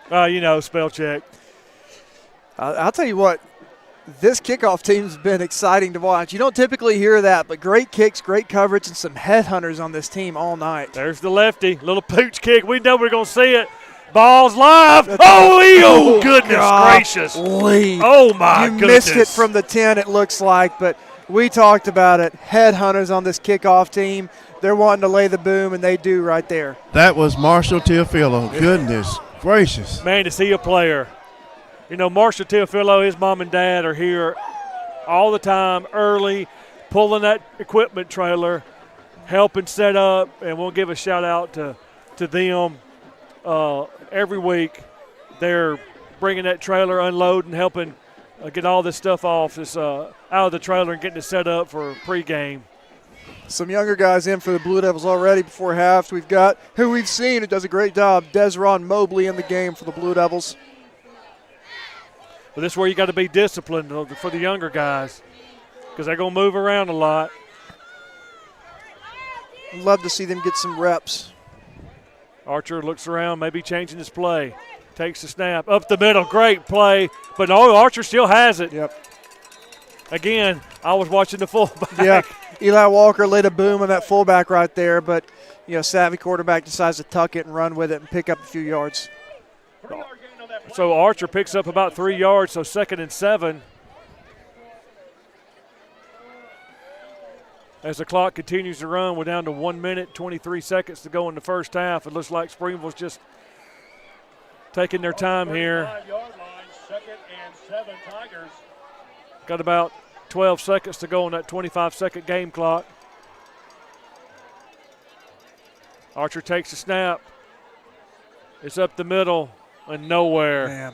Spell check. I'll tell you what, This kickoff team's been exciting to watch. You don't typically hear that, but great kicks, great coverage, and some headhunters on this team all night. There's the lefty, little pooch kick. We know we're going to see it. Ball's live. Oh, goodness gracious. Oh, my goodness. You missed it from the 10, it looks like, but we talked about it. Headhunters on this kickoff team. They're wanting to lay the boom, and they do right there. That was Marshall Teofilo. Goodness gracious. Man, to see a player. You know, Marshall Teofilo, his mom and dad are here all the time, early, pulling that equipment trailer, helping set up, and we'll give a shout-out to them every week. They're bringing that trailer, unloading, helping get all this stuff off out of the trailer and getting it set up for pregame. Some younger guys in for the Blue Devils already before half. We've got who we've seen who does a great job, Desron Mobley in the game for the Blue Devils. But this is where you got to be disciplined for the younger guys because they're going to move around a lot. Love to see them get some reps. Archer looks around, maybe changing his play. Takes the snap, up the middle, great play. But no, Archer still has it. Yep. Again, I was watching the fullback. Yeah, Eli Walker laid a boom on that fullback right there, but, you know, savvy quarterback decides to tuck it and run with it and pick up a few yards. So Archer picks up about 3 yards, so 2nd and 7. As the clock continues to run, we're down to 1 minute, 23 seconds to go in the first half. It looks like Springville's just taking their time here. 2nd and 7 Tigers. Got about 12 seconds to go on that 25-second game clock. Archer takes the snap. It's up the middle and nowhere. Man.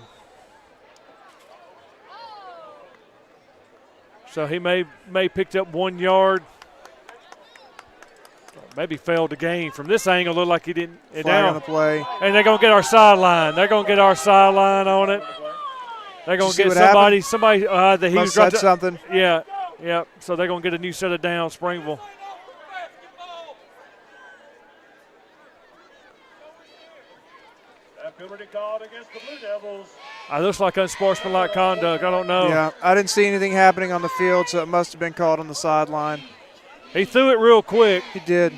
So he may picked up 1 yard. Maybe failed the game. From this angle, looked like he didn't. Flag on the play. And they're going to get our sideline. They're going to get our sideline on it. They're going to get somebody that he was said something. Yeah. So they're going to get a new set of downs, Springville. That penalty called against the Blue Devils. It looks like unsportsmanlike conduct. I don't know. Yeah, I didn't see anything happening on the field, so it must have been called on the sideline. He threw it real quick. He did.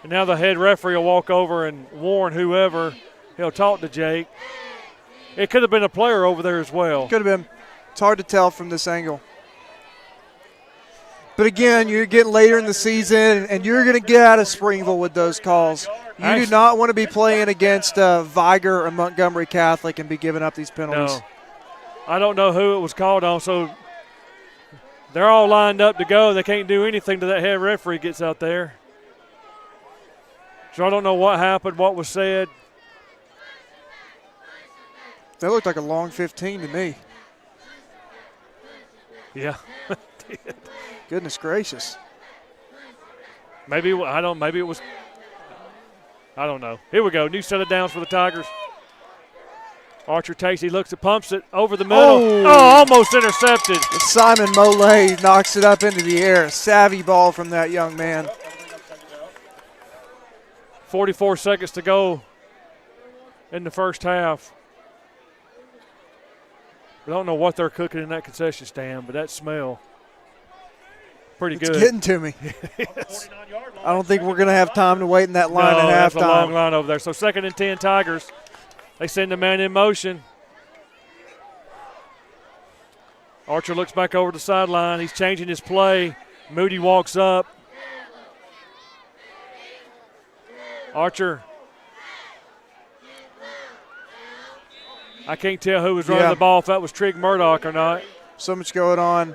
And now the head referee will walk over and warn whoever. He'll talk to Jake. It could have been a player over there as well. Could have been. It's hard to tell from this angle. But again, you're getting later in the season, and you're going to get out of Springville with those calls. You do not want to be playing against Viger or Montgomery Catholic and be giving up these penalties. No. I don't know who it was called on, so they're all lined up to go. They can't do anything till that head referee gets out there. So I don't know what happened, what was said. That looked like a long 15 to me. Yeah. Goodness gracious. Maybe it was. I don't know. Here we go. New set of downs for the Tigers. Archer takes, he looks, pumps it over the middle. Almost intercepted. Simon Molay knocks it up into the air. Savvy ball from that young man. 44 seconds to go in the first half. I don't know what they're cooking in that concession stand, but that smell, pretty good. It's getting to me. Yes. I don't think we're going to have time to wait in that line at halftime. That's a long line over there. So 2nd and 10 Tigers. They send the man in motion. Archer looks back over the sideline. He's changing his play. Moody walks up. Archer. I can't tell who was running the ball, if that was Trig Murdoch or not. So much going on.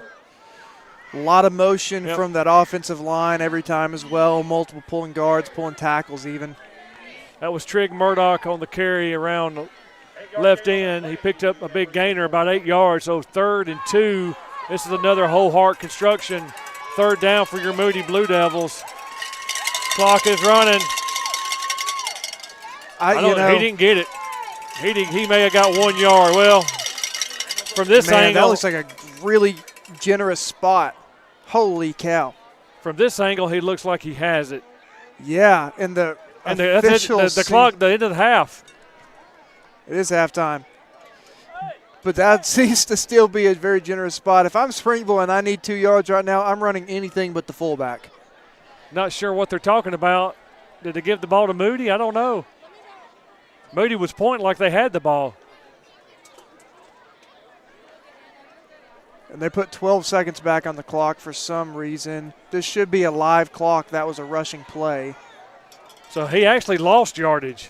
A lot of motion from that offensive line every time as well. Multiple pulling guards, pulling tackles even. That was Trig Murdoch on the carry around left end. He picked up a big gainer, about 8 yards. So 3rd and 2. This is another Whole Heart Construction 3rd down for your Moody Blue Devils. Clock is running. He didn't get it. He may have got 1 yard. Well, from this angle. That looks like a really generous spot. Holy cow. From this angle, he looks like he has it. Yeah, and the clock, the end of the half. It is halftime. but that seems to still be a very generous spot. If I'm Springville and I need 2 yards right now, I'm running anything but the fullback. Not sure what they're talking about. Did they give the ball to Moody? I don't know. Moody was pointing like they had the ball. And they put 12 seconds back on the clock for some reason. This should be a live clock. That was a rushing play. So he actually lost yardage.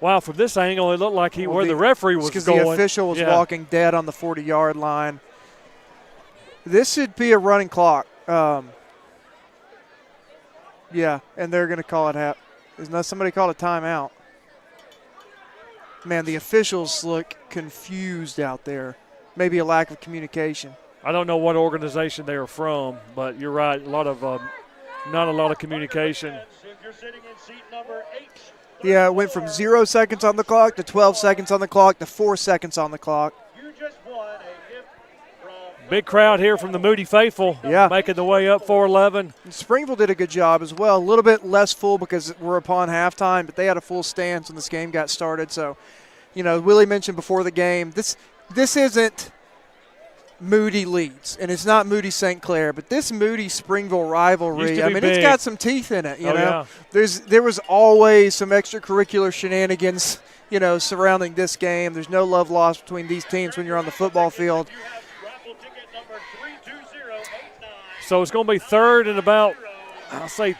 Wow, from this angle, it looked like where the referee was going. Because the official was walking dead on the 40-yard line. This should be a running clock. Yeah, and they're going to call it somebody called a timeout. Man, the officials look confused out there. Maybe a lack of communication. I don't know what organization they are from, but you're right. Not a lot of communication. Yeah, it went from 0 seconds on the clock to 12 seconds on the clock to 4 seconds on the clock. Big crowd here from the Moody faithful, making the way up 411. Springville did a good job as well. A little bit less full because we're upon halftime, but they had a full stance when this game got started. So, Willie mentioned before the game, this isn't Moody Leeds, and it's not Moody St. Clair, but this Moody Springville rivalry, it's got some teeth in it. You know, there was always some extracurricular shenanigans, surrounding this game. There's no love lost between these teams when you're on the football field. So it's going to be third and about, I'll say,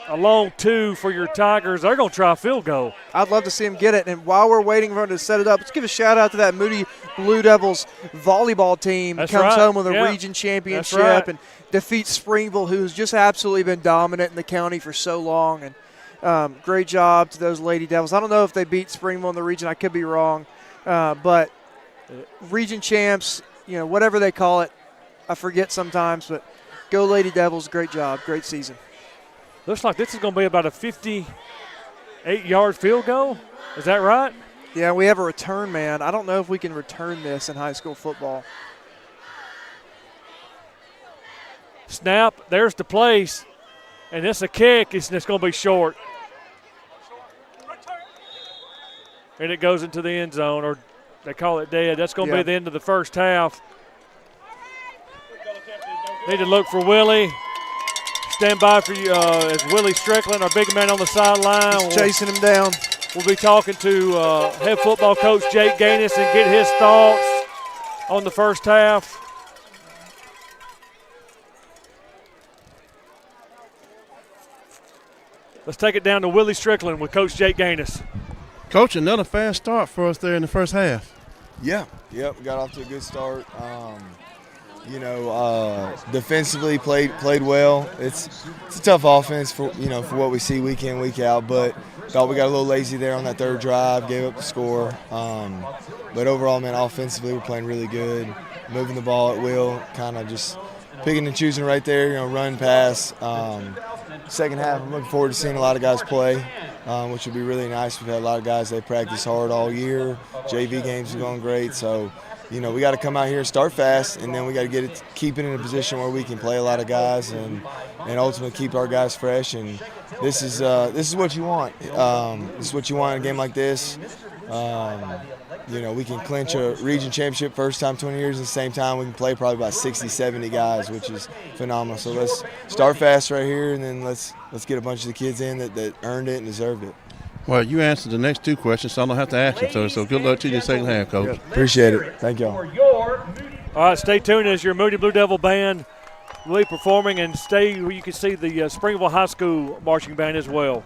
a long 2 for your Tigers. They're going to try a field goal. I'd love to see them get it. And while we're waiting for them to set it up, let's give a shout-out to that Moody Blue Devils volleyball team. That's comes right. home with a region championship and defeats Springville, who's just absolutely been dominant in the county for so long. And great job to those Lady Devils. I don't know if they beat Springville in the region. I could be wrong. But region champs, whatever they call it, I forget sometimes, but go Lady Devils. Great job. Great season. Looks like this is going to be about a 58-yard field goal. Is that right? Yeah, we have a return man. I don't know if we can return this in high school football. Snap. There's the place. And it's a kick. It's going to be short. And it goes into the end zone, or they call it dead. That's going to be the end of the first half. Need to look for Willie. Stand by for you as Willie Strickland, our big man on the sideline. Chasing him down. We'll be talking to head football coach Jake Gaines and get his thoughts on the first half. Let's take it down to Willie Strickland with Coach Jake Gaines. Coach, another fast start for us there in the first half. Yeah, we got off to a good start. Defensively played well. It's a tough offense for what we see week in, week out, but thought we got a little lazy there on that third drive, gave up the score. But overall, man, offensively we're playing really good, moving the ball at will, kind of just picking and choosing right there, run, pass. Second half, I'm looking forward to seeing a lot of guys play, which would be really nice. We've had a lot of guys, they practice hard all year. JV games are going great, so we got to come out here and start fast, and then we got to keep it in a position where we can play a lot of guys and ultimately keep our guys fresh. And this is what you want. This is what you want in a game like this. We can clinch a region championship first time 20 years. At the same time, we can play probably about 60, 70 guys, which is phenomenal. So let's start fast right here, and then let's get a bunch of the kids in that earned it and deserved it. Well, you answered the next 2 questions, so I don't have to ask them. So good luck to you in the second half, Coach. Yep. Appreciate it. Thank y'all. All right, stay tuned as your Moody Blue Devil Band will be performing, and stay where you can see the Springville High School marching band as well.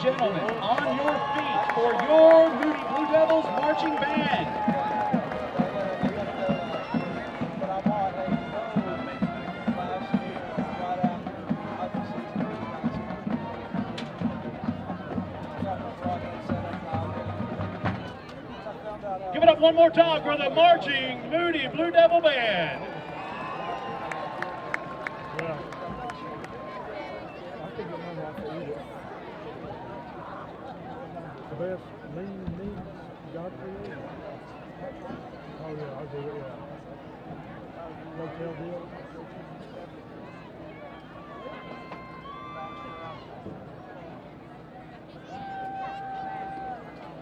gentlemen, on your feet for your Moody Blue Devils marching band. Give it up one more time for the marching Moody Blue Devil Band. The best lean God created. Oh yeah, I'll do it, yeah. Hotel deal.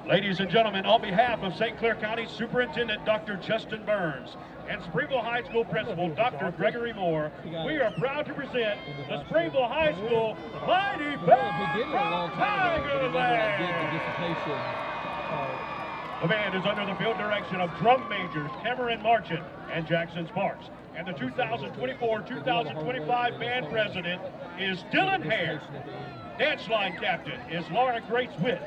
Ladies and gentlemen, on behalf of St. Clair County Superintendent Dr. Justin Burns and Springville High School Principal Dr. Gregory Moore, we are proud to present the Springville High School Mighty Band Tigerland. The band is under the field direction of drum majors Cameron Marchant and Jackson Sparks. And the 2024-2025 band president is Dylan Hare. Dance line captain is Laura Grace Witt.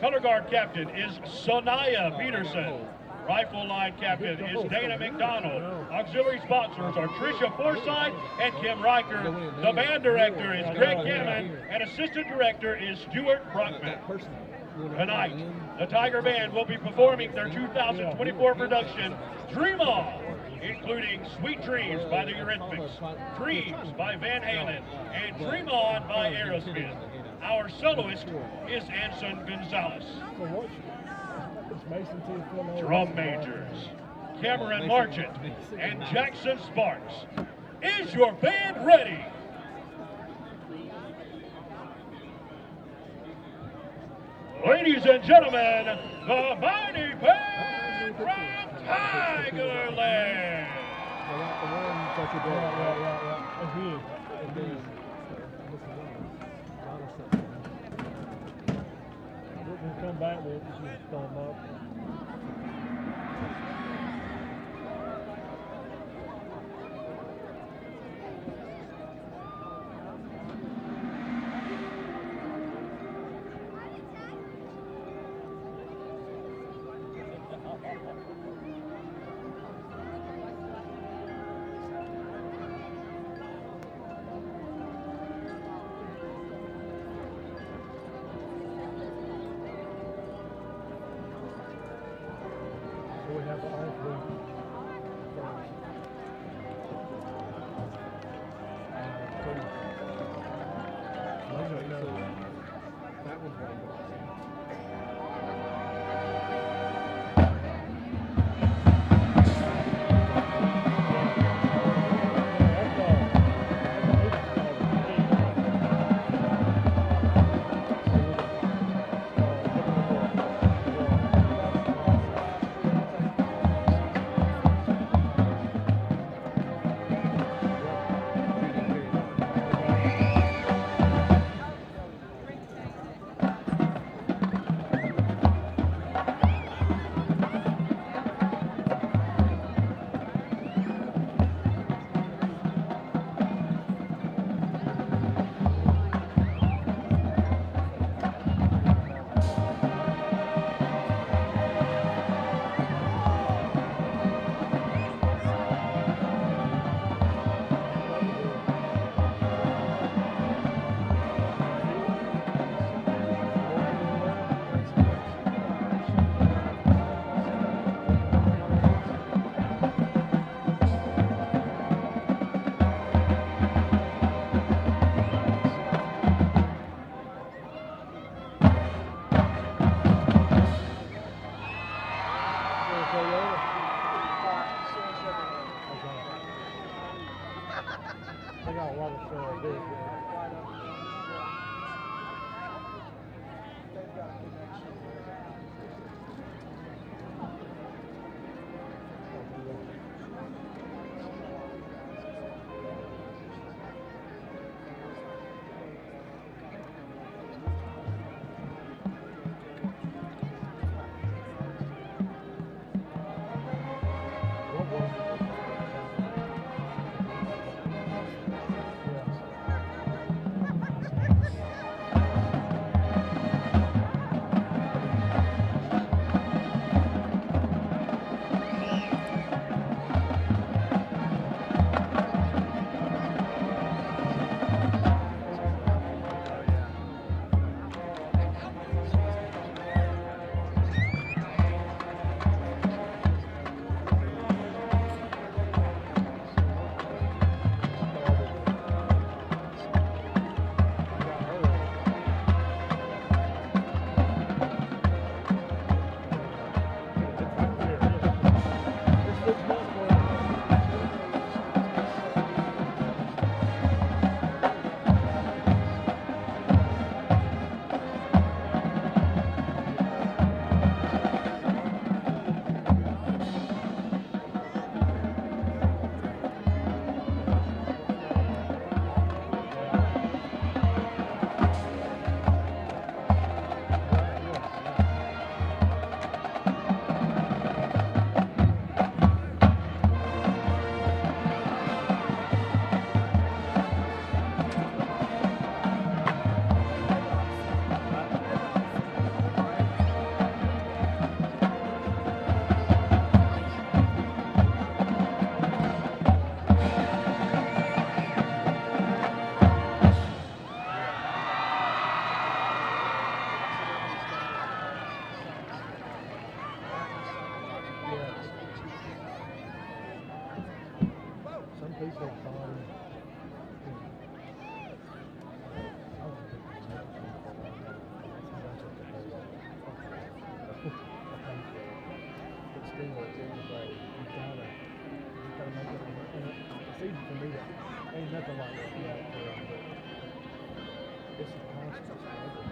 Color guard captain is Sonaya Peterson. Rifle line captain is Dana McDonald. Auxiliary sponsors are Tricia Forsythe and Kim Riker. The band director is Greg Gammon, and assistant director is Stuart Brockman. Tonight, the Tiger Band will be performing their 2024 production, Dream On, including Sweet Dreams by the Eurythmics, Dreams by Van Halen, and Dream On by Aerosmith. Our soloist is Anson Gonzalez. Drum majors, Cameron Marchant and Jackson Sparks. Is your band ready? Ladies and gentlemen, the Mighty Band from Tigerland. Come back with it, just throw them up. easy for me to, ain't nothing like that. This is constant struggle.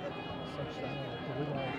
This is such sad. We lost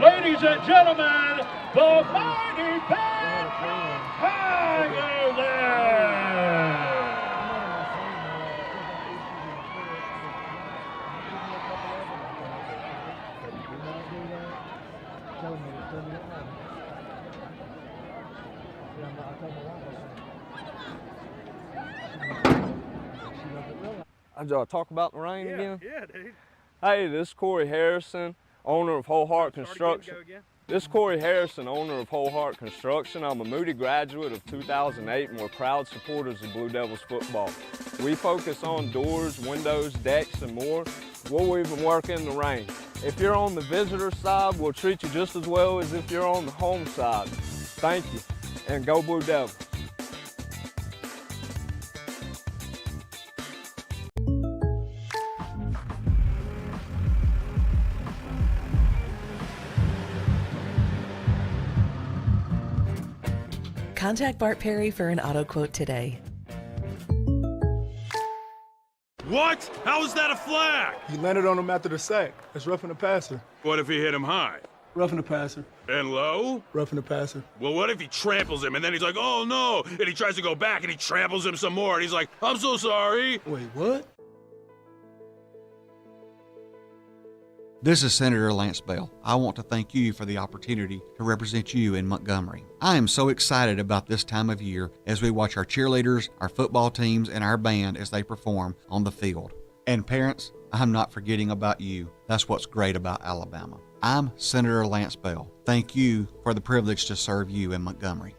Ladies and gentlemen, the mighty band from Pregame. Did y'all talk about the rain again? Yeah, dude. Hey, this is Corey Harrison, owner of Whole Heart Construction. This is Corey Harrison, owner of Whole Heart Construction. I'm a Moody graduate of 2008 and we're proud supporters of Blue Devils football. We focus on doors, windows, decks, and more. We'll even work in the rain. If you're on the visitor side, we'll treat you just as well as if you're on the home side. Thank you, and go Blue Devils. Contact Bart Perry for an auto quote today. What? How is that a flag? He landed on him after the sack. That's roughing the passer. What if he hit him high? Roughing the passer. And low? Roughing the passer. Well, what if he tramples him and then he's like, oh no, and he tries to go back and he tramples him some more and he's like, I'm so sorry. Wait, what? This is Senator Lance Bell. I want to thank you for the opportunity to represent you in Montgomery. I am so excited about this time of year as we watch our cheerleaders, our football teams, and our band as they perform on the field. And parents, I'm not forgetting about you. That's what's great about Alabama. I'm Senator Lance Bell. Thank you for the privilege to serve you in Montgomery.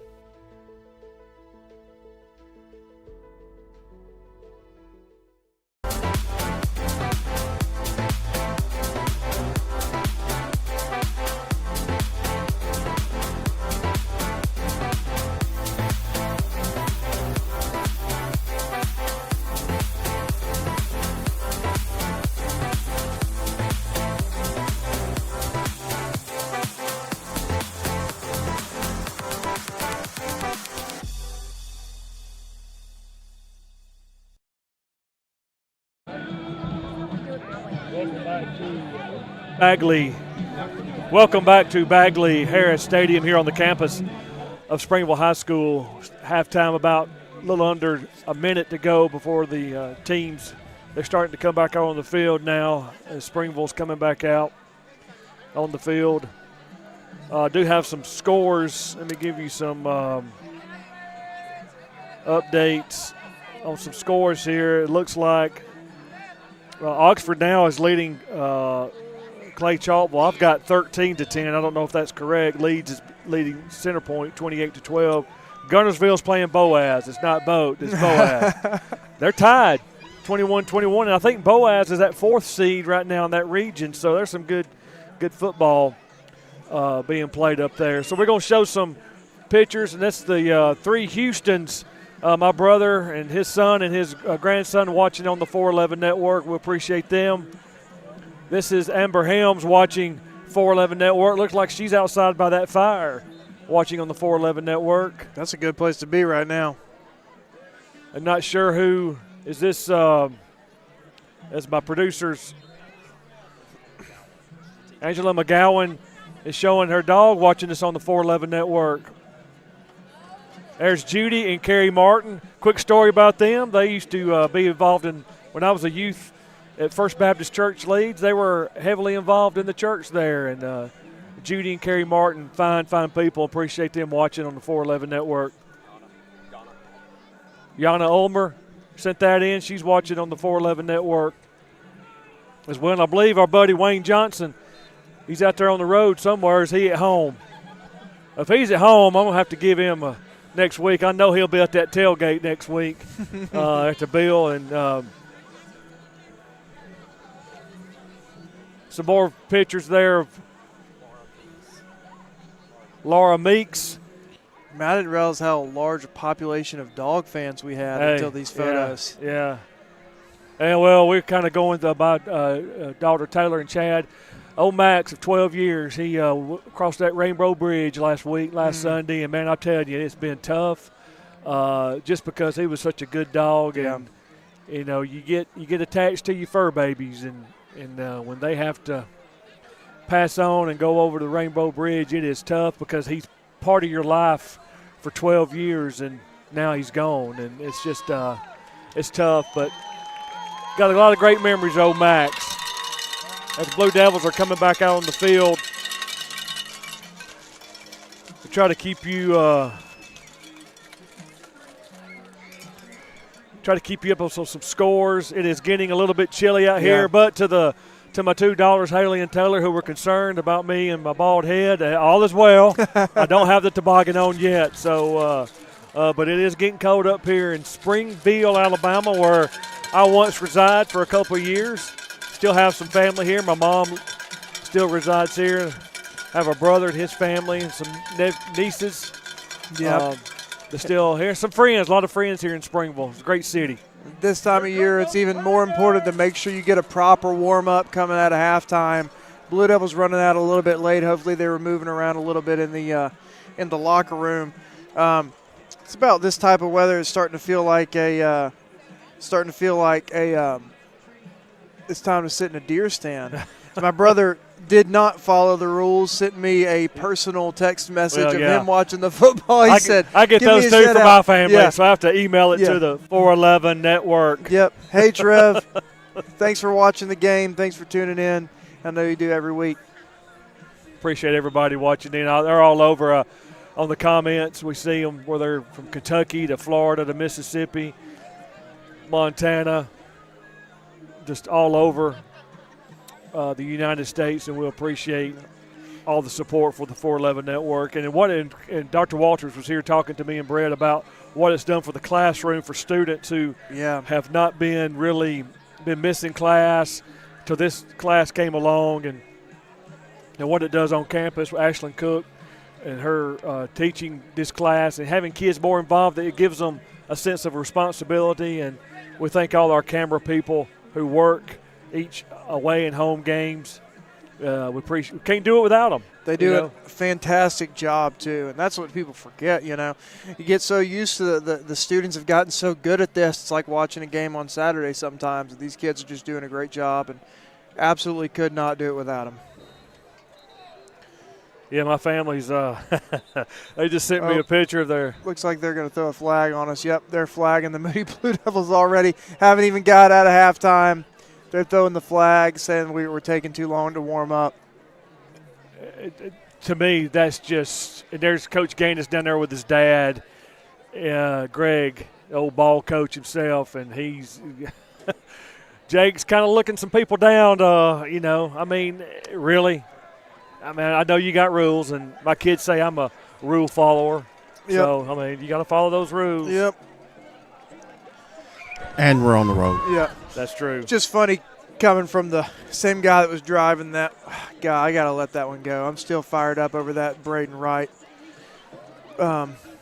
Welcome back to Bagley Harris Stadium here on the campus of Springville High School. Halftime, about a little under a minute to go before the teams, they're starting to come back out on the field now as Springville's coming back out. on the field. Do have some scores. Let me give you some updates on some scores here. It looks like Oxford now is leading Clay Chalkville. I've got 13-10. I don't know if that's correct. Leeds is leading Center Point 28-12. Gunnersville's playing Boaz. It's not Boat. It's Boaz. They're tied 21-21, and I think Boaz is that 4th seed right now in that region. So there's some good football being played up there. So we're going to show some pictures, and that's the 3 Houstons. My brother and his son and his grandson watching on the 411 network. We appreciate them. This is Amber Helms watching 411 network. Looks like she's outside by that fire watching on the 411 network. That's a good place to be right now. I'm not sure who is this. As my producers, Angela McGowan is showing her dog watching us on the 411 network. There's Judy and Carrie Martin. Quick story about them. They used to be involved in, when I was a youth at First Baptist Church Leeds, they were heavily involved in the church there. And Judy and Carrie Martin, fine people. Appreciate them watching on the 411 network. Yana Ulmer sent that in. She's watching on the 411 network as well. And I believe our buddy Wayne Johnson, he's out there on the road somewhere. Is he at home? If he's at home, I'm going to have to give him a next week. I know he'll be at that tailgate next week at the Bill. And some more pictures there of Laura Meeks. I didn't realize how large a population of dog fans we had until these photos. Yeah. And, well, we're kind of going about daughter Taylor and Chad. Old Max of 12 years, he crossed that Rainbow Bridge last Sunday, and, man, I tell you, it's been tough just because he was such a good dog. And, you know, you get attached to your fur babies, and when they have to pass on and go over the Rainbow Bridge, it is tough because he's part of your life for 12 years, and now he's gone. And it's just it's tough, but got a lot of great memories, old Max. As the Blue Devils are coming back out on the field to try to keep you up on some scores. It is getting a little bit chilly out here, but to my 2 daughters, Haley and Taylor, who were concerned about me and my bald head, all is well. I don't have the toboggan on yet, so but it is getting cold up here in Springville, Alabama, where I once resided for a couple of years. Still have some family here. My mom still resides here. I have a brother and his family and some nieces. Yeah. They're still here. Some friends, a lot of friends here in Springville. It's a great city. This time of year, it's even more important to make sure you get a proper warm-up coming out of halftime. Blue Devils running out a little bit late. Hopefully they were moving around a little bit in the locker room. It's about this type of weather. It's starting to feel like it's time to sit in a deer stand. My brother did not follow the rules, sent me a personal text message of him watching the football. He said, I get those too from my family, so I have to email it to the 411 network. Yep. Hey, Trev, thanks for watching the game. Thanks for tuning in. I know you do every week. Appreciate everybody watching in. They're all over on the comments. We see them where they're from Kentucky to Florida to Mississippi, Montana, just all over the United States, and we appreciate all the support for the 411 network. And Dr. Walters was here talking to me and Brett about what it's done for the classroom for students who have not been missing class till this class came along, and what it does on campus with Ashlyn Cook and her teaching this class and having kids more involved. It gives them a sense of responsibility, and we thank all our camera people who work each away and home games. We can't do it without them. They do a fantastic job too, and that's what people forget. You get so used to the students have gotten so good at this. It's like watching a game on Saturday sometimes. These kids are just doing a great job, and absolutely could not do it without them. Yeah, my family's they just sent me a picture of their. Looks like they're going to throw a flag on us. Yep, they're flagging the Moody Blue Devils already. Haven't even got out of halftime. They're throwing the flag, saying we were taking too long to warm up. to me, that's just – there's Coach Gaines down there with his dad, Greg, the old ball coach himself, and he's – Jake's kind of looking some people down, I mean, really. I mean, I know you got rules, and my kids say I'm a rule follower. Yep. So, I mean, you got to follow those rules. Yep. And we're on the road. Yeah. That's true. Just funny coming from the same guy that was driving that. God, I got to let that one go. I'm still fired up over that Braden Wright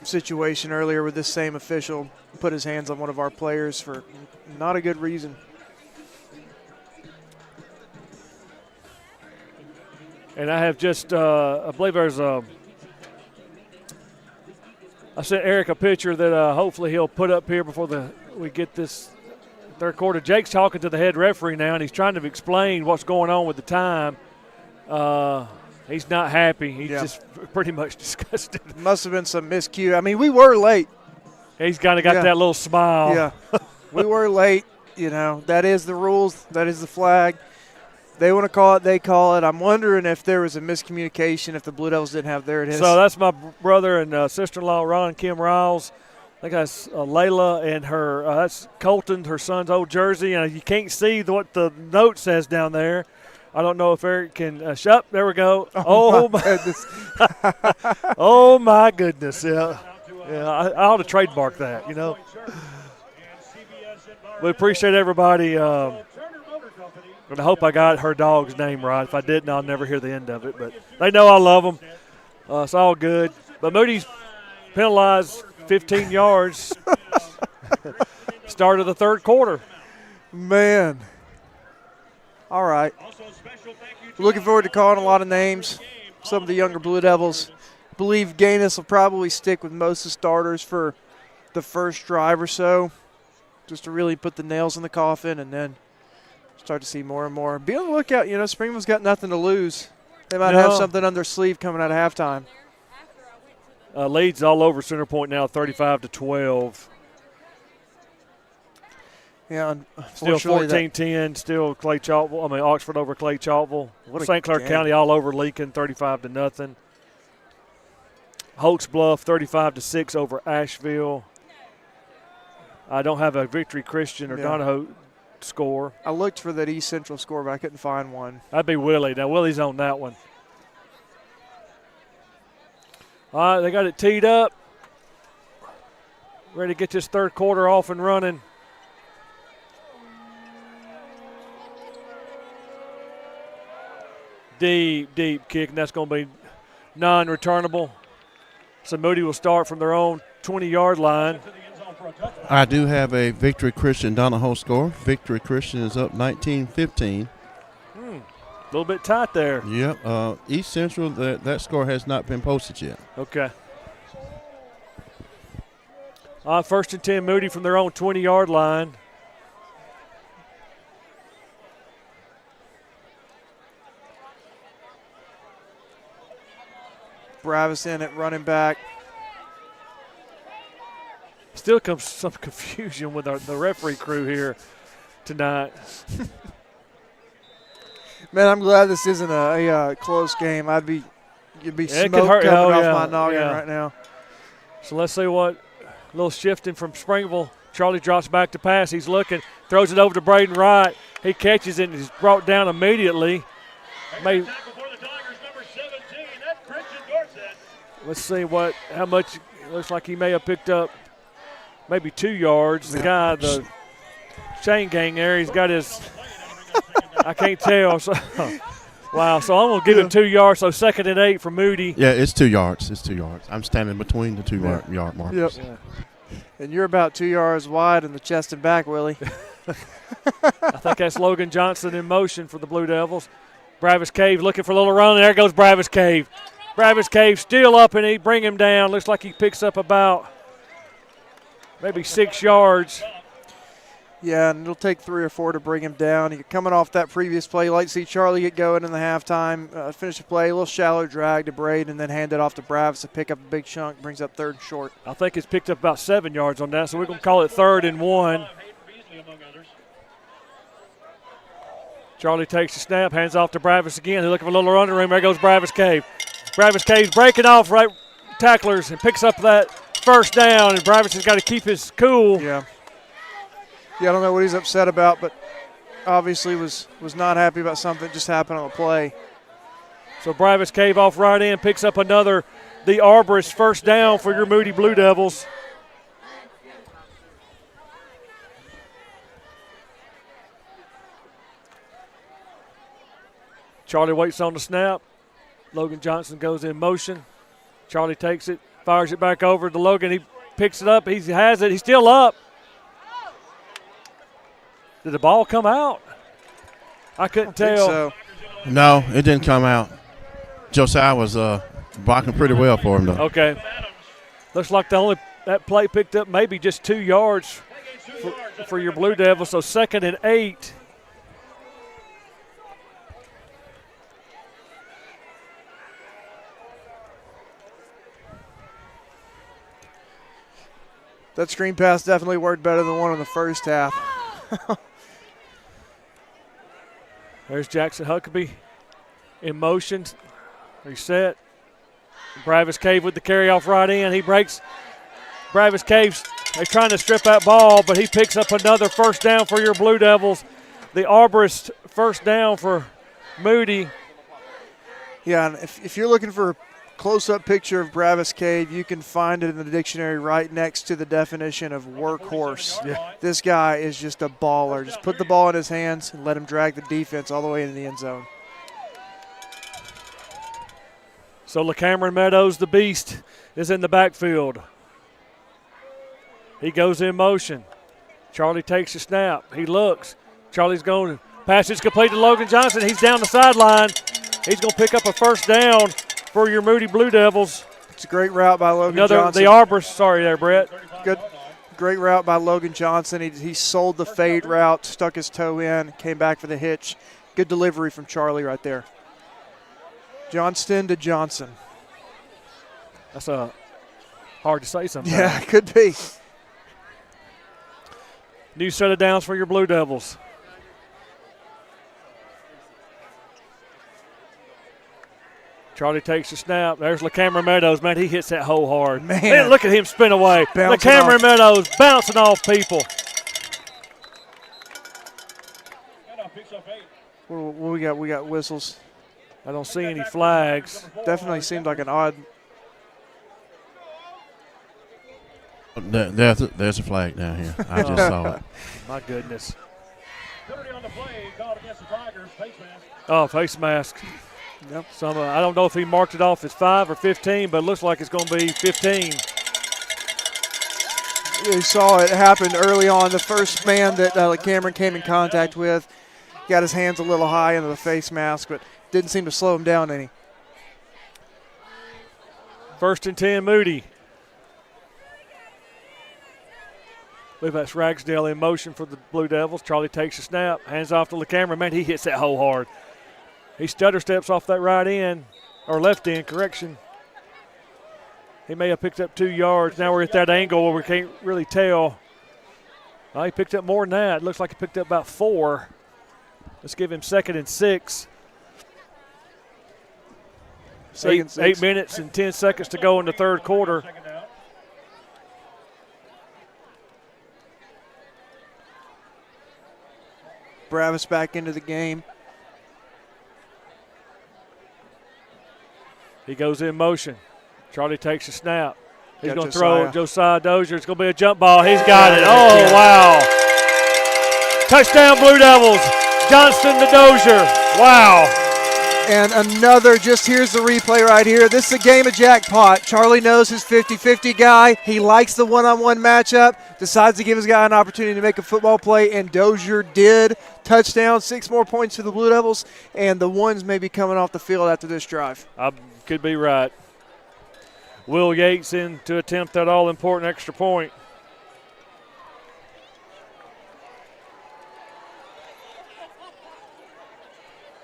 situation earlier where this same official put his hands on one of our players for not a good reason. And I have just, I believe there's I sent Eric a picture that hopefully he'll put up here before we get this third quarter. Jake's talking to the head referee now, and he's trying to explain what's going on with the time. He's not happy. He's just pretty much disgusted. Must have been some miscue. I mean, we were late. He's kind of got that little smile. Yeah, we were late. That is the rules. That is the flag. They want to call it, they call it. I'm wondering if there was a miscommunication if the Blue Devils didn't have there it is. So that's my brother and sister-in-law, Ron and Kim Riles. I think that's Layla and her, that's Colton, her son's old jersey. And you can't see what the note says down there. I don't know if Eric can shut. There we go. Oh my goodness. Oh, my goodness. Yeah. I ought to trademark that, We appreciate everybody. And I hope I got her dog's name right. If I didn't, I'll never hear the end of it. But they know I love them. It's all good. But Moody's penalized 15 yards. Start of the third quarter. Man. All right. Looking forward to calling a lot of names. Some of the younger Blue Devils. Believe Gaines will probably stick with most of the starters for the first drive or so, just to really put the nails in the coffin, and then start to see more and more. Be on the lookout. Springville's got nothing to lose. They might have something on their sleeve coming out of halftime. Leads all over Center Point now, 35-12. Yeah, still 14-10. Still Clay Chalkville. I mean Oxford over Clay Chalkville. St. Clair County all over Lincoln, 35-0. Holtz Bluff 35-6 over Asheville. I don't have a Victory Christian or Donahoe score. I looked for that East Central score, but I couldn't find one. That'd be Willie. Now, Willie's on that one. All right, they got it teed up. Ready to get this third quarter off and running. Deep kick, and that's going to be non-returnable. So Moody will start from their own 20-yard line. I do have a Victory Christian Donahoe score. Victory Christian is up 19-15. A little bit tight there. Yep. East Central, that score has not been posted yet. Okay. First and 10, Moody from their own 20-yard line. Bravis in at running back. Still comes some confusion with the referee crew here tonight. Man, I'm glad this isn't a close game. You'd be smoke coming off my noggin right now. So let's see what a little shifting from Springville. Charlie drops back to pass. He's looking, throws it over to Braden Wright. He catches it and is brought down immediately. Let's see how much. Looks like he may have picked up maybe 2 yards. The guy, the chain gang there, he's got his. I can't tell. So, wow. So I'm going to give him 2 yards. So 2nd and 8 for Moody. Yeah, it's 2 yards. It's 2 yards. I'm standing between the 2 yard markers. Yep. Yeah. And you're about 2 yards wide in the chest and back, Willie. I think that's Logan Johnson in motion for the Blue Devils. Bravis Cave looking for a little run. There goes Bravis Cave. Bravis Cave still up, and he bring him down. Looks like he picks up about maybe 6 yards. Yeah, and it'll take 3 or 4 to bring him down. You're coming off that previous play. Like to see Charlie get going in the halftime. Finish the play, a little shallow drag to Braden, and then hand it off to Bravis to pick up a big chunk. Brings up 3rd and short. I think it's picked up about 7 yards on that, so we're going to call it 3rd and 1. Charlie takes the snap, hands off to Bravis again. They're looking for a little running room. There goes Bravis Cave. Bravis Cave's breaking off right tacklers and picks up that first down, and Bravis has got to keep his cool. Yeah, I don't know what he's upset about, but obviously was not happy about something that just happened on the play. So Bravis Cave off right in, picks up another, the Arborist first down for your Moody Blue Devils. Charlie waits on the snap. Logan Johnson goes in motion. Charlie takes it, fires it back over to Logan. He picks it up. He has it. He's still up. Did the ball come out? I couldn't tell. So. No, it didn't come out. Josiah was blocking pretty well for him, though. Okay. Looks like that play picked up maybe just 2 yards for your Blue Devils. So 2nd and 8. That screen pass definitely worked better than one in the first half. There's Jackson Huckabee in motion. Reset. Bravis Cave with the carry off right in. He breaks. Bravis Cave's they're trying to strip that ball, but he picks up another first down for your Blue Devils. The Arborist first down for Moody. Yeah, and if you're looking for a close-up picture of Bravis Cave, you can find it in the dictionary right next to the definition of workhorse. Yeah. This guy is just a baller. Just put the ball in his hands and let him drag the defense all the way into the end zone. So LaCameron Meadows, the beast, is in the backfield. He goes in motion. Charlie takes the snap. He looks. Charlie's going. Pass is complete to Logan Johnson. He's down the sideline. He's going to pick up a first down for your Moody Blue Devils. It's a great route by Logan Johnson. The Arborist, sorry there, Brett. Good. Great route by Logan Johnson. He sold the fade route, stuck his toe in, came back for the hitch. Good delivery from Charlie right there. Johnston to Johnson. That's hard to say sometimes. Yeah, it could be. New set of downs for your Blue Devils. Charlie takes the snap. There's LaCameron Meadows. Man, he hits that hole hard. Man, look at him spin away. LaCameron Meadows bouncing off people. What we got? We got whistles. I don't see any flags. Definitely seemed like an odd. There's a flag down here. I just saw it. My goodness. Oh, face mask. Yep. I don't know if he marked it off as 5 or 15, but it looks like it's going to be 15. You saw it happen early on. The first man that Cameron came in contact with got his hands a little high into the face mask, but didn't seem to slow him down any. 1st and 10, Moody. I believe that's Ragsdale in motion for the Blue Devils. Charlie takes a snap, hands off to LaCameron. Man, he hits that hole hard. He stutter steps off that right end, or left end, correction. He may have picked up 2 yards. Now we're at that angle where we can't really tell. He picked up more than that. It looks like he picked up about 4. Let's give him 2nd and 6. 8 minutes and 10 seconds to go in the third quarter. Bravis back into the game. He goes in motion. Charlie takes a snap. He's going to Josiah. throw Josiah Dozier. It's going to be a jump ball. He's got it. Oh, wow. Touchdown, Blue Devils. Johnston to Dozier. Wow. And another, here's the replay right here. This is a game of jackpot. Charlie knows his 50-50 guy. He likes the one-on-one matchup, decides to give his guy an opportunity to make a football play, and Dozier did. Touchdown, 6 more points for the Blue Devils, and the ones may be coming off the field after this drive. Could be right. Will Yates in to attempt that all-important extra point.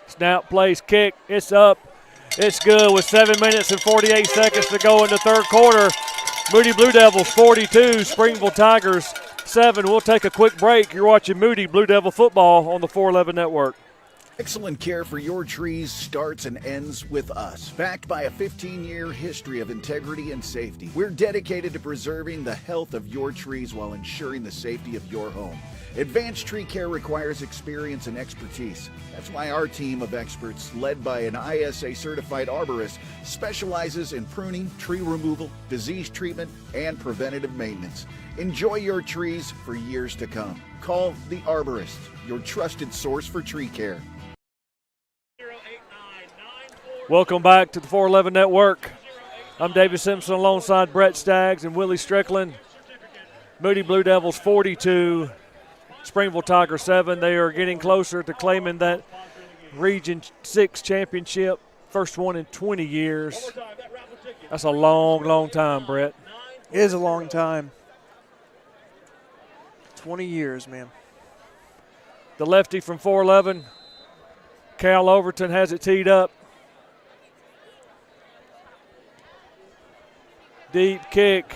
Snap, place, kick. It's up. It's good with 7 minutes and 48 seconds to go in the third quarter. Moody Blue Devils 42, Springville Tigers 7. We'll take a quick break. You're watching Moody Blue Devil football on the 411 Network. Excellent care for your trees starts and ends with us. Backed by a 15-year history of integrity and safety, we're dedicated to preserving the health of your trees while ensuring the safety of your home. Advanced tree care requires experience and expertise. That's why our team of experts, led by an ISA-certified arborist, specializes in pruning, tree removal, disease treatment, and preventative maintenance. Enjoy your trees for years to come. Call the Arborist, your trusted source for tree care. Welcome back to the 411 Network. I'm David Simpson alongside Brett Staggs and Willie Strickland. Moody Blue Devils 42, Springville Tigers 7. They are getting closer to claiming that Region 6 championship, first one in 20 years. That's a long, long time, Brett. It is a long time. 20 years, man. The lefty from 411, Cal Overton, has it teed up. Deep kick.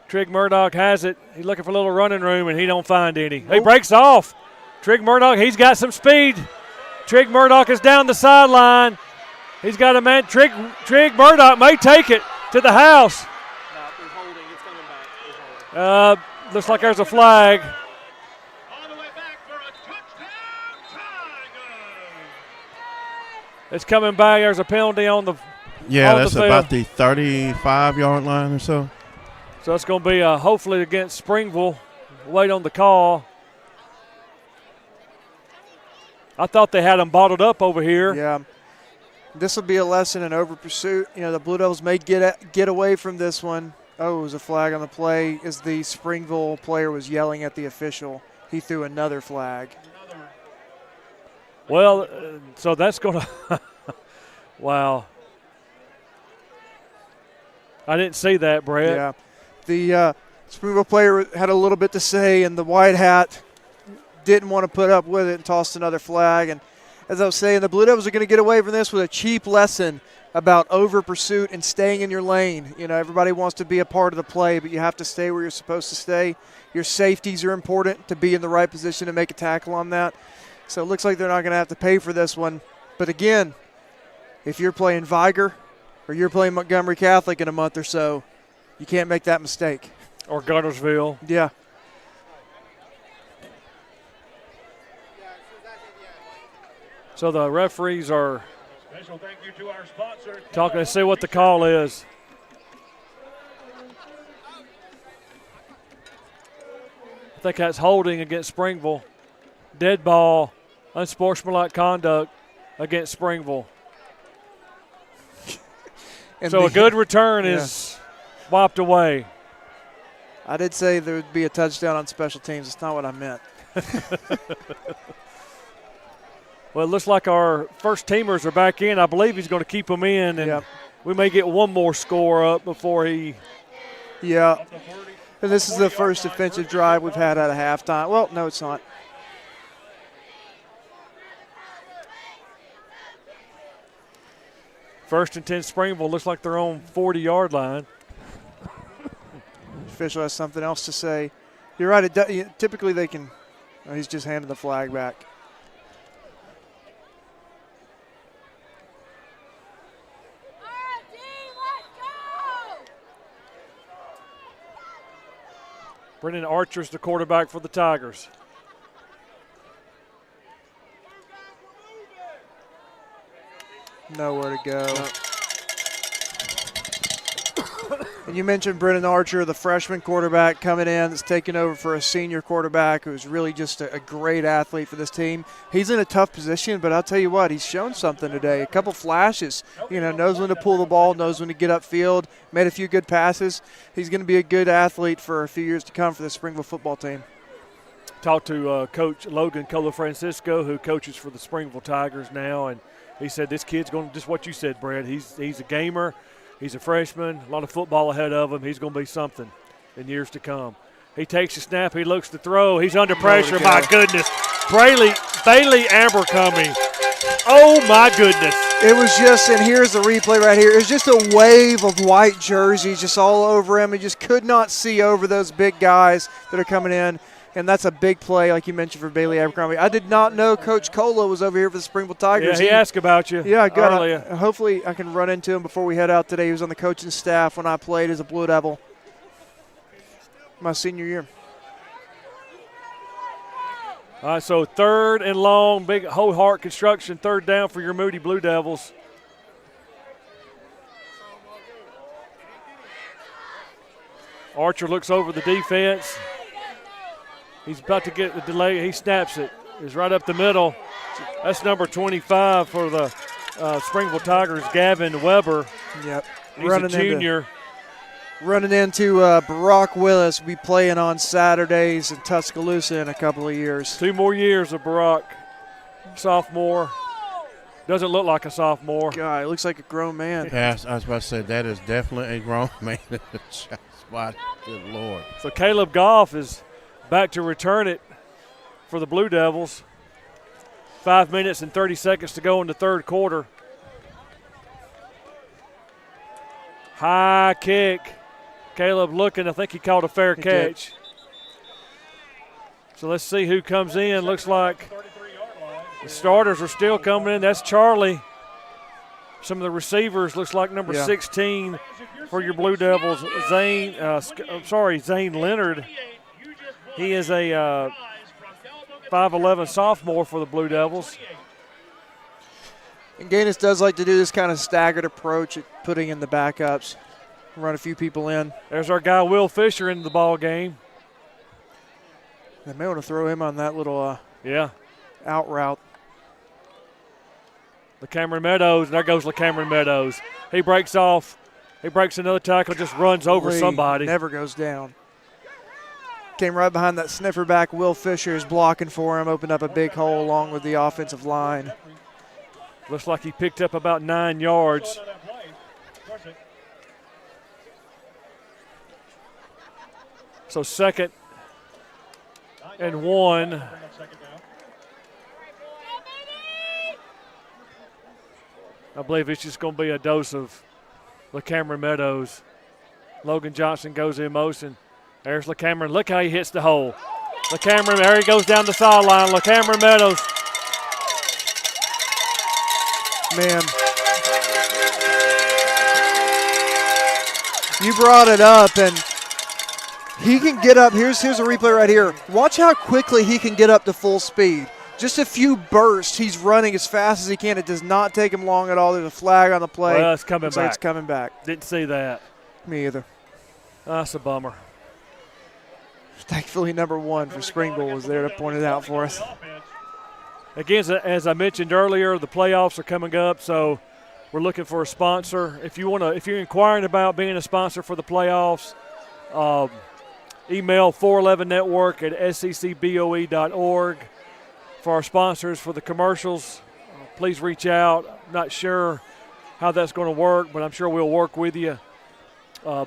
Trig Murdoch has it. He's looking for a little running room, and he don't find any. He breaks off. Trig Murdoch, he's got some speed. Trig Murdoch is down the sideline. He's got a man. Trig Murdoch may take it to the house. Looks like there's a flag. It's coming back. There's a penalty on the that's the field. about the 35-yard line or so. So it's going to be hopefully against Springville. Wait on the call. I thought they had them bottled up over here. Yeah. This will be a lesson in over pursuit. You know, the Blue Devils may get away from this one. Oh, it was a flag on the play as the Springville player was yelling at the official. He threw another flag. Well, so that's going to – wow. I didn't see that, Brett. Yeah. The Springville player had a little bit to say, and the white hat didn't want to put up with it and tossed another flag. And as I was saying, the Blue Devils are going to get away from this with a cheap lesson about over pursuit and staying in your lane. You know, everybody wants to be a part of the play, but you have to stay where you're supposed to stay. Your safeties are important to be in the right position to make a tackle on that. So it looks like they're not going to have to pay for this one. But again, if you're playing Viger or you're playing Montgomery Catholic in a month or so, you can't make that mistake. Or Guntersville. Yeah. So the referees are talking to see what the call is. I think that's holding against Springville. Dead ball, unsportsmanlike conduct against Springville. So a good return is wiped away. I did say there would be a touchdown on special teams. It's not what I meant. Well, it looks like our first teamers are back in. I believe he's going to keep them in, and we may get one more score up before he. Yeah. And this is the first defensive drive we've had out of halftime. Well, no, it's not. First and 10 Springville. Looks like they're on 40-yard line. Official has something else to say. You're right. Typically they can. Oh, he's just handing the flag back. Brennan Archer's the quarterback for the Tigers. Nowhere to go. And you mentioned Brennan Archer, the freshman quarterback coming in that's taking over for a senior quarterback who's really just a great athlete for this team. He's in a tough position, but I'll tell you what, he's shown something today. A couple flashes. You know, knows when to pull the ball, knows when to get upfield, made a few good passes. He's going to be a good athlete for a few years to come for the Springville football team. Talked to Coach Logan Colafrancisco, who coaches for the Springville Tigers now, and he said this kid's going to, just what you said, Brad, he's a gamer. He's a freshman, a lot of football ahead of him. He's going to be something in years to come. He takes a snap. He looks to throw. He's under pressure. My goodness. Bailey Abercrombie. Oh, my goodness. It was just, and here's the replay right here. It was just a wave of white jerseys just all over him. He just could not see over those big guys that are coming in. And that's a big play, like you mentioned, for Bailey Abercrombie. I did not know Coach Cola was over here for the Springville Tigers. Yeah, he asked about you earlier. Hopefully I can run into him before we head out today. He was on the coaching staff when I played as a Blue Devil my senior year. All right, so 3rd and long, big whole heart construction, 3rd down for your Moody Blue Devils. Archer looks over the defense. He's about to get the delay. He snaps it. He's right up the middle. That's number 25 for the Springville Tigers, Gavin Weber. Yep. He's a junior. Running into Barack Willis. Will be playing on Saturdays in Tuscaloosa in a couple of years. 2 more years of Barack. Sophomore. Doesn't look like a sophomore. God, he looks like a grown man. Yeah, I was about to say, that is definitely a grown man. Spot. Good Lord. So Caleb Goff is back to return it for the Blue Devils. 5 minutes and 30 seconds to go in the 3rd quarter. High kick. Caleb looking. I think he caught a fair catch. So let's see who comes in. Looks like the starters are still coming in. That's Charlie. Some of the receivers looks like number 16 for your Blue Devils, Zane Leonard. He is a 5'11" sophomore for the Blue Devils. And Gaines does like to do this kind of staggered approach at putting in the backups, run a few people in. There's our guy Will Fisher in the ball game. They may want to throw him on that little out route. LeCameron Meadows, and there goes LeCameron Meadows. He breaks off. He breaks another tackle, just runs over somebody. Never goes down. Came right behind that sniffer back. Will Fisher is blocking for him, opened up a big hole along with the offensive line. Looks like he picked up about 9 yards. So 2nd and 1. I believe it's just going to be a dose of LeCameron Meadows. Logan Johnson goes in motion. There's LeCameron. Look how he hits the hole. LeCameron, there he goes down the sideline. LeCameron Meadows. Man. You brought it up, and he can get up. Here's a replay right here. Watch how quickly he can get up to full speed. Just a few bursts, he's running as fast as he can. It does not take him long at all. There's a flag on the play. Well, it's coming back. It's coming back. Didn't see that. Me either. That's a bummer. Thankfully, number 1 for Springville was there to point it out for us. Again, as I mentioned earlier, the playoffs are coming up, so we're looking for a sponsor. If you're inquiring about being a sponsor for the playoffs, email 411network at sccboe.org. For our sponsors for the commercials, please reach out. I'm not sure how that's going to work, but I'm sure we'll work with you.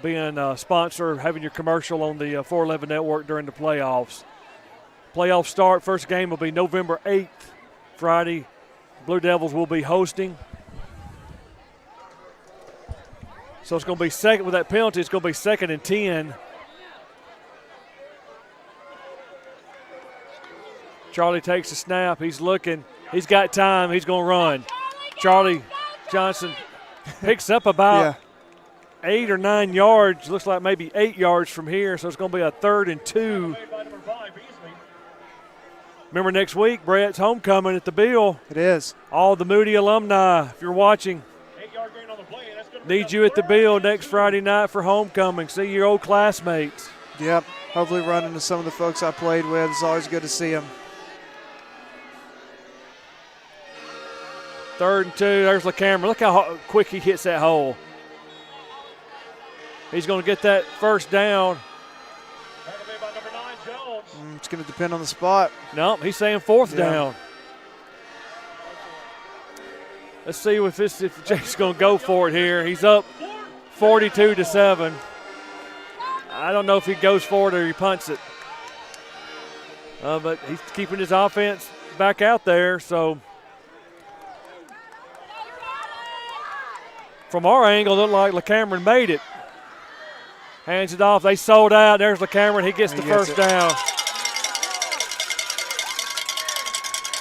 Being a sponsor, having your commercial on the 411 network during the playoffs. Playoff start, first game will be November 8th, Friday. Blue Devils will be hosting. So it's going to be second with that penalty. It's going to be 2nd and 10. Charlie takes a snap. He's looking. He's got time. He's going to run. Charlie Johnson picks up about 8 or 9 yards. Looks like maybe 8 yards from here. So it's going to be a 3rd and 2. Remember next week, Brett's homecoming at the Bill. It is. All the Moody alumni, if you're watching, need you at the Bill next Friday night for homecoming. See your old classmates. Yep. Hopefully run into some of the folks I played with. It's always good to see them. 3rd and 2. There's LeCameron. Look how quick he hits that hole. He's going to get that first down. It's going to depend on the spot. No, he's saying 4th down. Let's see if Jake's going to go for it here. He's up 42-7. I don't know if he goes for it or he punts it. But he's keeping his offense back out there, so from our angle, it looked like LeCameron made it. Hands it off. They sold out. There's LeCameron. He gets the first down.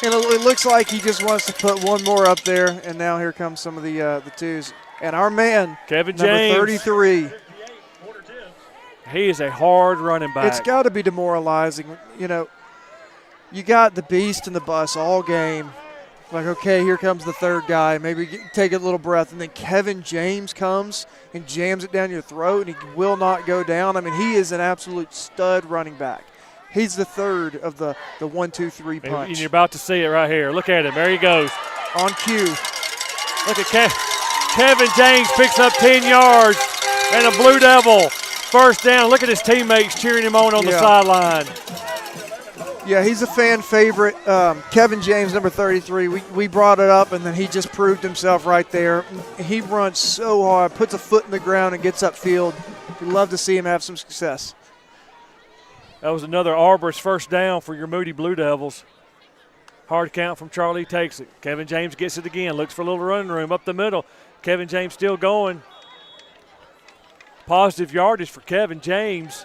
And it looks like he just wants to put one more up there, and now here comes some of the twos. And our man, Kevin number James, 33. He is a hard running back. It's got to be demoralizing. You know, you got the beast in the bus all game. Like, okay, here comes the third guy. Maybe take a little breath. And then Kevin James comes and jams it down your throat, and he will not go down. I mean, he is an absolute stud running back. He's the third of the 1-2-3 punch. And you're about to see it right here. Look at him. There he goes. On cue. Look at Kevin James picks up 10 yards and a Blue Devil first down. Look at his teammates cheering him on the sideline. Yeah, he's a fan favorite. Kevin James, number 33, we brought it up, and then he just proved himself right there. He runs so hard, puts a foot in the ground, and gets upfield. We'd love to see him have some success. That was another arborist first down for your Moody Blue Devils. Hard count from Charlie, takes it. Kevin James gets it again, looks for a little running room up the middle. Kevin James still going. Positive yardage for Kevin James.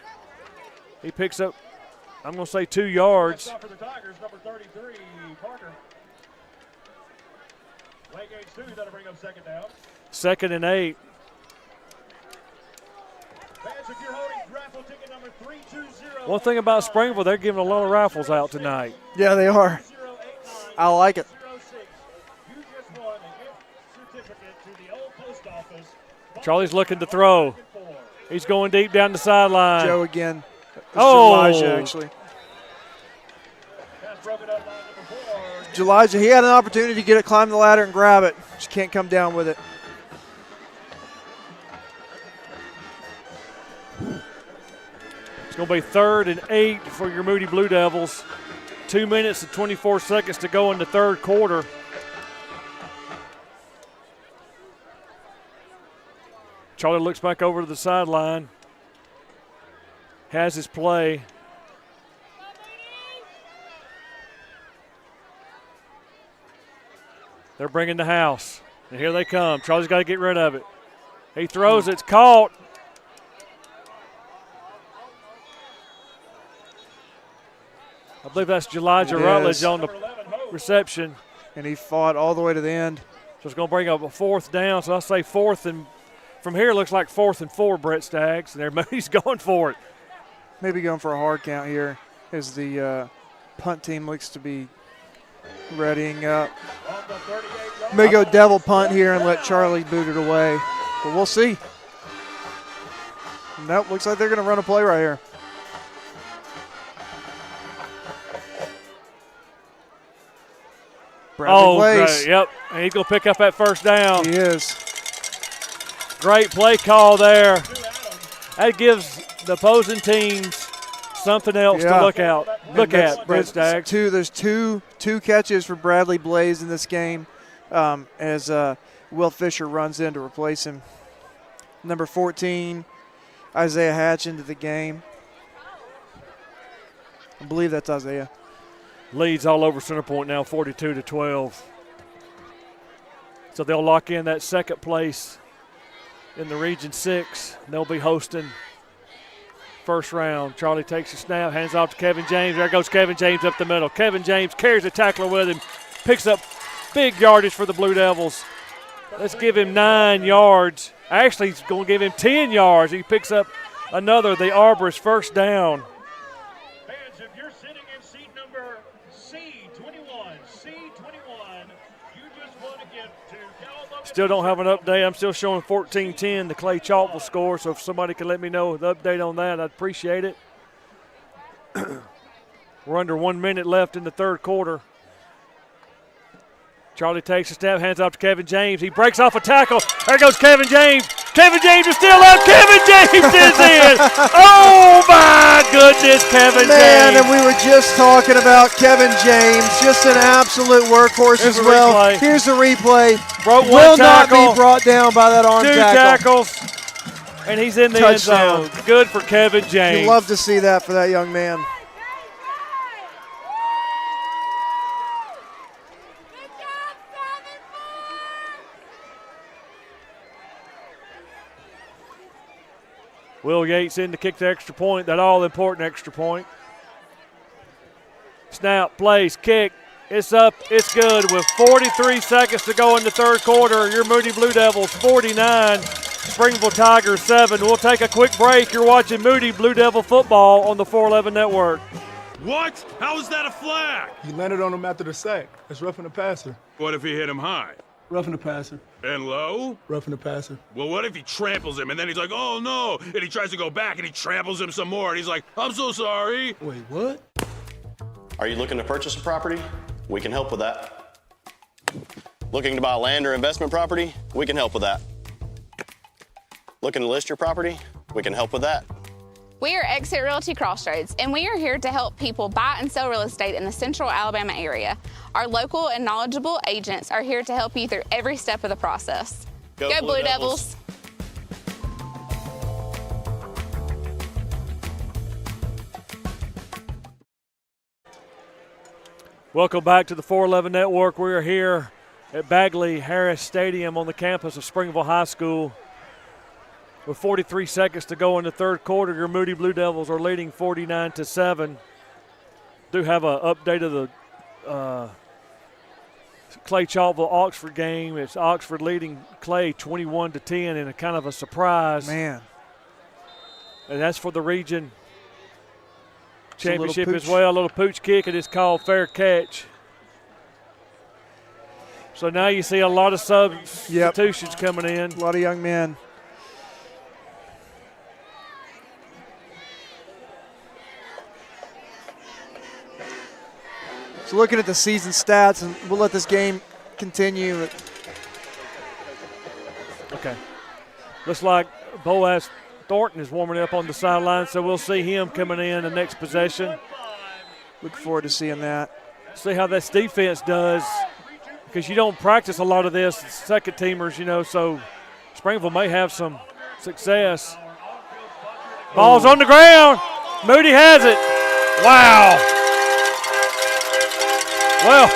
He picks up, I'm going to say 2 yards. For the Tigers, number 33, Parker. Lane Gates 2, that'll bring up second down. 2nd and 8. Fans, if you're holding raffle ticket number 320. One thing about Springville, they're giving a lot of raffles out tonight. Yeah, they are. I like it. You just won a gift certificate to the old post office. Charlie's looking to throw. He's going deep down the sideline. Joe again. Elijah, actually. Elijah, he had an opportunity to get it, climb the ladder, and grab it. Just can't come down with it. It's going to be 3rd and 8 for your Moody Blue Devils. 2 minutes and 24 seconds to go in the third quarter. Charlie looks back over to the sideline. Has his play. They're bringing the house. And here they come. Charlie's got to get rid of it. He throws it. It's caught. I believe that's Elijah Rutledge on the reception. And he fought all the way to the end. So it's going to bring up a 4th down. So I'll say 4th, and from here it looks like 4th and 4, Brett Staggs. And everybody's going for it. Maybe going for a hard count here as the punt team looks to be readying up. May go devil punt here and let Charlie boot it away. But we'll see. Nope, looks like they're going to run a play right here. Bradley Blaze. Great. Yep. And he's going to pick up that first down. He is. Great play call there. That gives the opposing teams something else to look at, Brett Staggs. There's two catches for Bradley Blaze in this game as Will Fisher runs in to replace him. Number 14, Isaiah Hatch into the game. I believe that's Isaiah. Leads all over center point now, 42-12. So they'll lock in that second place in the Region 6. They'll be hosting first round. Charlie takes a snap, hands off to Kevin James. There goes Kevin James up the middle. Kevin James carries the tackler with him, picks up big yardage for the Blue Devils. Let's give him 9 yards. Actually, he's going to give him 10 yards. He picks up another, the Arborist first down. Fans, if you're sitting in seat number C21, you just want to get to Cal. Still don't have an update. I'm still showing 14-10, the Clay Chalkville score, so if somebody could let me know the update on that, I'd appreciate it. We're under 1 minute left in the third quarter. Charlie takes a step, hands off to Kevin James. He breaks off a tackle. There goes Kevin James. Kevin James is still up. Kevin James is in. Oh, my goodness, Kevin James. And we were just talking about Kevin James, just an absolute workhorse as well. Replay. Here's the replay. Broke Will one tackle. not be brought down by that arm 2 tackle. tackles, and he's in the end zone. Good for Kevin James. You love to see that for that young man. Will Yates in to kick the extra point, that all-important extra point. Snap, plays, kick. It's up, it's good. With 43 seconds to go in the third quarter, your Moody Blue Devils 49, Springville Tigers 7. We'll take a quick break. You're watching Moody Blue Devil football on the 411 Network. What? How is that a flag? He landed on him after the sack. That's roughing the passer. What if he hit him high? Roughing the passer. And low? Roughing the passer. Well, what if he tramples him and then he's like, oh no, and he tries to go back and he tramples him some more and he's like, I'm so sorry. Wait, what? Are you looking to purchase a property? We can help with that. Looking to buy land or investment property? We can help with that. Looking to list your property? We can help with that. We are Exit Realty Crossroads, and we are here to help people buy and sell real estate in the central Alabama area. Our local and knowledgeable agents are here to help you through every step of the process. Go Blue Devils. Welcome back to the 411 Network. We are here at Bagley Harris Stadium on the campus of Springville High School. With 43 seconds to go in the third quarter, your Moody Blue Devils are leading 49-7. Do have an update of the Clay Chalkville Oxford game. It's Oxford leading Clay 21-10 in a kind of a surprise. Man. And that's for the region championship pooch. as well. A little pooch kick, and it's called fair catch. So now you see a lot of substitutions coming in. A lot of young men. So looking at the season stats, and we'll let this game continue. Okay. Looks like Boaz Thornton is warming up on the sideline, so we'll see him coming in the next possession. Look forward to seeing that. See how this defense does, because you don't practice a lot of this, second teamers, you know, so Springville may have some success. Ball's on the ground. Moody has it. Wow. Well,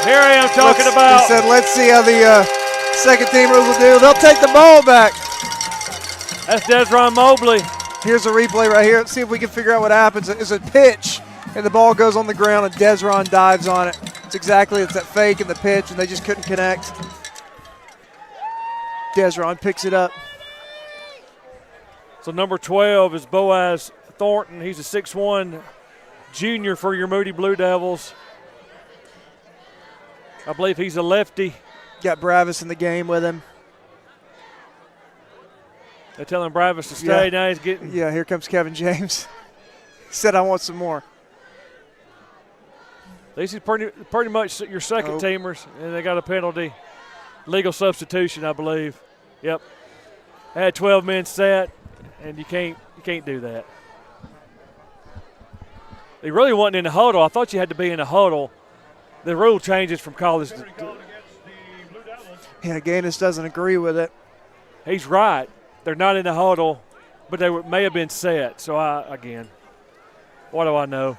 here I am talking about. He said, let's see how the second teamers will do. They'll take the ball back. That's Desron Mobley. Here's a replay right here. Let's see if we can figure out what happens. It's a pitch, and the ball goes on the ground, and Desron dives on it. It's that fake and the pitch, and they just couldn't connect. Desron picks it up. So number 12 is Boaz Thornton. He's a 6'1" junior for your Moody Blue Devils. I believe he's a lefty. Got Bravis in the game with him. They're telling Bravis to stay. Now he's getting. Yeah, here comes Kevin James. He said, I want some more. These is pretty much your second teamers, and they got a penalty. Legal substitution, I believe. Yep. They had 12 men set, and you can't do that. They really wasn't in the huddle. I thought you had to be in the huddle. The rule changes from college to. Yeah, Gaines doesn't agree with it. He's right. They're not in the huddle, but they may have been set. So, again, what do I know?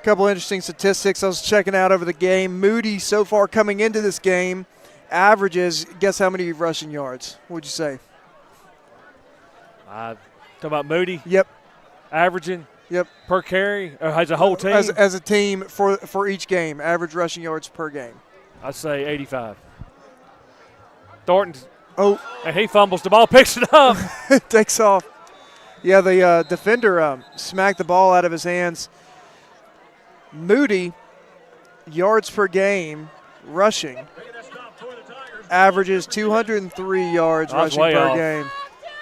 A couple interesting statistics I was checking out over the game. Moody, so far coming into this game, averages, guess how many rushing yards? What'd you say? Talking about Moody? Yep. Averaging? Yep. Per carry? Or as a whole team? As a team for each game, average rushing yards per game. I'd say 85. Thornton. Oh. And he fumbles the ball, picks it up. Takes off. Yeah, the defender smacked the ball out of his hands. Moody, yards per game, rushing, averages 203 yards rushing per game.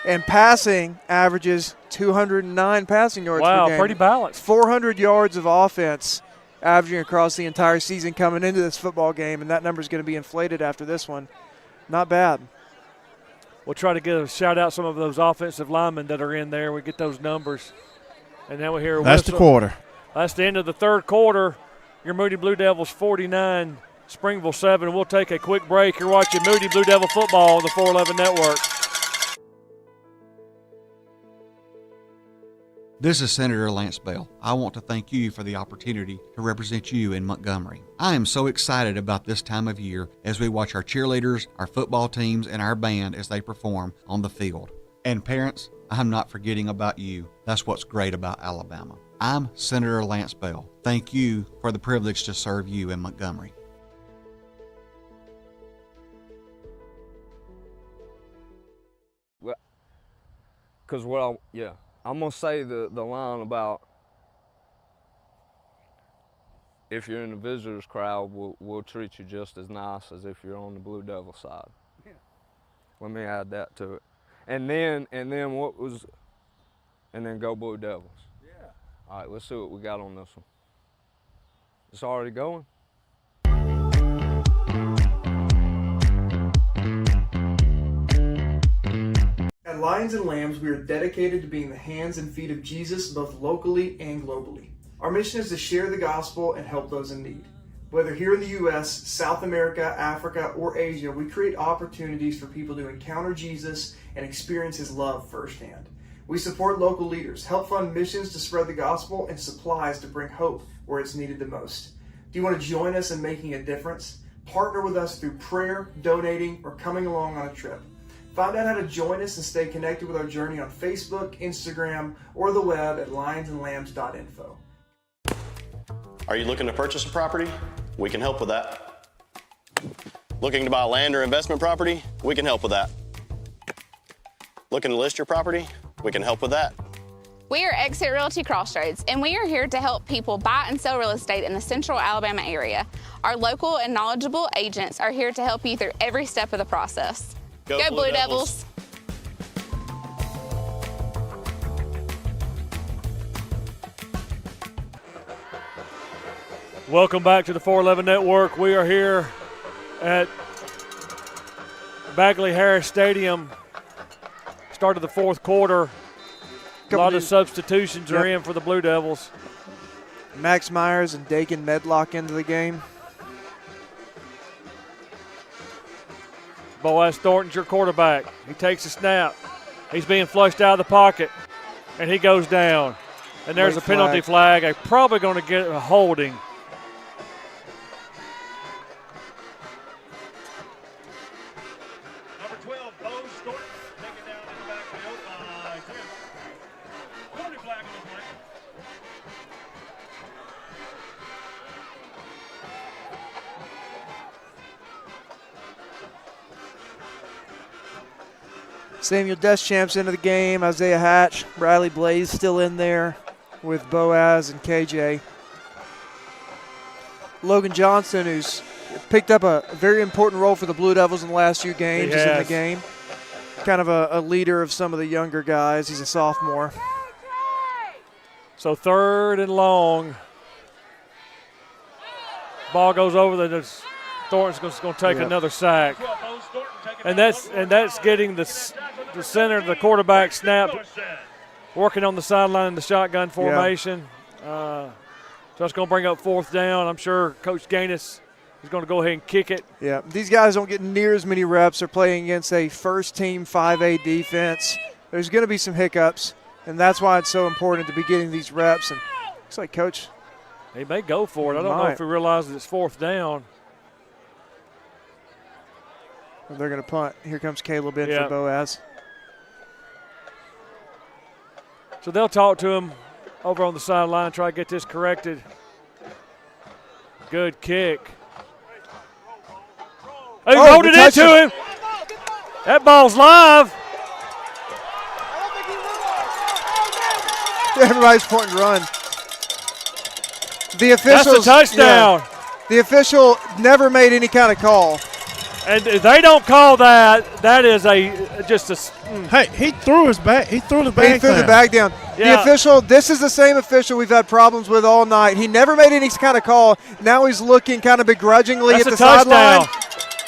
And passing averages 209 passing yards per game. Wow, pretty balanced. 400 yards of offense averaging across the entire season coming into this football game, and that number is going to be inflated after this one. Not bad. We'll try to get a shout-out some of those offensive linemen that are in there. We get those numbers. And now we hear That's the quarter. That's the end of the third quarter. Your Moody Blue Devils 49, Springville 7. We'll take a quick break. You're watching Moody Blue Devil football on the 411 Network. This is Senator Lance Bell. I want to thank you for the opportunity to represent you in Montgomery. I am so excited about this time of year as we watch our cheerleaders, our football teams, and our band as they perform on the field. And parents, I'm not forgetting about you. That's what's great about Alabama. I'm Senator Lance Bell. Thank you for the privilege to serve you in Montgomery. Because I'm going to say the line about if you're in the visitors crowd, we'll treat you just as nice as if you're on the Blue Devil side. Yeah. Let me add that to it. And then go Blue Devils. Yeah. All right, let's see what we got on this one. It's already going. At Lions and Lambs, we are dedicated to being the hands and feet of Jesus both locally and globally. Our mission is to share the gospel and help those in need. Whether here in the U.S., South America, Africa, or Asia, we create opportunities for people to encounter Jesus and experience his love firsthand. We support local leaders, help fund missions to spread the gospel, and supplies to bring hope where it's needed the most. Do you want to join us in making a difference? Partner with us through prayer, donating, or coming along on a trip. Find out how to join us and stay connected with our journey on Facebook, Instagram, or the web at lionsandlambs.info. Are you looking to purchase a property? We can help with that. Looking to buy land or investment property? We can help with that. Looking to list your property? We can help with that. We are Exit Realty Crossroads, and we are here to help people buy and sell real estate in the central Alabama area. Our local and knowledgeable agents are here to help you through every step of the process. Go Blue Devils! Welcome back to the 411 Network. We are here at Bagley Harris Stadium. Start of the fourth quarter. A lot of substitutions are in for the Blue Devils. Max Myers and Dakin Medlock into the game. Boaz Thornton's your quarterback. He takes a snap. He's being flushed out of the pocket, and he goes down. And there's a penalty flag. They're probably going to get a holding. Number 12, Bo Thornton, taken down in the backfield by Tim. Penalty flag on the play. Samuel Deschamp's into the game. Isaiah Hatch, Riley Blaze still in there with Boaz and KJ. Logan Johnson, who's picked up a very important role for the Blue Devils in the last few games, is in the game. Kind of a leader of some of the younger guys. He's a sophomore. So 3rd and long. Ball goes over the Thornton's going to take another sack. And that's getting the center, the quarterback snap, working on the sideline in the shotgun formation. So it's going to bring up 4th down. I'm sure Coach Gaines is going to go ahead and kick it. Yeah, these guys don't get near as many reps. They're playing against a first-team 5A defense. There's going to be some hiccups, and that's why it's so important to be getting these reps. And looks like Coach, he may go for it. I don't know if he realizes it's 4th down. They're going to punt. Here comes Caleb in for Boaz. So they'll talk to him over on the sideline, try to get this corrected. Good kick. He rolled it into him. That ball's live. Everybody's pointing to run. The officials, that's a touchdown. The official never made any kind of call. And if they don't call that, that is just a. Hey, he threw his bag. He threw the bag down. He threw the bag down. Yeah. The official. This is the same official we've had problems with all night. He never made any kind of call. Now he's looking kind of begrudgingly at the sideline.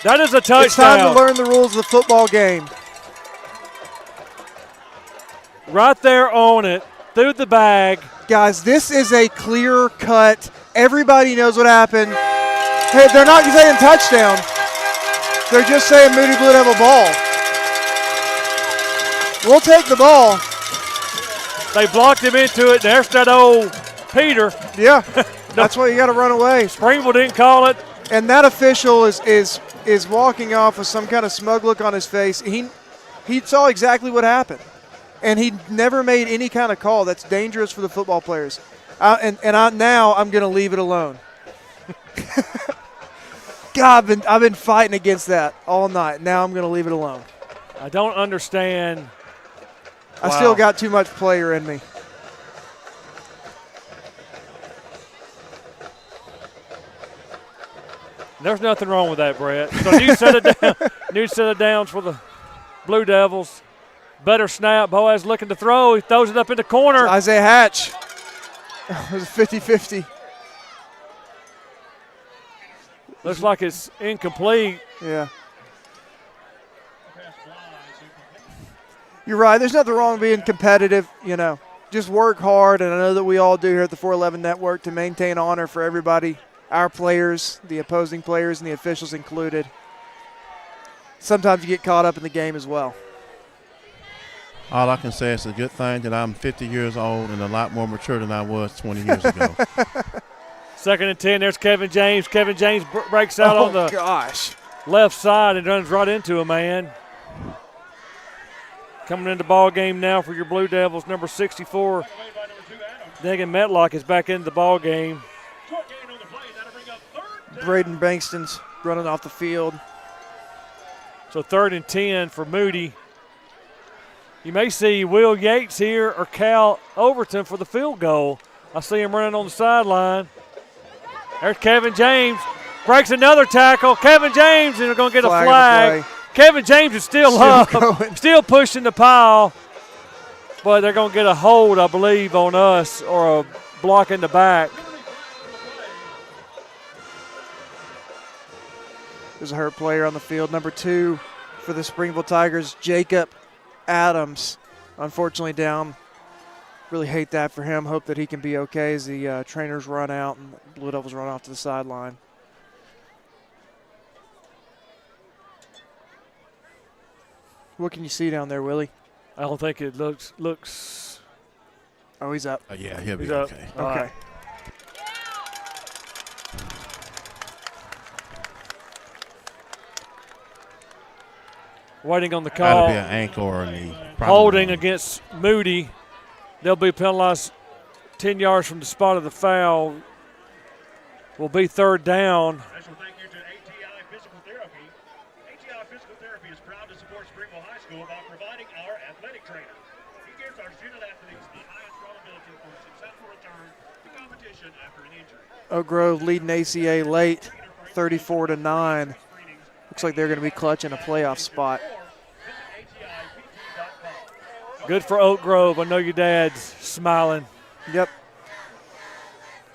That is a touchdown. It's time to learn the rules of the football game. Right there on it, through the bag. Guys, this is a clear cut. Everybody knows what happened. Hey, they're not saying touchdown. They're just saying Moody Blue Devil ball. We'll take the ball. They blocked him into it. There's that old Peter. Yeah, that's why you got to run away. Springville didn't call it. And that official is walking off with some kind of smug look on his face. He saw exactly what happened, and he never made any kind of call. That's dangerous for the football players. Now I'm going to leave it alone. God, I've been fighting against that all night. Now I'm going to leave it alone. I don't understand. I still got too much player in me. There's nothing wrong with that, Brett. So new set of downs for the Blue Devils. Better snap. Boaz looking to throw. He throws it up in the corner. It's Isaiah Hatch. It was 50-50. Looks like it's incomplete. Yeah. You're right. There's nothing wrong with being competitive, Just work hard, and I know that we all do here at the 411 Network to maintain honor for everybody, our players, the opposing players, and the officials included. Sometimes you get caught up in the game as well. All I can say is it's a good thing that I'm 50 years old and a lot more mature than I was 20 years ago. 2nd and 10. There's Kevin James. Kevin James breaks out on the left side and runs right into a man. Coming into ball game now for your Blue Devils, number 64, Megan Metlock is back into the ball game. Braden Bankston's running off the field. So 3rd and 10 for Moody. You may see Will Yates here or Cal Overton for the field goal. I see him running on the sideline. There's Kevin James. Breaks another tackle. Kevin James is going to get a flag. Kevin James is still up, still pushing the pile. But they're going to get a hold, I believe, on us or a block in the back. There's a hurt player on the field. Number 2 for the Springville Tigers, Jacob Adams, unfortunately down. Really hate that for him. Hope that he can be okay as the trainers run out and Blue Devils run off to the sideline. What can you see down there, Willie? I don't think it looks. Oh, he's up. Yeah, he'll be He's up. okay. All Okay. right. Waiting on the call. That'll be an ankle or a knee. Holding against Moody. They'll be penalized 10 yards from the spot of the foul. Will be 3rd down. Special thank you to ATI Physical Therapy. ATI Physical Therapy is proud to support Springville High School by providing our athletic trainer. He gives our student athletes the highest probability for a successful return to competition after an injury. Oak Grove leading ACA late, 34-9. Looks like they're going to be clutching a playoff spot. Good for Oak Grove. I know your dad's smiling. Yep.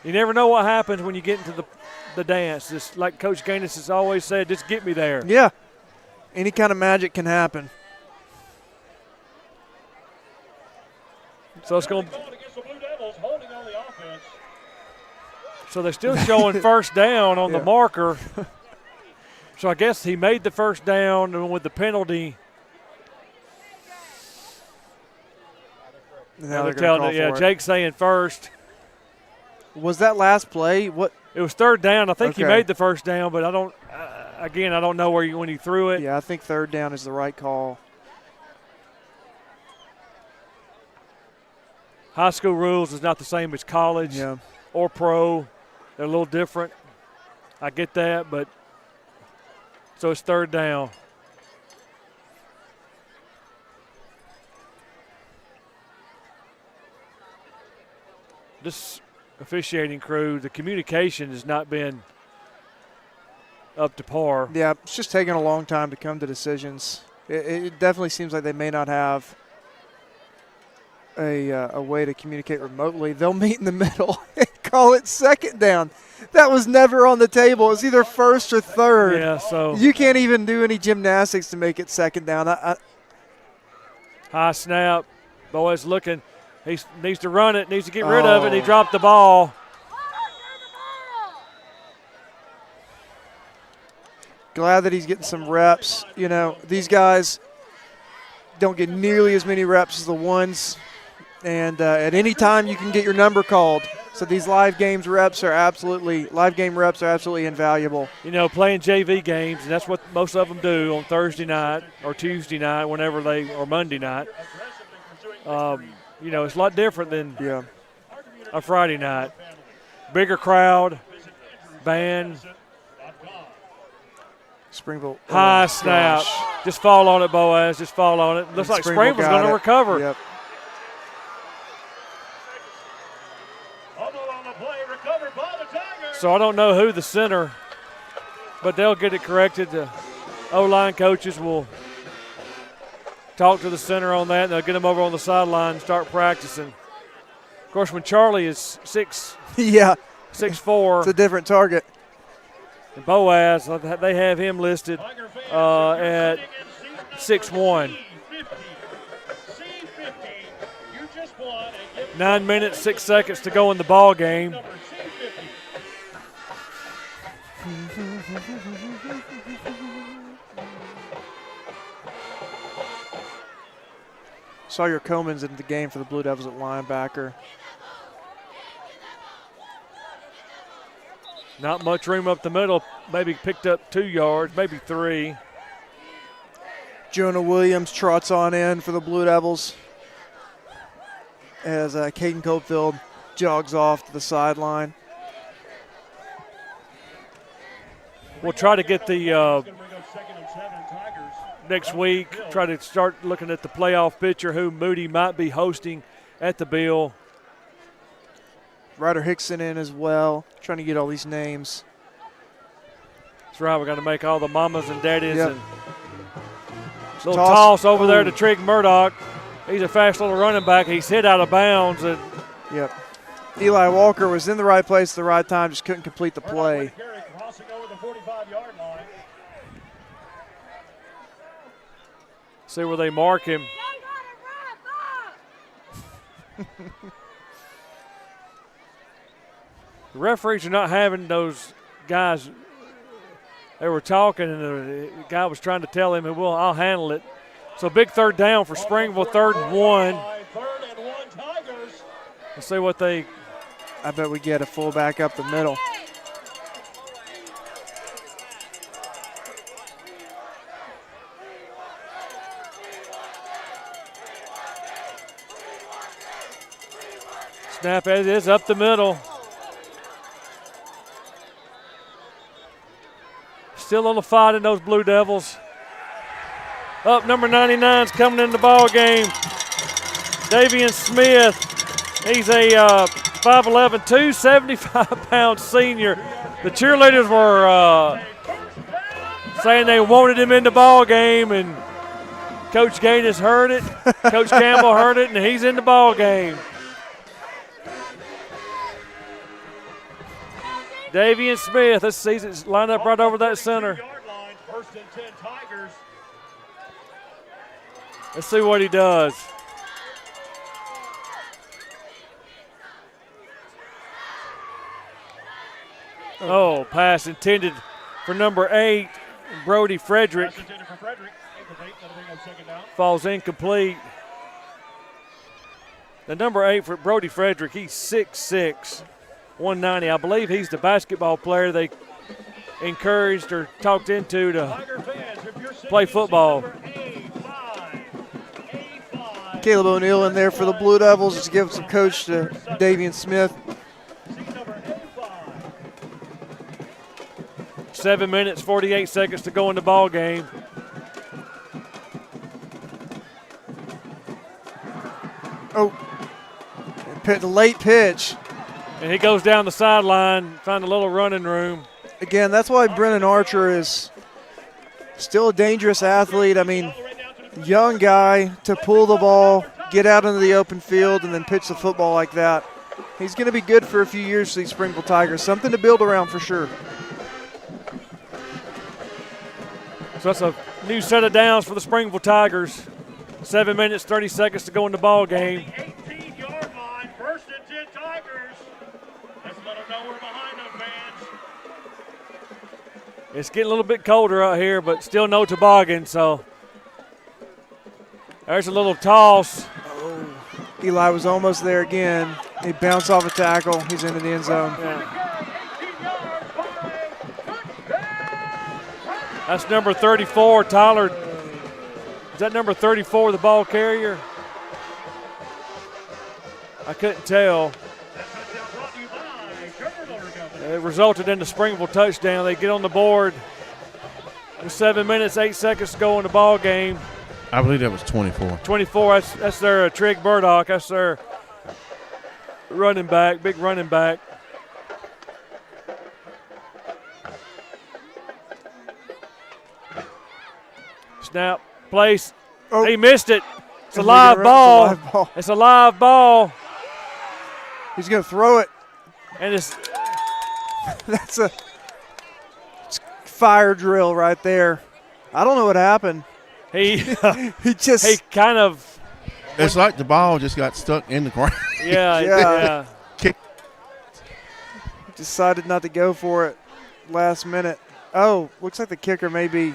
You never know what happens when you get into the dance. Just like Coach Gaines has always said, just get me there. Yeah. Any kind of magic can happen. So it's going. So they're still showing 1st down on the marker. So I guess he made the 1st down, and with the penalty. Now they're telling it. Yeah, Jake's saying 1st. Was that last play? What? It was 3rd down. I think he Okay. made the 1st down, but I don't. Again, I don't know when he threw it. Yeah, I think 3rd down is the right call. High school rules is not the same as college or pro. They're a little different. I get that, but so it's 3rd down. This officiating crew, the communication has not been up to par. Yeah, it's just taking a long time to come to decisions. It definitely seems like they may not have a way to communicate remotely. They'll meet in the middle and call it 2nd down. That was never on the table. It was either 1st or 3rd. Yeah, so you can't even do any gymnastics to make it 2nd down. High snap. Boys looking. He needs to run it, needs to get rid of it. He dropped the ball. Glad that he's getting some reps. You know, these guys don't get nearly as many reps as the ones. And at any time you can get your number called. So these live game reps are absolutely invaluable. You know, playing JV games, and that's what most of them do on Thursday night or Tuesday night, or Monday night. You know, it's a lot different than a Friday night. Bigger crowd, band. Springville. High snap. Gosh. Just fall on it, Boaz. Just fall on it. Looks like Springville's going to recover. Yep. So I don't know who the center, but they'll get it corrected. The O-line coaches will talk to the center on that, and they'll get them over on the sideline and start practicing. Of course, when Charlie is 6'4", it's a different target. And Boaz, they have him listed at 6'1". 9 minutes, 6 seconds to go in the ball game. Sawyer Coleman's in the game for the Blue Devils at linebacker. Not much room up the middle. Maybe picked up 2 yards, maybe 3. Jonah Williams trots on in for the Blue Devils as Caden Copefield jogs off to the sideline. We'll try to get the next week, try to start looking at the playoff picture, who Moody might be hosting at the Bill. Ryder Hickson in as well, trying to get all these names. That's right, we're going to make all the mamas and daddies. Yep. And little toss over there to Trig Murdoch. He's a fast little running back. He's hit out of bounds. And yep. Eli Walker was in the right place at the right time, just couldn't complete the play. See where they mark him. The referees are not having those guys. They were talking, and the guy was trying to tell him, well, I'll handle it. So big third down for Springville, 3rd and 1. Let's see what they. I bet we get a fullback up the middle. Snap it is up the middle. Still on the fight in those Blue Devils. Up number 99's coming in the ball game. Davian Smith. He's a 5'11", 275-pound senior. The cheerleaders were saying they wanted him in the ball game, and Coach Gaines heard it. Coach Campbell heard it, and he's in the ball game. Davian Smith, let's see, he's lined up right over that center. Let's see what he does. Oh, pass intended for number 8, Brody Frederick. Falls incomplete. The number 8 for Brody Frederick, he's 6'6", 190. I believe he's the basketball player they encouraged or talked into to play football. Caleb O'Neill in there for the Blue Devils. Just give some coach to Davian Smith. 7 minutes, 48 seconds to go in the ball game. Oh, the late pitch. And he goes down the sideline, find a little running room. Again, that's why Brennan Archer is still a dangerous athlete. I mean, young guy to pull the ball, get out into the open field, and then pitch the football like that. He's going to be good for a few years for these Springville Tigers. Something to build around for sure. So that's a new set of downs for the Springville Tigers. 7 minutes, 30 seconds to go in the ball game. 18-yard line, 1st and 10 Tigers. Let's let them know we're behind them, fans. It's getting a little bit colder out here, but still no toboggan, so there's a little toss. Oh, Eli was almost there again. He bounced off a tackle. He's into the end zone. Yeah. That's number 34, Tyler. Is that number 34, the ball carrier? I couldn't tell. It resulted in the Springville touchdown. They get on the board with 7 minutes, 8 seconds to go in the ball game. I believe that was 24. 24, that's their Trig Burdock. That's their running back, big running back. Snap, place. Oh. He missed it. It's a live ball. It's a live ball. He's going to throw it. And it's that's a fire drill right there. I don't know what happened. He kind of. It's like the ball just got stuck in the ground. Yeah. Kick. Decided not to go for it last minute. Oh, looks like the kicker may be.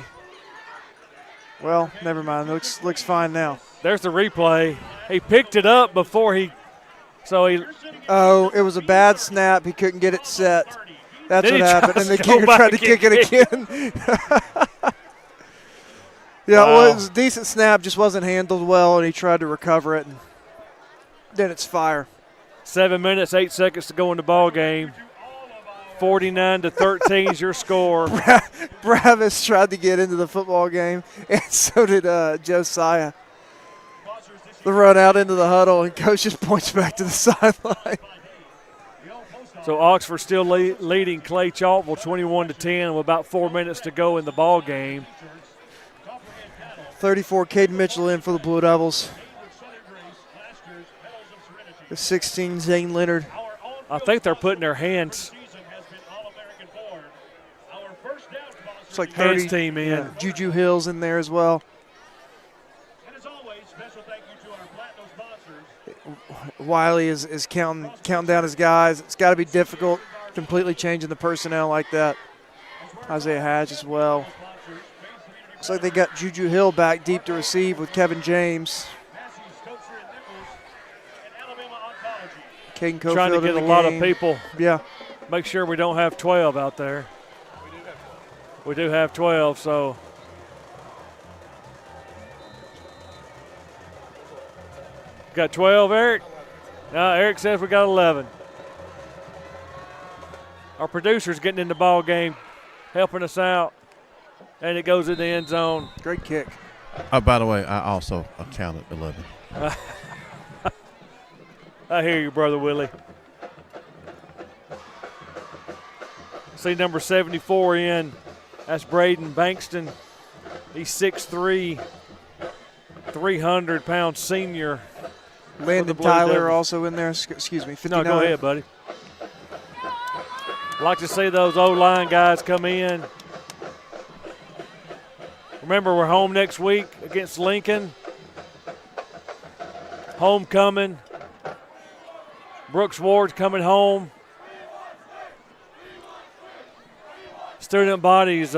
Well, never mind. Looks fine now. There's the replay. He picked it up before he. Oh, it was a bad snap. He couldn't get it set. That's what happened. And the kicker tried to kick it again. Yeah, wow. It was a decent snap, just wasn't handled well, and he tried to recover it, and then it's fire. 7 minutes, 8 seconds to go in the ball game. 49-13 is your score. Bravis tried to get into the football game, and so did Josiah. The run out into the huddle, and coach just points back to the sideline. So Oxford still leading Clay Chalkville 21-10 with about 4 minutes to go in the ball game. 34, Caden Mitchell in for the Blue Devils. The 16, Zane Leonard. I think they're putting their hands. It's like 30 team in. Yeah, Juju Hill's in there as well. Wiley is counting down his guys. It's got to be difficult completely changing the personnel like that. Isaiah Hatch as well. Looks like they got Juju Hill back deep to receive with Kevin James. Caden Cofield trying to get a lot of people. Yeah. Make sure we don't have 12 out there. We do have 12, so. Got 12, Eric? No, Eric says we got 11. Our producer's getting in the ball game, helping us out, and it goes in the end zone. Great kick. Oh, by the way, I also counted 11. I hear you, Brother Willie. See number 74 in. That's Braden Bankston. He's 6'3", 300-pound senior. Landon Tyler also in there. Excuse me, 59. No, go ahead, buddy. Like to see those O-line guys come in. Remember, we're home next week against Lincoln. Homecoming. Brooks Ward's coming home. Student body's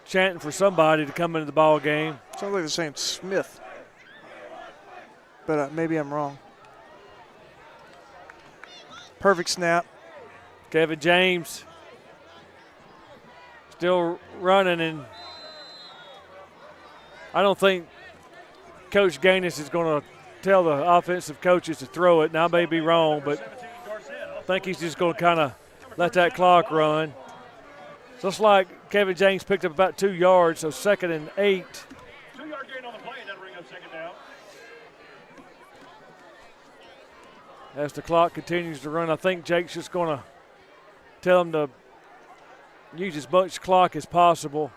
chanting for somebody to come into the ball game. Sounds like they're saying Smith, but maybe I'm wrong. Perfect snap. Kevin James still running, and I don't think Coach Gaines is going to tell the offensive coaches to throw it. Now, I may be wrong, but I think he's just going to kind of let that clock run. So it's like Kevin James picked up about 2 yards, so 2nd and 8. 2-yard gain on the play, and that'll bring up second down. As the clock continues to run, I think Jake's just going to tell him to use as much clock as possible.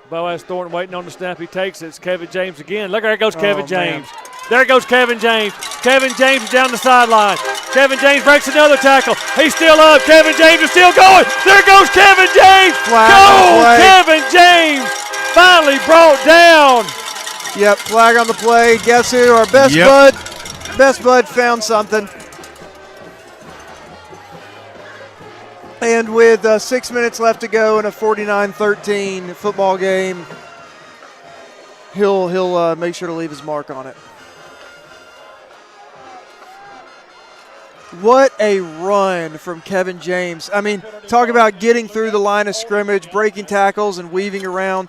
Boaz Thornton waiting on the snap. He takes it. It's Kevin James again. Look, there goes Kevin James. Man. There goes Kevin James. Kevin James is down the sideline. Kevin James breaks another tackle. He's still up. Kevin James is still going. There goes Kevin James. Go, Kevin James. Finally brought down. Yep, flag on the play. Guess who? Our best bud found something. And with 6 minutes left to go in a 49-13 football game, he'll make sure to leave his mark on it. What a run from Kevin James. I mean, talk about getting through the line of scrimmage, breaking tackles, and weaving around.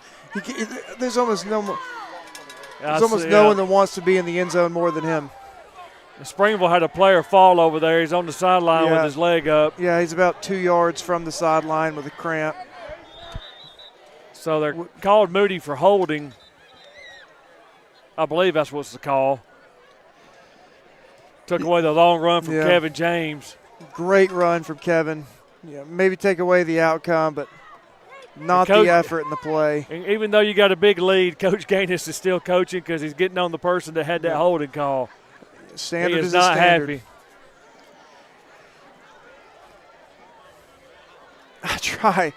There's almost no one that wants to be in the end zone more than him. Springville had a player fall over there. He's on the sideline with his leg up. Yeah, he's about 2 yards from the sideline with a cramp. So they're called Moody for holding. I believe that's what's the call. Took away the long run from Kevin James. Great run from Kevin. Yeah, maybe take away the outcome, but not the effort in the play. Even though you got a big lead, Coach Gaines is still coaching because he's getting on the person that had that holding call. Standard he is is not standard. happy.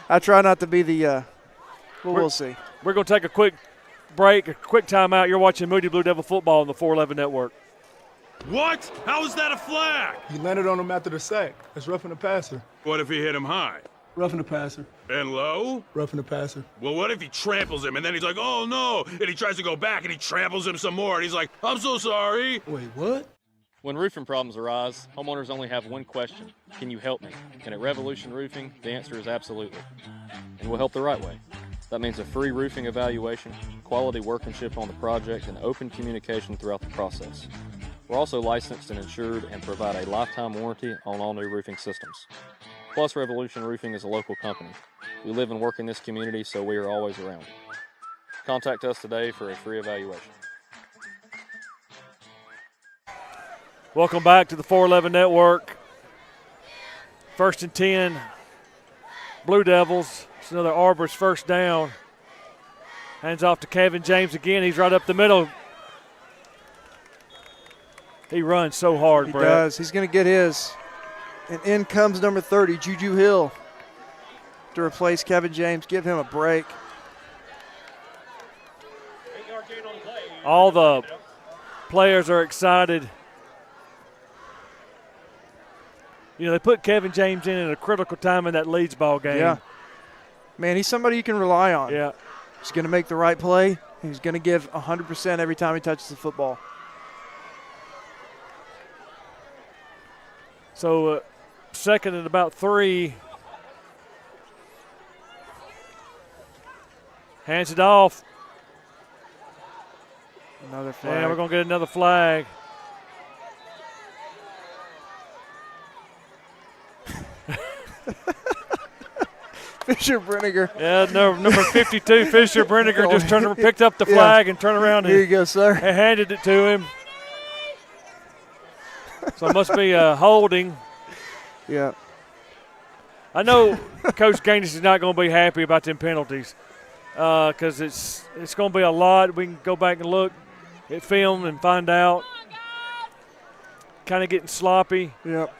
I try not to be the we'll see. We're going to take a quick break, a quick timeout. You're watching Moody Blue Devil football on the 411 Network. What? How is that a flag? He landed on him after the sack. That's roughing the passer. What if he hit him high? Roughing the passer. And low? Roughing the passer. Well, what if he tramples him and then he's like, oh no, and he tries to go back and he tramples him some more and he's like, I'm so sorry. Wait, what? When roofing problems arise, homeowners only have one question: can you help me? And at Revolution Roofing, the answer is absolutely. And we'll help the right way. That means a free roofing evaluation, quality workmanship on the project, and open communication throughout the process. We're also licensed and insured and provide a lifetime warranty on all new roofing systems. Plus, Revolution Roofing is a local company. We live and work in this community, so we are always around. Contact us today for a free evaluation. Welcome back to the 411 Network. 1st and 10, Blue Devils. It's another Arbor's first down. Hands off to Kevin James again. He's right up the middle. He runs so hard, Brett. He does. He's going to get his. And in comes number 30, Juju Hill, to replace Kevin James. Give him a break. All the players are excited. You know, they put Kevin James in at a critical time in that Leeds ball game. Yeah. Man, he's somebody you can rely on. Yeah. He's going to make the right play. He's going to give 100% every time he touches the football. So, second and about 3. Hands it off. Another flag. And we're going to get another flag. Fisher Brenniger. Yeah, number 52, Fisher Brenniger just picked up the flag and turned around. Here you go, sir. And handed it to him. So it must be holding. Yeah. I know Coach Gaines is not going to be happy about them penalties because it's going to be a lot. We can go back and look at film and find out. Kind of getting sloppy. Yep.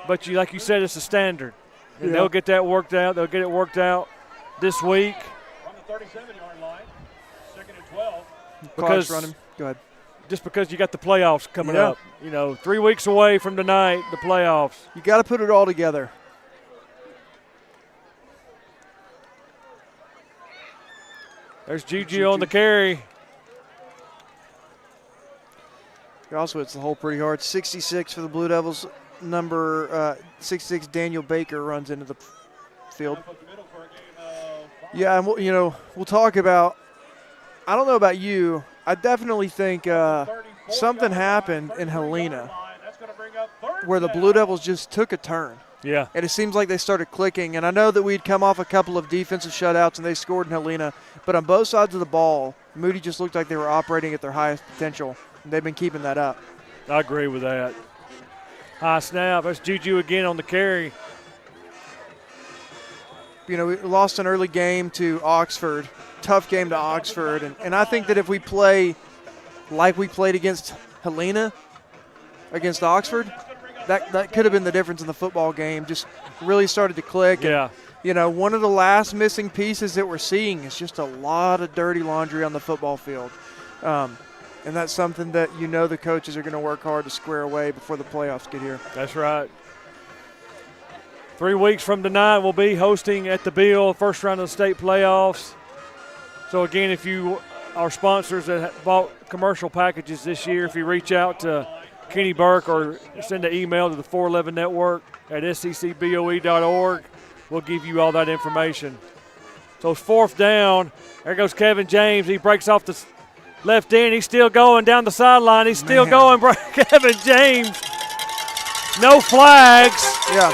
But like you said, it's a standard. And Yeah. they'll get that worked out. They'll get it worked out this week. From the 37-yard line, 2nd and 12. Because running. Go ahead. Just because you got the playoffs coming up. You know, 3 weeks away from tonight, the playoffs. You got to put it all together. There's Juju on the carry. Also, it's the hole pretty hard. 66 for the Blue Devils. Number 66, Daniel Baker, runs into the field. Yeah, and we'll talk about. I don't know about you. I definitely think something happened in Helena where the Blue Devils just took a turn. Yeah. And it seems like they started clicking. And I know that we'd come off a couple of defensive shutouts and they scored in Helena. But on both sides of the ball, Moody just looked like they were operating at their highest potential. And they've been keeping that up. I agree with that. High snap. That's Juju again on the carry. You know, we lost an early game to Oxford. Tough game to Oxford. And I think that if we play like we played against Helena, against Oxford, that could have been the difference in the football game. Just really started to click. Yeah. And, you know, one of the last missing pieces that we're seeing is just a lot of dirty laundry on the football field. And that's something that the coaches are going to work hard to square away before the playoffs get here. That's right. 3 weeks from tonight, we'll be hosting at the Bill, first round of the state playoffs. So again, if you are sponsors that bought commercial packages this year, if you reach out to Kenny Burke or send an email to the 411 Network at sccboe.org, we'll give you all that information. So it's 4th down. There goes Kevin James. He breaks off the left end. He's still going down the sideline. He's still going. Kevin James. No flags. Yeah.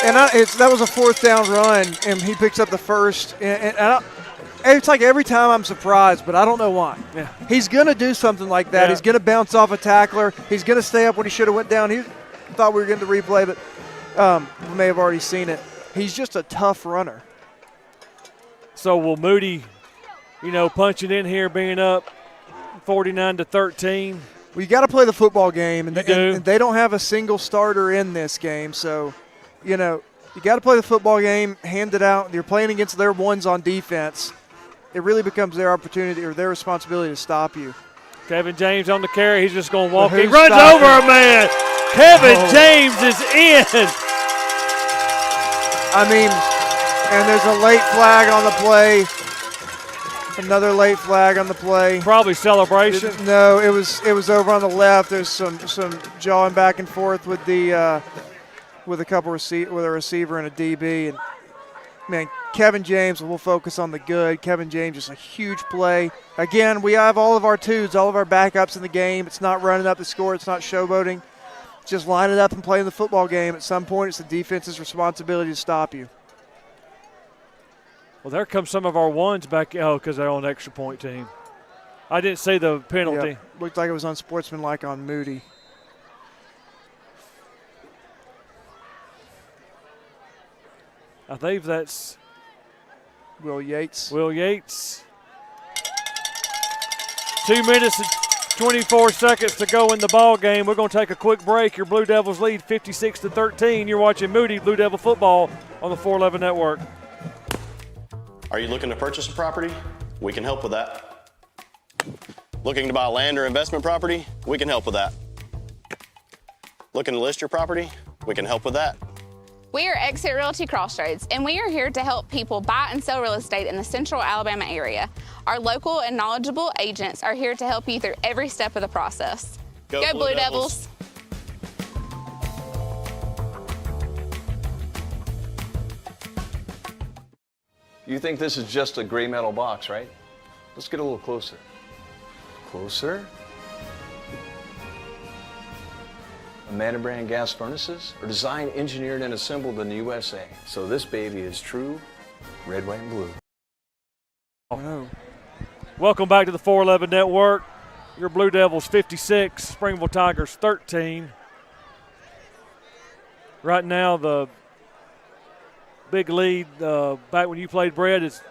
And that was a 4th down run, and he picks up the first. It's like every time I'm surprised, but I don't know why. Yeah. He's going to do something like that. Yeah. He's going to bounce off a tackler. He's going to stay up when he should have went down. He thought we were getting the replay, but we may have already seen it. He's just a tough runner. So will Moody, punching in here, being up 49-13. Well, you got to play the football game, and do. they don't have a single starter in this game. So, you got to play the football game, hand it out. You're playing against their ones on defense. It really becomes their opportunity or their responsibility to stop you. Kevin James on the carry. He's just going to walk. But He who's runs stopping? over a man. Kevin James is in. I mean, and there's a late flag on the play. Another late flag on the play. Probably celebration. No, it was over on the left. There's some jawing back and forth with the with a receiver and a DB. And man, Kevin James, we'll focus on the good. Kevin James is a huge play. Again, we have all of our twos, all of our backups in the game. It's not running up the score. It's not showboating. Just line it up and play the football game. At some point, it's the defense's responsibility to stop you. Well, there comes some of our ones back. Because they're on the extra point team. I didn't see the penalty. Yep. Looked like it was unsportsmanlike on Moody. I think that's Will Yates. 2 minutes and 24 seconds to go in the ball game. We're going to take a quick break. Your Blue Devils lead 56-13. You're watching Moody Blue Devil football on the 411 Network. Are you looking to purchase a property? We can help with that. Looking to buy land or investment property? We can help with that. Looking to list your property? We can help with that. We are Exit Realty Crossroads, and we are here to help people buy and sell real estate in the central Alabama area. Our local and knowledgeable agents are here to help you through every step of the process. Go Blue Devils. You think this is just a gray metal box, right? Let's get a little closer. Closer. Amanda brand gas furnaces are designed, engineered, and assembled in the USA. So this baby is true red, white, and blue. Oh. Welcome back to the 411 Network. Your Blue Devils 56, Springville Tigers 13. Right now, the big lead back when you played, Brett, is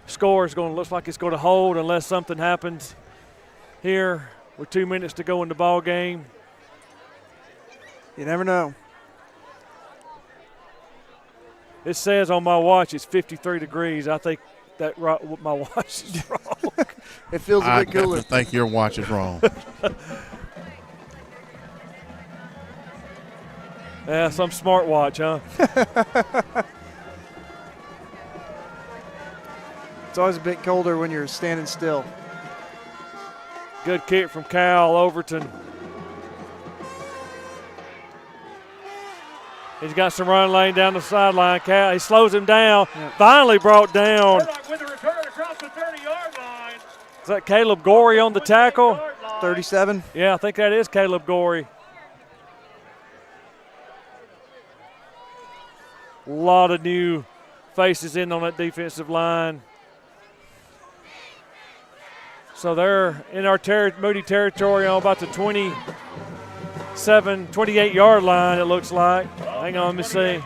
score is going to look like it's going to hold unless something happens here with 2 minutes to go in the ball game. You never know. It says on my watch it's 53 degrees. I think that my watch is wrong. It feels a bit cooler. I think your watch is wrong. Yeah, some smart watch, huh? It's always a bit colder when you're standing still. Good kick from Cal Overton. He's got some run lane down the sideline. Cal, he slows him down. Yeah. Finally brought down. With the return across the 30-yard line. Is that Caleb Gorey on the tackle? 37. Yeah, I think that is Caleb Gorey. A lot of new faces in on that defensive line. So they're in our Moody territory on about the 28-yard line, it looks like. Hang on, let me see.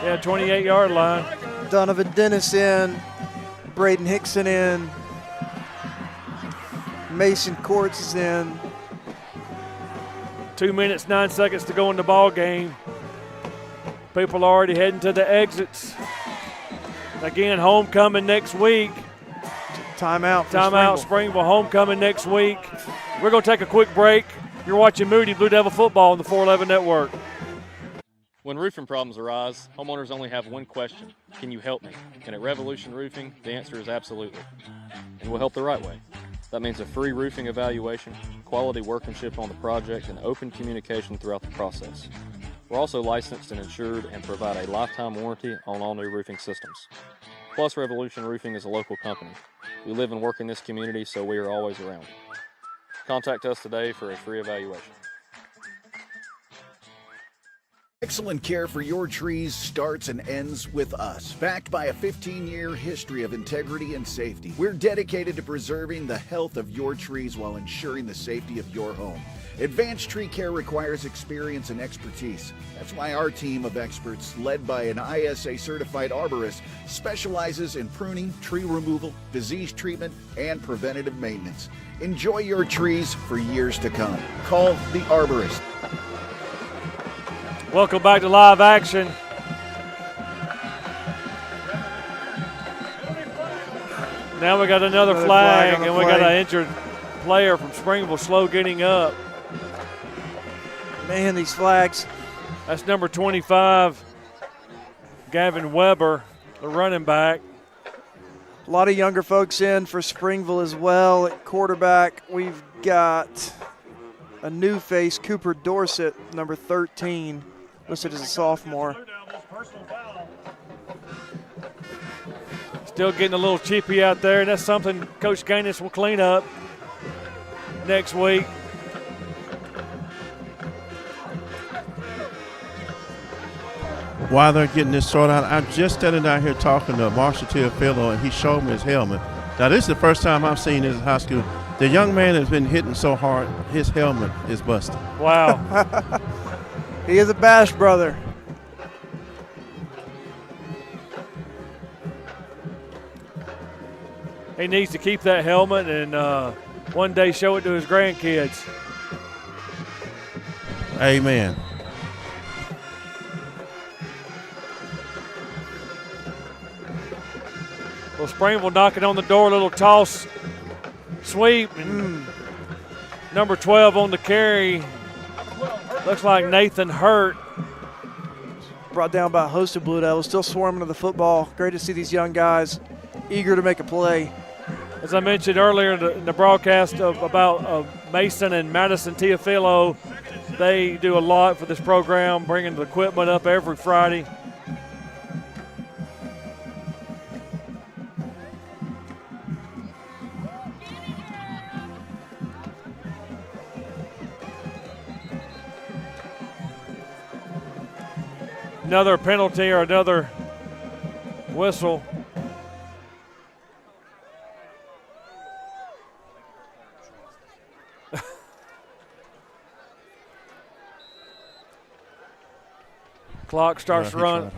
Yeah, 28-yard line. Donovan Dennis in. Braden Hickson in. Mason Courts is in. 2 minutes, 9 seconds to go in the ball game. People are already heading to the exits. Again, homecoming next week. Timeout. Springville homecoming next week. We're going to take a quick break. You're watching Moody Blue Devil football on the 411 Network. When roofing problems arise, homeowners only have one question: can you help me? And at Revolution Roofing, the answer is absolutely. And we'll help the right way. That means a free roofing evaluation, quality workmanship on the project, and open communication throughout the process. We're also licensed and insured and provide a lifetime warranty on all new roofing systems. Plus, Revolution Roofing is a local company. We live and work in this community, so we are always around. Contact us today for a free evaluation. Excellent care for your trees starts and ends with us. Backed by a 15-year history of integrity and safety, we're dedicated to preserving the health of your trees while ensuring the safety of your home. Advanced tree care requires experience and expertise. That's why our team of experts, led by an ISA-certified arborist, specializes in pruning, tree removal, disease treatment, and preventative maintenance. Enjoy your trees for years to come. Call the arborist. Welcome back to live action. Now we got another flag and we got an injured player from Springville slow getting up. Man, these flags. That's number 25, Gavin Weber, the running back. A lot of younger folks in for Springville as well. At quarterback, we've got a new face, Cooper Dorsett, number 13, listed as a sophomore. Still getting a little chippy out there, and that's something Coach Gaines will clean up next week. While they're getting this sorted out, I'm just standing down here talking to Marshall Teofilo, and he showed me his helmet. Now, this is the first time I've seen this in high school. The young man has been hitting so hard, his helmet is busted. Wow. He is a Bash brother. He needs to keep that helmet and one day show it to his grandkids. Amen. Well, Springville knocking on the door, a little toss, sweep, and number 12 on the carry. Looks like Nathan Hurt. Brought down by a host of Blue Devils, still swarming to the football. Great to see these young guys eager to make a play. As I mentioned earlier in the broadcast about Mason and Madison Teofilo, they do a lot for this program, bringing the equipment up every Friday. Another penalty or another whistle. Clock starts to run.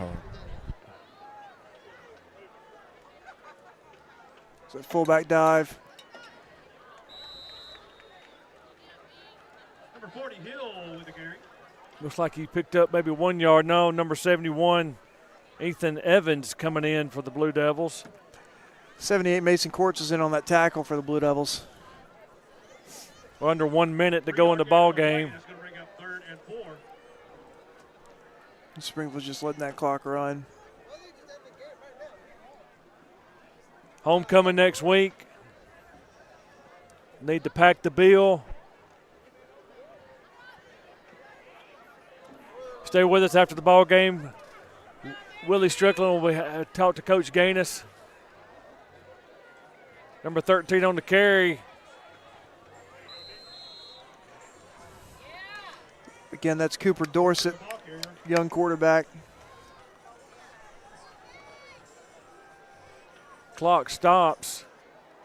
So fullback dive. Number 40, Hill with the carry. Looks like he picked up maybe 1 yard. No, number 71, Ethan Evans coming in for the Blue Devils. 78 Mason Courts is in on that tackle for the Blue Devils. We're under 1 minute to go in the ball game. Springville's just letting that clock run. Homecoming next week. Need to pack the bill. Stay with us after the ball game. Willie Strickland will talk to Coach Gaines. Number 13 on the carry. Again, that's Cooper Dorsett, young quarterback. Clock stops.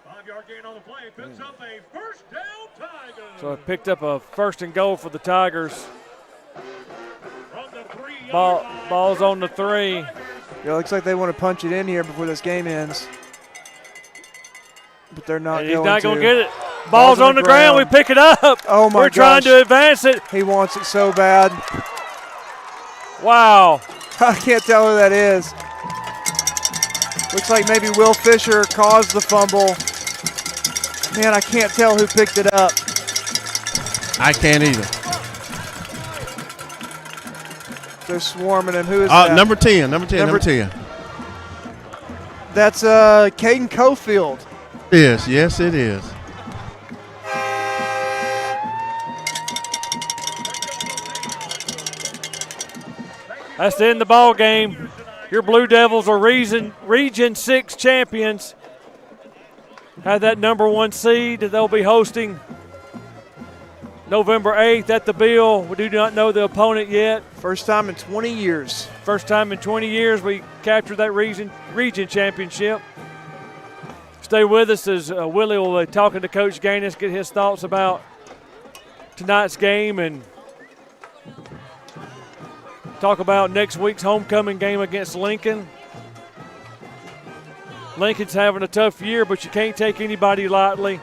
5-yard gain on the play. Picks up a first down, Tigers. So it picked up a 1st and goal for the Tigers. Ball's on the 3. Yeah, looks like they want to punch it in here before this game ends. But they're not going to. He's not going to get it. Ball's on the ground. We pick it up. Oh, my We're trying to advance it. He wants it so bad. Wow. I can't tell who that is. Looks like maybe Will Fisher caused the fumble. Man, I can't tell who picked it up. I can't either. They're swarming him. Who is that? Number 10. Number 10. That's Caden Cofield. Yes, it is. That's the end of the ball game. Your Blue Devils are Region 6 champions. Have that number 1 seed that they'll be hosting November 8th at the Bill. We do not know the opponent yet. First time in 20 years. First time in 20 years we captured that region championship. Stay with us as Willie will be talking to Coach Gaines, get his thoughts about tonight's game and talk about next week's homecoming game against Lincoln. Lincoln's having a tough year, but you can't take anybody lightly.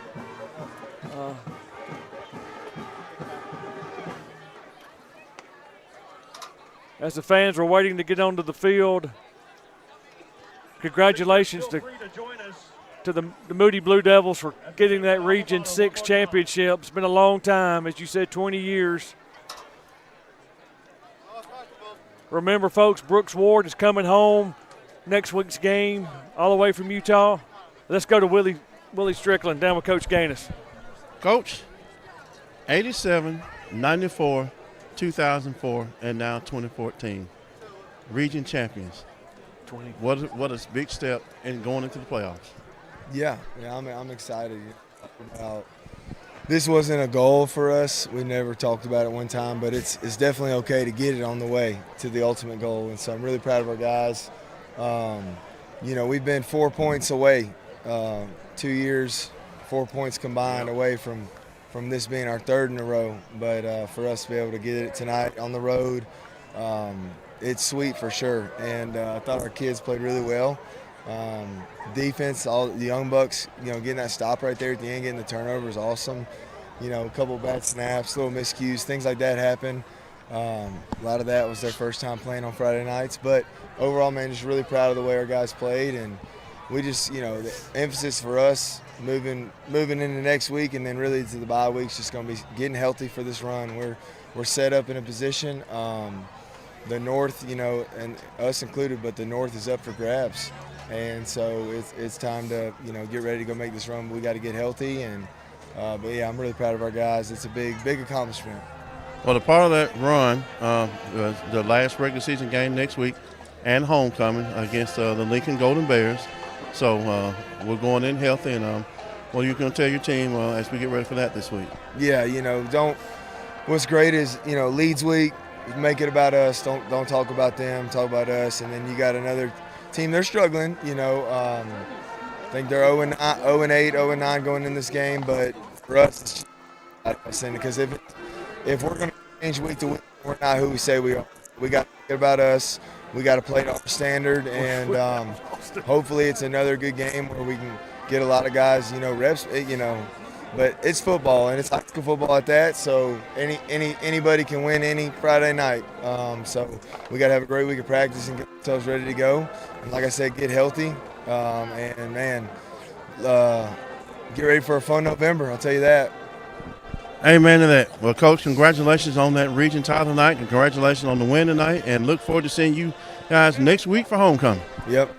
As the fans were waiting to get onto the field, congratulations to the Moody Blue Devils for getting that Region 6 championship. It's been a long time, as you said, 20 years. Remember, folks, Brooks Ward is coming home next week's game all the way from Utah. Let's go to Willie Strickland down with Coach Gaines. Coach, 87, 94, 2004, and now 2014. Region champions. What a big step in going into the playoffs. Yeah, I'm excited about. This wasn't a goal for us. We never talked about it one time, but it's definitely okay to get it on the way to the ultimate goal. And so I'm really proud of our guys. We've been 4 points away, 2 years, 4 points combined away from this being our third in a row. But for us to be able to get it tonight on the road, it's sweet for sure. And I thought our kids played really well. Defense, all the young bucks, getting that stop right there at the end, getting the turnover is awesome. A couple of bad snaps, little miscues, things like that happen. A lot of that was their first time playing on Friday nights. But overall, man, just really proud of the way our guys played. And we just, the emphasis for us moving into next week and then really to the bye week is just going to be getting healthy for this run. We're set up in a position. The North, and us included, but the North is up for grabs. And so it's time to, get ready to go make this run. But we got to get healthy. And but yeah, I'm really proud of our guys. It's a big accomplishment. Well, a part of that run, the last regular season game next week, and homecoming against the Lincoln Golden Bears. So we're going in healthy. And what are you going to tell your team as we get ready for that this week? Yeah, what's great is Leeds week. Make it about us. Don't talk about them. Talk about us. And then you got another team. They're struggling. I think they're 0-8, 0-9 going in this game. But for us, it's because if we're going to change week to week, we're not who we say we are. We got to get about us. We got to play to our standard, and hopefully it's another good game where we can get a lot of guys, reps. But it's football, and it's high school football at that, so anybody can win any Friday night. So we got to have a great week of practice and get ourselves ready to go. And like I said, get healthy, get ready for a fun November, I'll tell you that. Amen to that. Well, Coach, congratulations on that region title tonight, and congratulations on the win tonight, and look forward to seeing you guys next week for homecoming. Yep.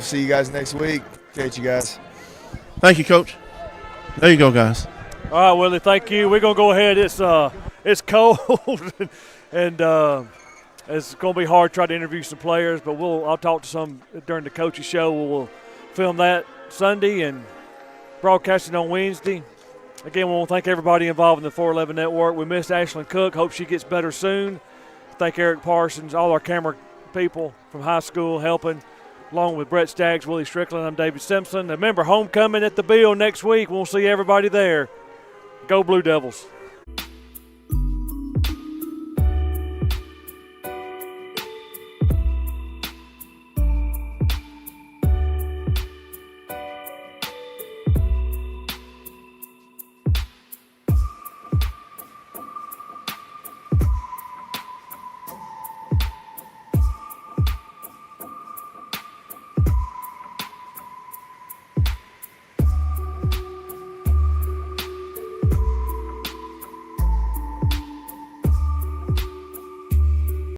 See you guys next week. Appreciate you guys. Thank you, Coach. There you go, guys. All right, Willie, thank you. We're going to go ahead. It's cold, and it's going to be hard to try to interview some players, but I'll talk to some during the coach's show. We'll film that Sunday and broadcast it on Wednesday. Again, we want to thank everybody involved in the 411 Network. We missed Ashlyn Cook. Hope she gets better soon. Thank Eric Parsons, all our camera people from high school helping, along with Brett Staggs, Willie Strickland. I'm David Simpson. Remember, homecoming at the Bill next week. We'll see everybody there. Go Blue Devils.